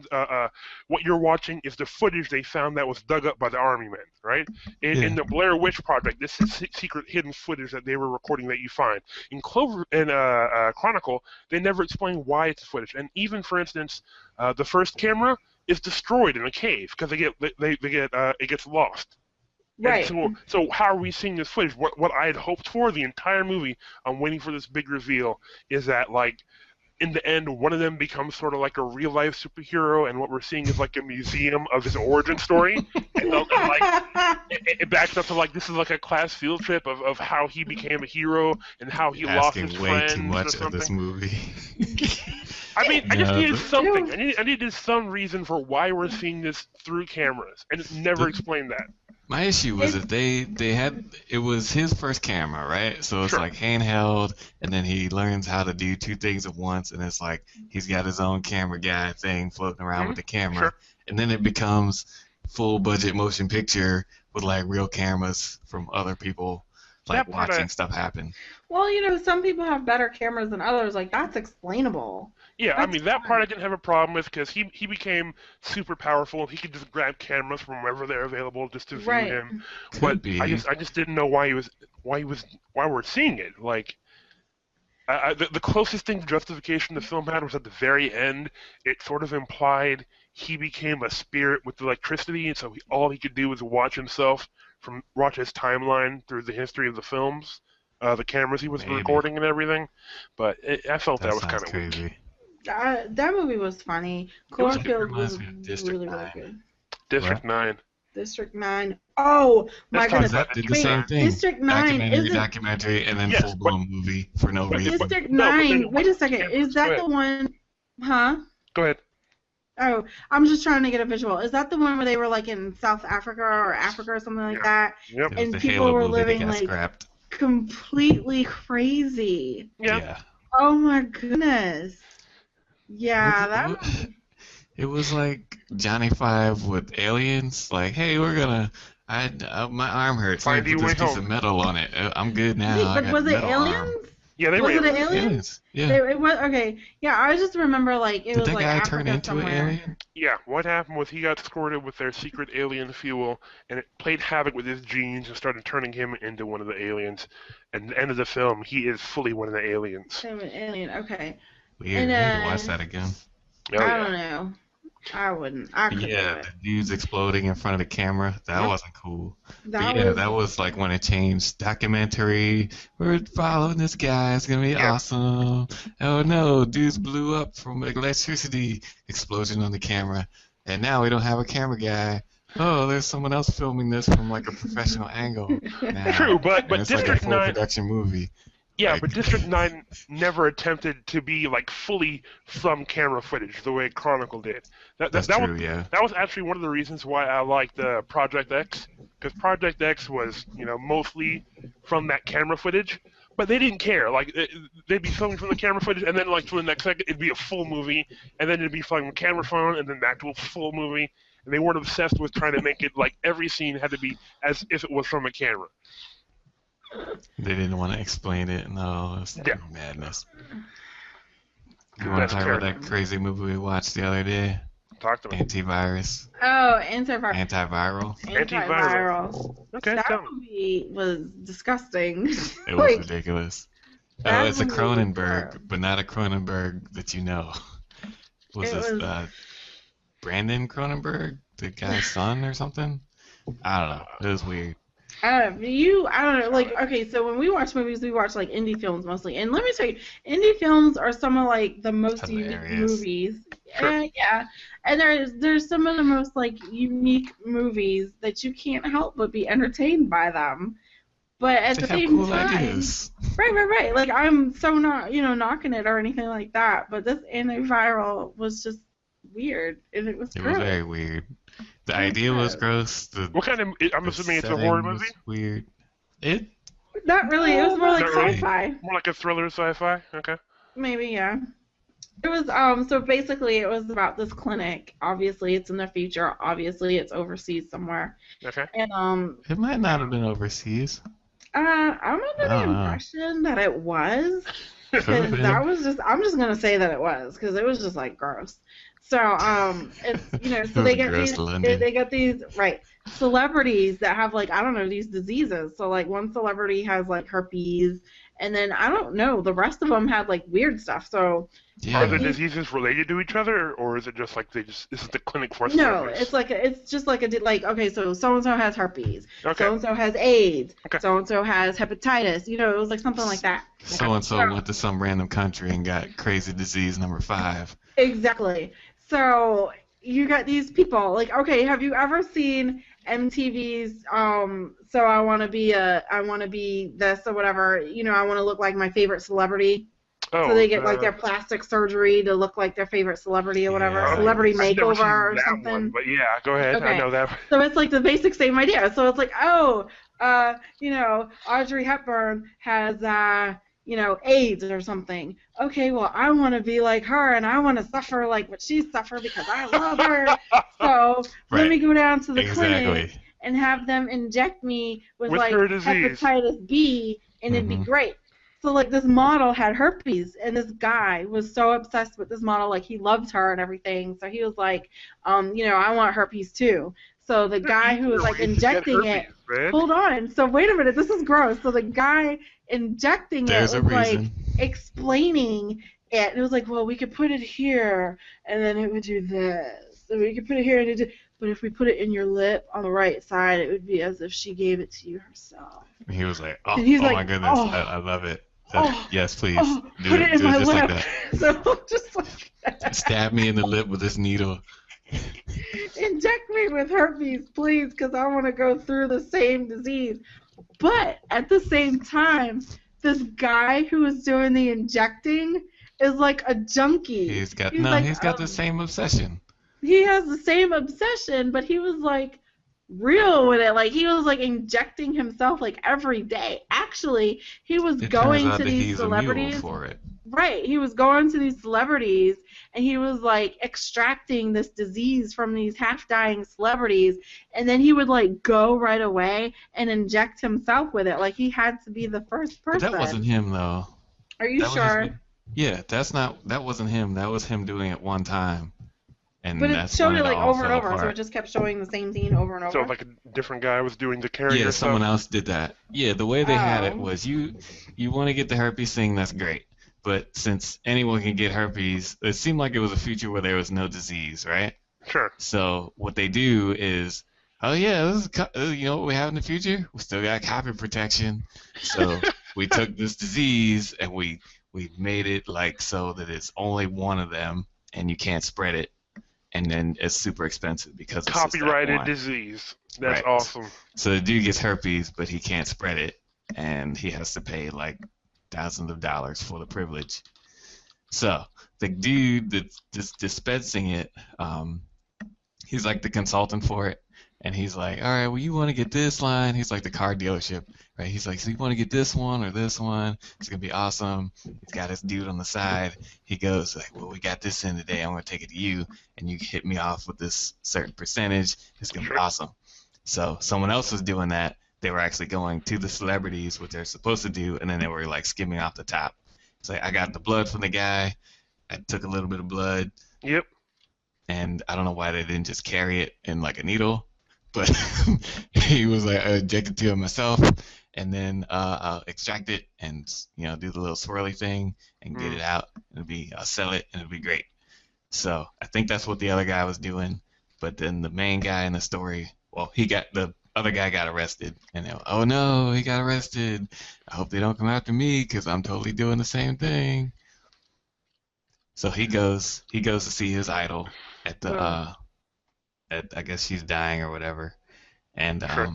what you're watching is the footage they found that was dug up by the army men, right? In the Blair Witch Project, this is secret hidden footage that they were recording that you find. In Chronicle, they never explain why it's footage. And even, for instance, the first camera is destroyed in a cave because it gets lost. Right. And so how are we seeing this footage? What I had hoped for the entire movie, I'm waiting for this big reveal, is that like in the end one of them becomes sort of like a real life superhero, and what we're seeing is like a museum of his origin story, and like it backs up to like this is like a class field trip of how he became a hero and how he lost his Asking way friends too or much of something. this movie. I mean, I just No, needed but- something. I needed some reason for why we're seeing this through cameras, and it never explained that. My issue was that they had it was his first camera, right? So it's Sure. like handheld, and then he learns how to do 2 things at once, and it's like he's got his own camera guy thing floating around with the camera, Sure. and then it becomes full budget motion picture with like real cameras from other people, like That part watching I- stuff happen. Well, some people have better cameras than others. Like that's explainable. Yeah, I That's mean that fine. part I didn't have a problem with because he became super powerful. He could just grab cameras from wherever they're available just to view Right. him. Could But be. I just didn't know why we're seeing it. Like the closest thing to justification the film had was at the very end. It sort of implied he became a spirit with electricity, and so all he could do was watch his timeline through the history of the films, the cameras he was Maybe. recording and everything. But I felt that was sounds kind of weak. crazy. That movie was funny. Cloverfield was reminds me of District really, really 9. good. District What? 9. District 9. Oh my Let's talk goodness. Because that about did the Wait, same thing. District 9 isn't Documentary, and then Yes, full-blown movie for no reason. District No, but 9. then- Wait a second. Is Go that ahead. the one? Huh? Go ahead. Oh, I'm just trying to get a visual. Is that the one where they were like in South Africa or Africa or something like Yeah. that? Yep. It was And the people Halo were movie that living got like scrapped. completely crazy. Yeah. Oh my goodness. Yeah, that It movie. It was like Johnny Five with aliens. Like, hey, my arm hurts. Let Find me your put this way piece home. of metal on it. I'm good now. Wait, I but got was it metal aliens? arm. Yeah, they Was were it aliens. aliens? Yeah. It was okay. Yeah, I just remember like it Did was that like guy Africa turn into somewhere. an alien? Yeah, what happened was he got squirted with their secret alien fuel, and it played havoc with his genes and started turning him into one of the aliens. And at the end of the film, he is fully one of the aliens. An alien. Okay. Weird. And, I need to watch that again. Oh, I yeah. don't know. I wouldn't. I couldn't do Yeah, it. the dudes exploding in front of the camera. That Yep. wasn't cool. That But yeah, was that was like when it changed. Documentary. We're following this guy. It's gonna be Yeah. awesome. Oh no, dudes blew up from electricity explosion on the camera, and now we don't have a camera guy. Oh, there's someone else filming this from like a professional angle now. True, but And it's like a District full 9 production movie. Yeah, Like- but District 9 never attempted to be like fully from camera footage the way Chronicle did. That's that true, was, yeah. That was actually one of the reasons why I liked Project X, because Project X was, mostly from that camera footage, but they didn't care. Like they'd be filming from the camera footage, and then like for the next second it'd be a full movie, and then it'd be from camera phone, and then back to a full movie. And they weren't obsessed with trying to make it like every scene had to be as if it was from a camera. They didn't want to explain it. No, it's Yeah. madness. You want That's to talk about terrible. that crazy movie we watched the other day? Talk to me. Antivirus. oh, antiviral. Antiviral. Okay, That tell me. movie was disgusting. It was Like, ridiculous. that Oh, it's a movie was Cronenberg, terrible. but not a Cronenberg that you know. Was It this was- Brandon Cronenberg, the guy's son or something? I don't know. It was weird. I don't know, like, okay, so when we watch movies, we watch, like, indie films mostly. And let me tell you, indie films are some of, like, the most unique Hilarious. movies. Sure. Yeah. And there's some of the most, like, unique movies that you can't help but be entertained by them. But at They the have same cool time, ideas. right. Like, I'm so not, knocking it or anything like that. But this antiviral was just weird. And it was It gross. was very weird. The idea was gross. What kind of? I'm the assuming it's a setting horror was movie. Weird. It Not really. It was more like Not really? sci-fi. More like a thriller sci-fi. Okay. Maybe, yeah. It was so basically it was about this clinic. Obviously it's in the future. Obviously it's overseas somewhere. Okay. And it might not have been overseas. I'm under the I don't know. impression that it was. Could've Because been. that was just I'm just gonna say that it was because it was just like gross. So it's so It they was get gross these to London. they get these celebrities that have like I don't know these diseases. So like one celebrity has like herpes, and then I don't know the rest of them had like weird stuff. So Yeah. Are the diseases related to each other, or is it just like this is the clinic for no, celebrities? it's like it's just like okay, so and so has herpes, Okay. so and so has AIDS, Okay. so and so has hepatitis. It was like something like that. So and so went to some random country and got crazy disease number 5. Exactly. So you got these people. Like, okay, have you ever seen MTV's? So I want to be this or whatever. I want to look like my favorite celebrity. Oh, So they get like their plastic surgery to look like their favorite celebrity or whatever, Yeah. celebrity I've never seen makeover or that something. one, but yeah, go ahead. I Okay. know that. So it's like the basic same idea. So it's like, Audrey Hepburn has, AIDS or something. Okay, well, I want to be like her, and I want to suffer like what she suffered because I love her. So let Right. me go down to the clinic Exactly. and have them inject me with like her disease. hepatitis B, and it'd be Mhm. great. So like this model had herpes, and this guy was so obsessed with this model, like he loved her and everything. So he was like, I want herpes too. So the guy who was like injecting it. Hold on. So wait a minute. This is gross. So the guy injecting There's it a was like reason. explaining it. And it was like, well, we could put it here, and then it would do this. And we could put it here, and but if we put it in your lip on the right side, it would be as if she gave it to you herself. And he was like, And he's oh like, my goodness, oh. I love it. Yes, please. Do put it in do my just like lip. that. So just like that. Stab me in the lip with this needle. Inject me with herpes, please, because I want to go through the same disease. But at the same time, this guy who was doing the injecting is like a junkie. He's got the Like, same obsession. he has the same obsession, but he was like real with it. Like he was like injecting himself like every day. Actually, he was It going turns out to that these he's celebrities. a mule for it. Right, he was going to these celebrities and he was like extracting this disease from these half-dying celebrities, and then he would like go right away and inject himself with it. Like he had to be the first But person. that wasn't him though. Are you That was sure? just- yeah, that wasn't him. That was him doing it one time. And But it that's showed when it like all over and fell over, so apart. it just kept showing the same scene over and over. So like a different guy was doing the carrier Yeah, stuff. someone else did that. Yeah, the way they had it Oh. was you want to get the herpes thing, that's great. But since anyone can get herpes, it seemed like it was a future where there was no disease, right? Sure. So what they do is, oh yeah, this is you know what we have in the future? We still got copy protection. So we took this disease and we made it like so that it's only one of them and you can't spread it. And then it's super expensive because it's just that Copyrighted one. disease. That's Right. awesome. So the dude gets herpes, but he can't spread it, and he has to pay like thousands of dollars for the privilege. So the dude that's just dispensing it, he's like the consultant for it, and he's like, all right, well, you want to get this line? He's like the car dealership, right? He's like, so you want to get this one or this one? It's gonna be awesome. He's got his dude on the side. He goes like, well, we got this in today. I'm gonna take it to you, and you hit me off with this certain percentage. It's gonna be awesome. So someone else was doing that. They were actually going to the celebrities, what they're supposed to do, and then they were like skimming off the top. It's like, I got the blood from the guy. I took a little bit of blood, Yep. and I don't know why they didn't just carry it in like a needle, but he was like, I injected to it myself, and then I'll extract it and do the little swirly thing and get it out. I'll sell it and it'll be great. So I think that's what the other guy was doing, but then the main guy in the story, well, the other guy got arrested, and they were, oh no, he got arrested. I hope they don't come after me because I'm totally doing the same thing. So he goes to see his idol at the I guess she's dying or whatever, and Sure.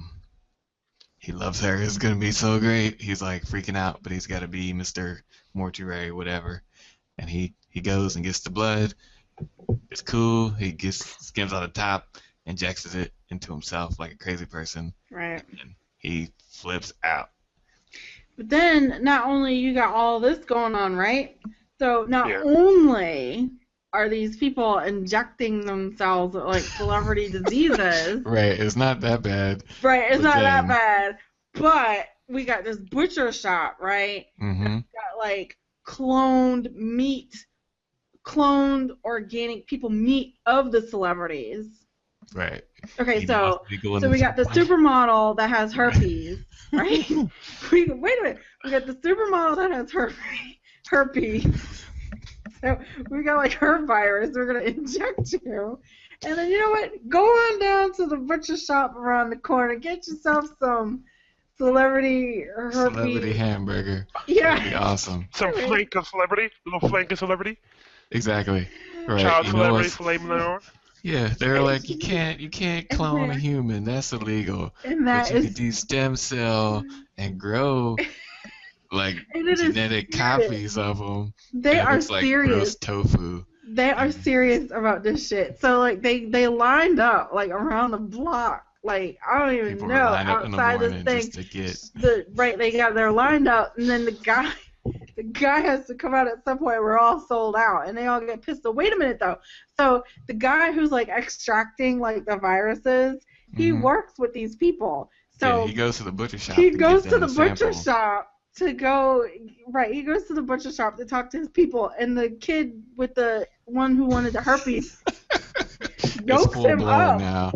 he loves her. It's gonna be so great. He's like freaking out, but he's got to be Mr. Mortuary, whatever. And he goes and gets the blood. It's cool. He skims on the top, injects it into himself like a crazy person, Right. and he flips out. But then, not only you got all this going on, right? So not Yeah. only are these people injecting themselves with like celebrity diseases, Right. It's not that bad. right? It's But not that then- bad. But we got this butcher shop, right? Mm-hmm. Got like cloned meat, cloned organic people meat of the celebrities. Right. Okay, You know so what's legal in so we this got the one? supermodel that has herpes, right? Wait a minute. We got the supermodel that has herpes. So we got like her virus. We're gonna inject you, and then you know what? Go on down to the butcher shop around the corner. Get yourself some celebrity herpes. Celebrity hamburger. That'd be Yeah. awesome. Some flank of celebrity, little flank of celebrity, Exactly. Right. child You know celebrity, what's- filet mignon. Yeah, they're like, you can't clone a human. That's illegal. And But that you is could do stem cell and grow like and it is genetic serious. copies of them. They and it are looks like serious. gross tofu. They are serious about this shit. So like they lined up like around the block. Like I don't even People know were lined up in the outside this morning thing. just to get. They're lined up, and then the guy has to come out at some point. We're all sold out, and they all get pissed. Wait a minute though. So the guy who's like extracting like the viruses, he Mhm. works with these people. So Yeah, he goes to the butcher shop. he to goes get to them the to butcher sample. shop to go he goes to the butcher shop to talk to his people, and the kid with the one who wanted the herpes It's yokes full him blown up. now.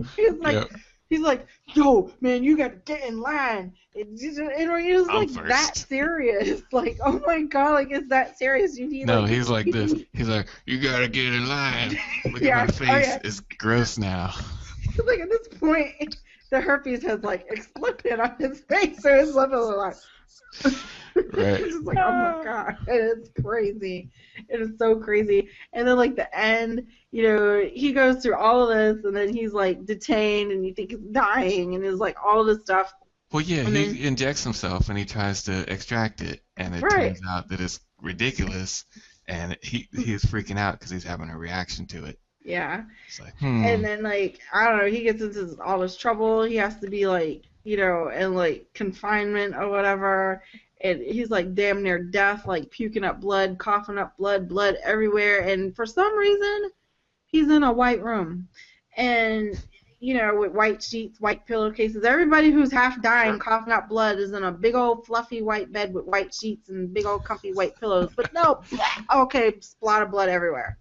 He's like, yo, man, you got to get in line. It was I'm like first. that serious. Like, oh my god, like it's that serious. You need No, like he's like this. He's like, you gotta get in line. Look Yeah, at my oh, face. yeah. It's gross now. like at this point, the herpes has like exploded on his face, so his lip is like. Right. It's just like, oh my god, it's crazy. It is so crazy. And then like the end, he goes through all of this, and then he's like detained, and you think he's dying, and there's like all this stuff. Well, yeah, And then, he injects himself and he tries to extract it, and it right, turns out that it's ridiculous, and he's freaking out because he's having a reaction to it. yeah. It's like, And then like I don't know, he gets into all this trouble. He has to be like, in like confinement or whatever. And he's like damn near death, like puking up blood, coughing up blood everywhere. And for some reason, he's in a white room, and with white sheets, white pillowcases. Everybody who's half dying, Sure. coughing up blood, is in a big old fluffy white bed with white sheets and big old comfy white pillows. But no, okay, splot of blood everywhere.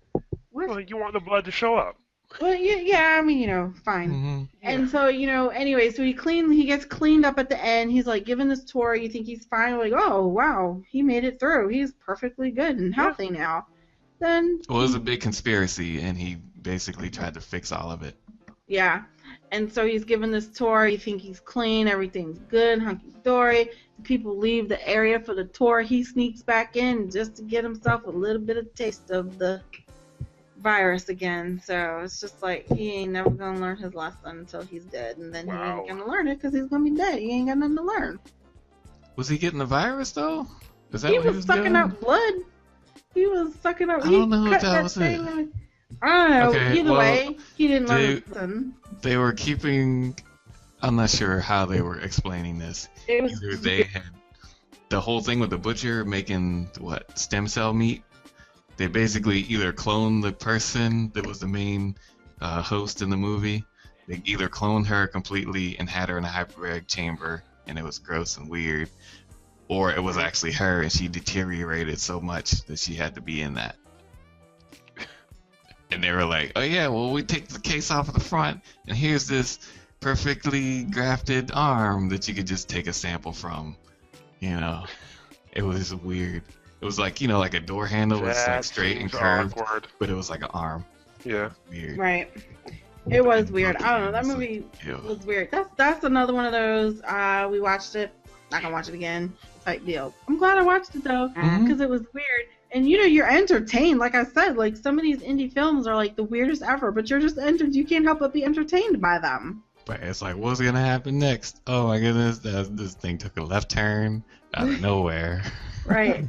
What? Well, you want the blood to show up. Well, yeah, I mean, fine. hmm And so, anyway, so he gets cleaned up at the end. He's like given this tour. You think he's fine? Like, oh wow, he made it through. He's perfectly good and healthy now. Then Well, it was a big conspiracy, and he basically tried to fix all of it. yeah, and so he's given this tour. You think he's clean, everything's good, hunky dory. People leave the area for the tour. He sneaks back in just to get himself a little bit of taste of the virus again. So it's just like he ain't never gonna learn his lesson until he's dead, and then he Wow. ain't gonna learn it because he's gonna be dead. He ain't got nothing to learn. Was he getting the virus though? Is that He what was sucking doing? up blood. He was sucking up. I don't know he if cut that was it. thing. I don't know. Okay, Either well, way, he didn't learn they- his lesson. They were keeping. I'm not sure how they were explaining this. It was Either they had the whole thing with the butcher making stem cell meat. They basically either cloned the person that was the main host in the movie. They either cloned her completely and had her in a hyperbaric chamber, and it was gross and weird, or it was actually her and she deteriorated so much that she had to be in that. And they were like, oh yeah, well, we take the case off of the front, and here's this perfectly grafted arm that you could just take a sample from. It was weird. It was like, like a door handle was like That straight and seems curved, awkward. but it was like an arm. Yeah. Weird. right. It was weird. I don't know. That movie Ew. was weird. That's another one of those. We watched it. Not gonna watch it again. Type deal. I'm glad I watched it though, Mhm. because it was weird. And you're entertained. Like I said, like some of these indie films are like the weirdest ever, but you're just entered. You can't help but be entertained by them. But it's like, what's gonna happen next? Oh my goodness, this thing took a left turn out of nowhere. Right.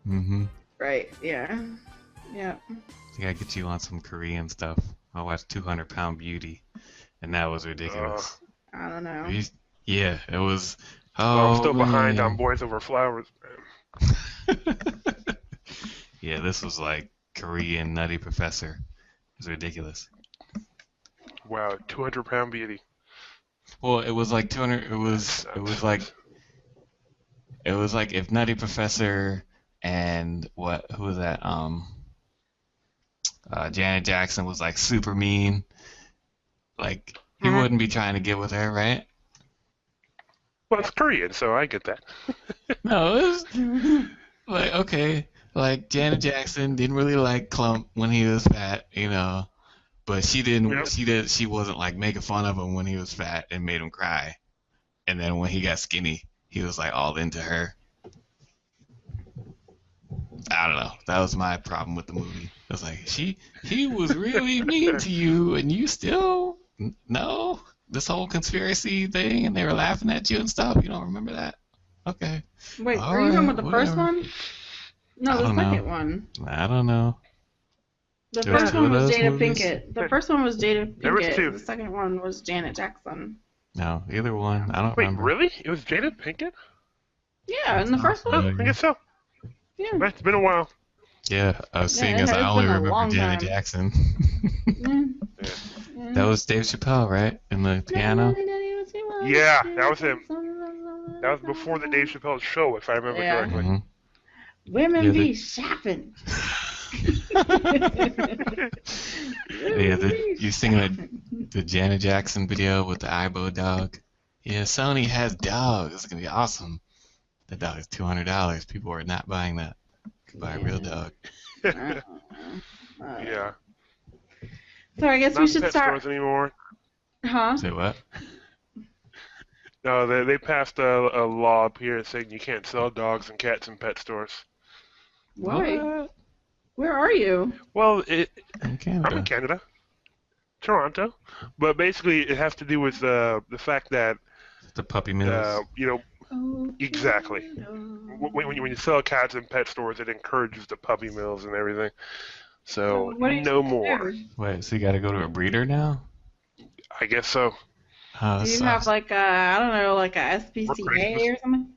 Mm-hmm. Right. Yeah. Yeah. I gotta get you on some Korean stuff. I watched 200-Pound Beauty, and that was ridiculous. I don't know. Yeah, it was. Well, I'm still behind man. on Boys Over Flowers. Yeah, this was like Korean Nutty Professor. It was ridiculous. Wow, 200-pound beauty. Well, it was like 200. It was like if Nutty Professor and who was that? Janet Jackson was like super mean. Like he Mhm. wouldn't be trying to get with her, right? Well, it's Korean, so I get that. No, it was like okay. Like Janet Jackson didn't really like Clump when he was fat, but she didn't. Yep. She wasn't like making fun of him when he was fat and made him cry. And then when he got skinny, he was like all into her. I don't know. That was my problem with the movie. I was like, he was really mean to you, and you still no this whole conspiracy thing, and they were laughing at you and stuff. You don't remember that? Okay. Wait, All are you talking right, about the first whatever. one? No, I the don't know. second one. I don't know. The There was first two one of was those Jada movies? Pinkett. The first one was Jada There was Pinkett. two. The second one was Janet Jackson. No, either one. I don't Wait, remember. really? It was Jada Pinkett? Yeah, in the first Huh, one. I guess so. Yeah. It's been a while. Yeah, seeing it as I has only been a remember long Janet time. Jackson. Yeah. Yeah. That was Dave Chappelle, right? In the piano. Yeah, that was him. That was before the Dave Chappelle show, if I remember Yeah. correctly. Mhm. Women Yeah, be shopping. Yeah, you singing the Janet Jackson video with the Aibo dog. Yeah, Sony has dogs. It's gonna be awesome. That dog is $200. People are not buying that. Could buy a real dog. Yeah. So I guess Not we in should pet start. stores anymore. Huh? Say what? No, they passed a law up here saying you can't sell dogs and cats in pet stores. Why? What? Where are you? Well, In I'm in Canada. Canada, Toronto, but basically it has to do with the fact that The puppy mills. Oh, exactly. Canada. When you sell cats in pet stores, it encourages the puppy mills and everything. So what are you no supposed to more. do? Wait, so you gotta go to a breeder now? I guess so. Oh, Do that you have sucks. like I don't know, like a We're SPCA Christians. or something?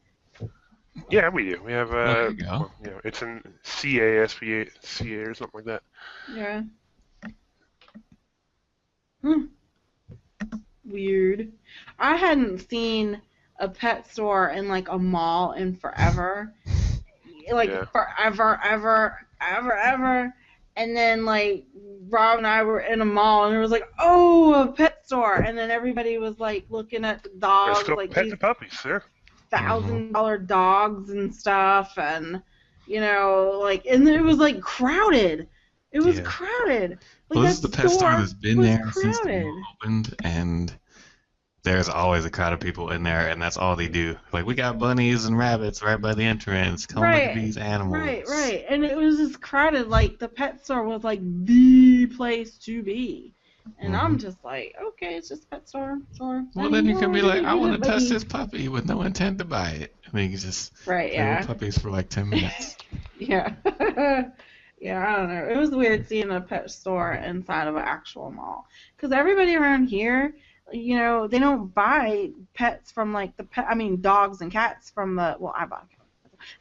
Yeah, we do. We have Oh, there you go. well, it's in CASPA CA or something like that. Yeah. Hmm. Weird. I hadn't seen a pet store in like a mall in forever. Like Yeah. forever, ever. And then like Rob and I were in a mall and it was like, oh, a pet store. And then everybody was like looking at the Let's dogs, go like pet these the puppies, sir. $1,000 dogs and stuff, and like, and it was like crowded. It was Yeah. crowded. Like Well, this is that the pet store store that's been was there since the crowded. mall opened, and there's always a crowd of people in there, and that's all they do. Like, we got bunnies and rabbits right by the entrance. Come look at these animals. Right. And it was just crowded. Like the pet store was like the place to be. And I'm just like, okay, it's just a pet store. Well, then you can be like, I want to touch this puppy with no intent to buy it. And then you can just Right, play yeah. with puppies for like 10 minutes. Yeah. Yeah, I don't know. It was weird seeing a pet store inside of an actual mall. Because everybody around here, they don't buy pets from like dogs and cats from well, I buy cats.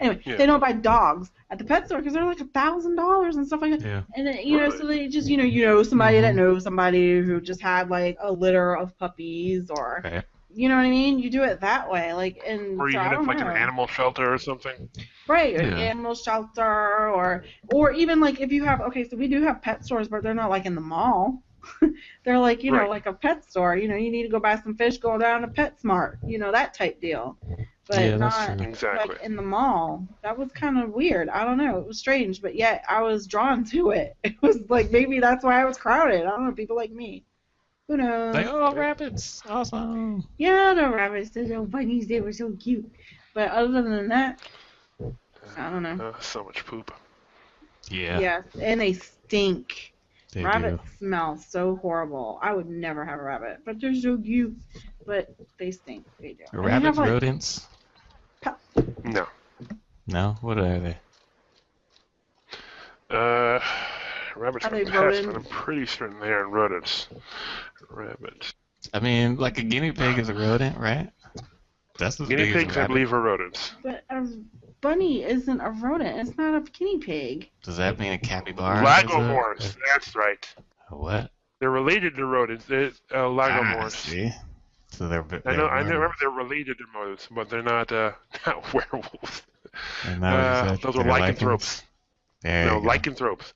Anyway, Yeah. they don't buy dogs at the pet store because they're like $1,000 and stuff like that. Yeah. And then, Really? so they just, somebody that knows somebody who just had like a litter of puppies or, Okay. you know what I mean? You do it that way. Like, and Or so I even if don't like know. an animal shelter or something. Right, an Yeah. animal shelter, or even like if you have, okay, so we do have pet stores, but they're not like in the mall. They're like, Right. like a pet store. You need to go buy some fish, go down to PetSmart, that type deal. But Yeah, that's not true. Exactly. like in the mall. That was kind of weird. I don't know. It was strange, but yet I was drawn to it. It was like maybe that's why I was crowded. I don't know, people like me. Who knows? Like, oh, rabbits. Awesome. Yeah, the rabbits, the little bunnies, they were so cute. But other than that, I don't know. So much poop. Yeah. Yes, and they stink. They Rabbits do. smell so horrible. I would never have a rabbit, but they're so cute. But they stink. They do. Are And they rabbits have, like, rodents? No. No? What are they? Rabbits Are are they pests, but rodents? I'm pretty certain they are rodents. Rabbits. I mean, like a guinea pig is a rodent, right? That's as Guinea big as a pigs, I rabbit. believe, are rodents. But a bunny isn't a rodent. It's not a guinea pig. Does that mean a capybara? is a- Lagomorphs, that's right. a what? They're related to rodents. They're Ah, lagomorphs. see? So they're I remember they're related to rodents, but they're not not werewolves. Those are lycanthropes. There No, you go. lycanthropes.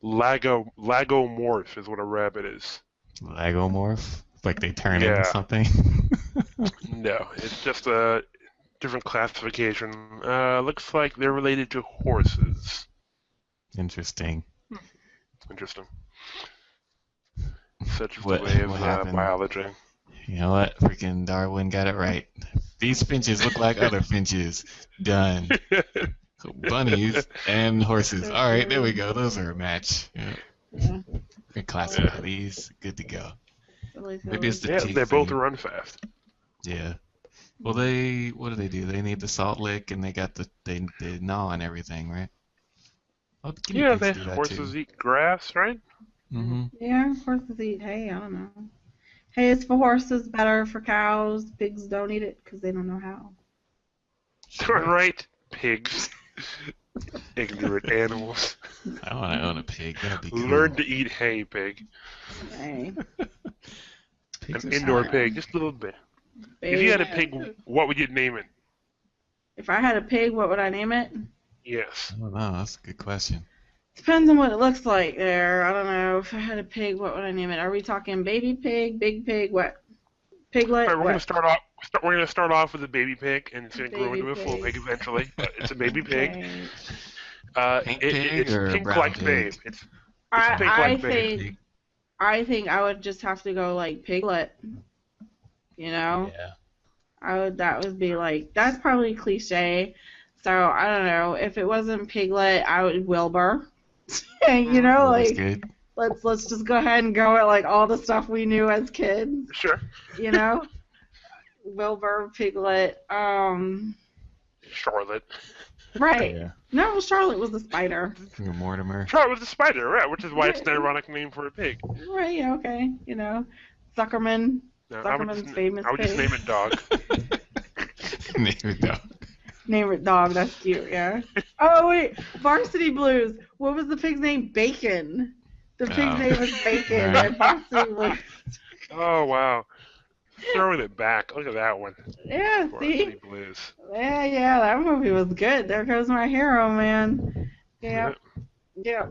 Lagomorph is what a rabbit is. Lagomorph? Like they turn Yeah. into something? No, it's just a different classification. Looks like they're related to horses. Interesting. Interesting. Such is the What- way of what happened? biology. You know what? Freaking Darwin got it right. These finches look like other finches. Done. Bunnies and horses. All right, there we go. Those are a match. Yeah. Yeah. We can classify these. Good to go. Maybe it's the Yeah, teeth they both thing. run fast. Yeah. Well, what do? They need the salt lick, and they got they gnaw and everything, right? Oh, the guinea Yeah, pigs do that horses too. eat grass, right? Mm-hmm. Yeah, horses eat hay. I don't know. Hay is for horses, better for cows. Pigs don't eat it because they don't know how. Darn right, pigs. Ignorant animals. I want to own a pig. That'd be cool. Learn to eat hay, pig. Hey, Pigs An are indoor smart. pig, just a little bit. If you had a pig, what would you name it? If I had a pig, what would I name it? Yes. I don't know. That's a good question. Depends on what it looks like there. I don't know. If I had a pig, what would I name it? Are we talking baby pig, big pig, what? Piglet? All right, we're what? gonna start off. We're gonna start off with a baby pig, and it's gonna grow Baby into a full pig. pig eventually. But it's a baby pig. Okay. Pink pig It's or pink brown like pig? babe. It's pink I like babe. think I think I would just have to go like piglet. You know? Yeah. That would be like, that's probably cliche. So I don't know. If it wasn't Piglet, I would Wilbur. You know, Wilbur's like good. let's just go ahead and go at like all the stuff we knew as kids. Sure. You know, Wilbur, Piglet. Charlotte. Right. Yeah. No, Charlotte was the spider. Mortimer. Charlotte was the spider, right? Which is why it's an ironic name for a pig. Right. Yeah, okay. You know, Zuckerman. No, Zuckerman's famous I would just pig. name it dog. Name it dog. Name it dog. That's cute. Yeah. Oh wait, Varsity Blues. What was the pig's name? Bacon. The pig's Oh. name was Bacon. Right. And Varsity Blues. Oh wow. Throwing it back. Look at that one. Yeah. Varsity See. Blues. Yeah. That movie was good. There goes my hero, man. Yeah. Yeah.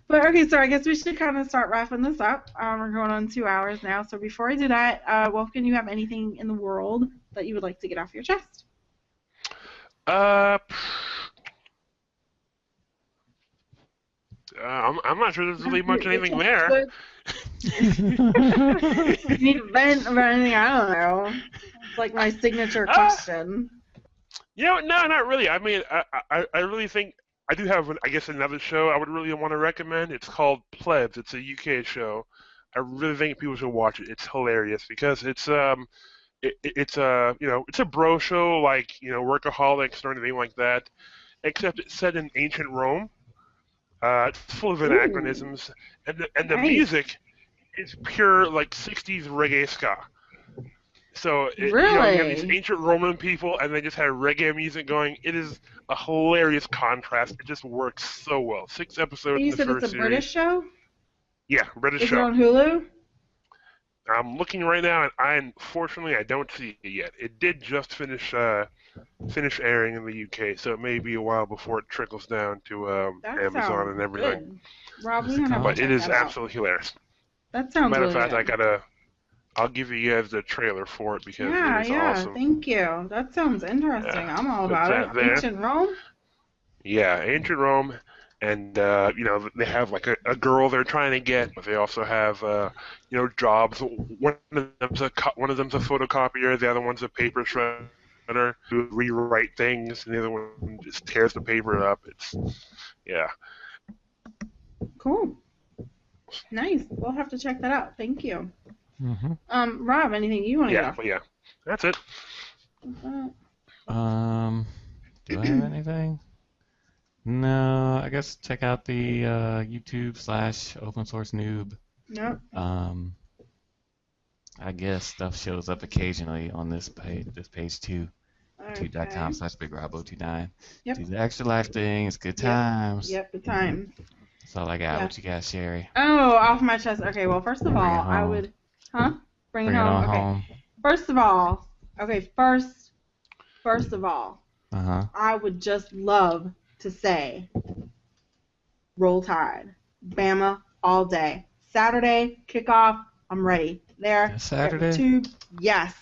But okay, so I guess we should kind of start wrapping this up. We're going on 2 hours now. So before I do that, Wolfkin, you have anything in the world that you would like to get off your chest? I'm not sure there's really much anything there. You need to vent about anything? I don't know. It's like my signature question. You know, no, not really. I mean, I really think I do have, I guess, another show I would really want to recommend. It's called Plebs. It's a UK show. I really think people should watch it. It's hilarious because it's it's a bro show like Workaholics or anything like that, except it's set in ancient Rome. It's full of anachronisms, and the Nice. music is pure like 60s reggae ska. So you have Really? these ancient Roman people, and they just have reggae music going. It is a hilarious contrast. It just works so well. 6 episodes You in the said first it's a series. British show? Yeah, British Is it show. on Hulu? I'm looking right now, and unfortunately I don't see it yet. It did just finish airing in the UK, so it may be a while before it trickles down to That Amazon sounds and everything. good. Rob, What's we're it gonna have called? to But check it is that out. absolutely hilarious. That sounds Matter really of fact, good. I'll give you guys the trailer for it because Yeah, it is yeah. awesome. Thank you. That sounds interesting. Yeah. I'm all Put about that it. there. Ancient Rome? Yeah, ancient Rome, and they have like a girl they're trying to get, but they also have jobs. One of them's a photocopier, the other one's a paper shredder who rewrite things, and the other one just tears the paper up. Yeah. Cool. Nice. We'll have to check that out. Thank you. Mm-hmm. Rob, anything you want to Yeah, but yeah, that's it. get off? Do I have anything? No, I guess check out the YouTube / open source noob. Nope. I guess stuff shows up occasionally on this page too. YouTube.com / BigRobo29. Yep. Do the extra life thing. It's good Yep. times. Yep, the time. That's all I got. Yeah. What you got, Sherry? Oh, off my chest. Okay, well, first of Bring it all, I home. would... Bring it Bring it home? on Okay. home. First of all, first of all, Uh-huh. I would just love to say, Roll Tide. Bama all day. Saturday, kickoff, I'm ready. There. This Saturday? Tube, yes.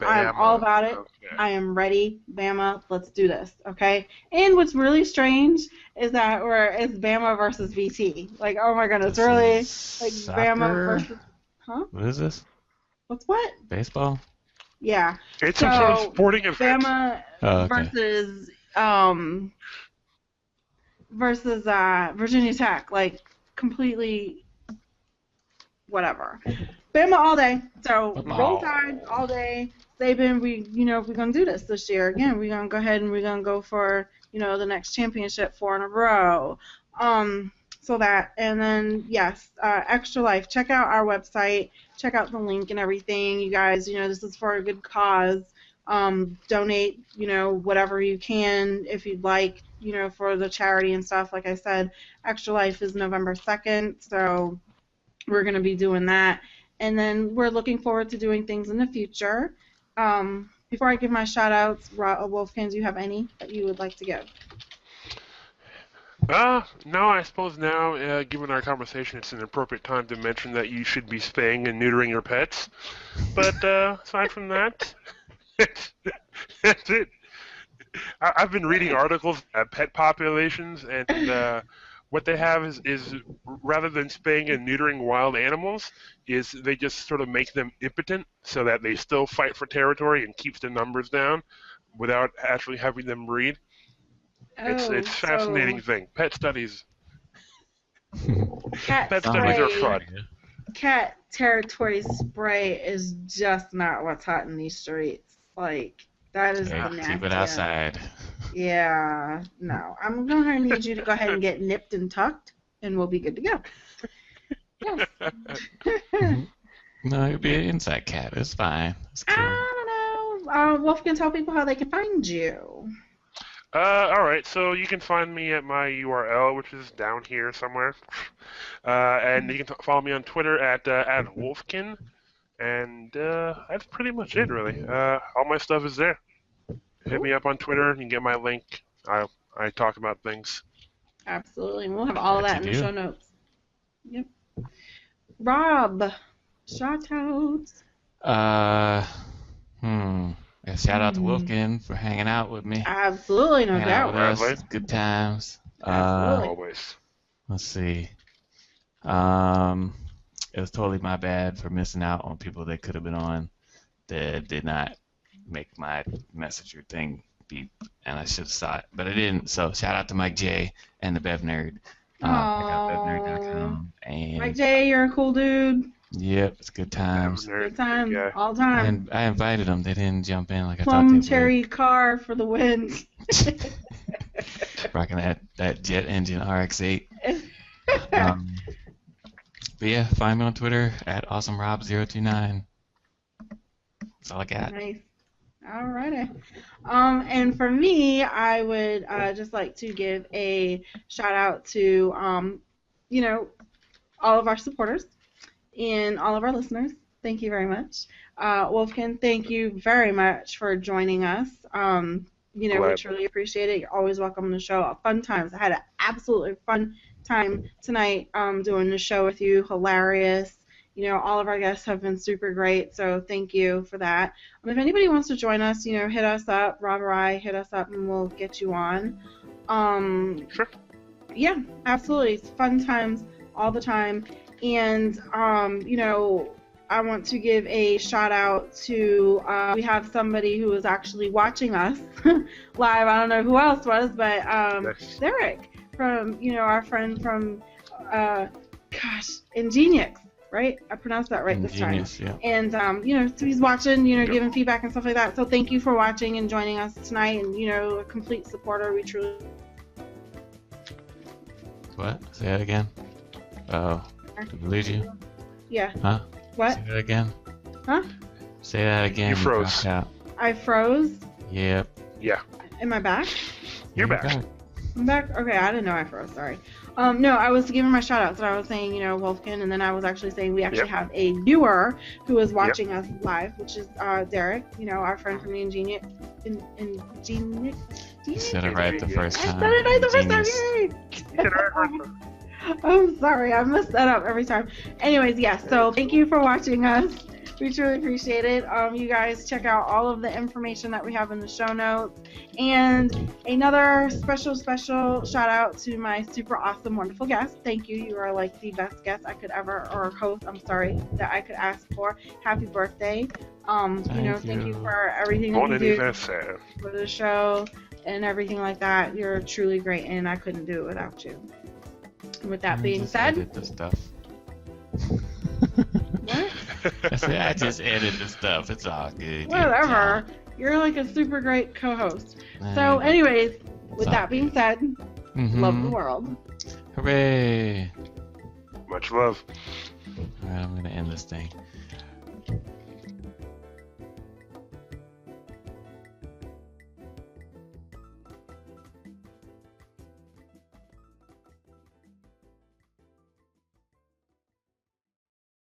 I'm all about it. Okay. I am ready. Bama, let's do this, okay? And what's really strange is that it's Bama versus VT. Like, oh my goodness, This really? is Like, soccer? Bama versus... Huh? What is this? What's what? Baseball? Yeah. It's some sort of So, sporting event. Bama Oh, okay. versus Virginia Tech, like completely whatever. Bama all day. So Football. Roll Tide all day. Saban, we're gonna do this year again. We're gonna go ahead and we're gonna go for the next championship 4 in a row. So that, and then yes, Extra Life. Check out our website. Check out the link and everything. You guys, this is for a good cause. Donate, whatever you can if you'd like, for the charity and stuff. Like I said, Extra Life is November 2nd, so we're going to be doing that. And then we're looking forward to doing things in the future. Before I give my shout-outs, Wolfkin, do you have any that you would like to give? No, I suppose now, given our conversation, it's an appropriate time to mention that you should be spaying and neutering your pets. But aside from that, that's it. I've been reading articles at pet populations, and what they have is rather than spaying and neutering wild animals, is they just sort of make them impotent so that they still fight for territory and keeps the numbers down without actually having them breed. It's Oh, a fascinating thing. Pet studies. cat Pet Sounds studies spray. are fun. Cat territory spray is just not what's hot in these streets. Like, that is Hey, the keep nasty it outside. Yeah, no. I'm going to need you to go ahead and get nipped and tucked, and we'll be good to go. Yes. No, you'll be an inside cat. It's fine. It's cool. I don't know. Wolfkin, tell people how they can find you. All right, so you can find me at my URL, which is down here somewhere, and you can follow me on Twitter at Wolfkin, and that's pretty much it, really. All my stuff is there. Hit me up on Twitter. You can get my link. I talk about things. Absolutely. And we'll have all of That that in you the do. show notes. Yep. Rob, shout outs. Yeah, shout out to Wolfkin for hanging out with me. Absolutely, no Hanging out doubt. with us. Good times. Absolutely. Always. Let's see. It was totally my bad for missing out on people that could have been on that did not make my messenger thing beep, and I should have saw it, but I didn't. So shout out to Mike J and the Bev Nerd. Check out bevnerd.com. And Mike J, you're a cool dude. yep, it's good times. Good time, Yeah. all time. And I invited them. They didn't jump in like I thought Plum they would. cherry car for the win. Rocking that jet engine RX-8. But yeah, find me on Twitter at awesomerob029. That's all I got. Nice. Alrighty. And for me, I would just like to give a shout out to, all of our supporters and all of our listeners. Thank you very much. Wolfkin, thank you very much for joining us. We truly appreciate it. You're always welcome on the show. Fun times. I had an absolutely fun time tonight doing the show with you. Hilarious. All of our guests have been super great, so thank you for that. If anybody wants to join us, hit us up. Rob or I, hit us up, and we'll get you on. Sure. Yeah, absolutely. It's fun times all the time. And, I want to give a shout out to, we have somebody who is actually watching us live. I don't know who else was, but Derek from, our friend from, Ingenious, right? I pronounced that right this time. Genius, yeah. And, so he's watching, giving feedback and stuff like that. So thank you for watching and joining us tonight, and, a complete supporter. We truly... What? Say that again? Oh, did we lose you? Yeah. Huh? What? Say that again? Huh? Say that again. You froze. dropped out. I froze. Yep. Yeah. Am I back? You're back. I'm back? Okay, I didn't know I froze, sorry. No, I was giving my shout outs, and I was saying, Wolfkin, and then I was actually saying we actually have a viewer who is watching us live, which is Derek, our friend from the Ingenious. You said it right the first I time. said it right the first time, Genius. yay! I'm sorry, I mess that up every time. Anyways, yes, so thank you for watching us. We truly appreciate it. You guys check out all of the information that we have in the show notes. And another special shout out to my super awesome, wonderful guest. Thank you. You are like the best guest I could ever, or host, I'm sorry, that I could ask for. Happy birthday. Thank you for everything that Bon you do anniversaire. for the show and everything like that. You're truly great, and I couldn't do it without you. With that being Just said, edit the stuff. what? I said I just edit the stuff. It's all good. Whatever. You're like a super great co-host. Yeah. So, anyways, with all that being good. said, Mhm. love the world. Hooray! Much love. All right, I'm gonna end this thing.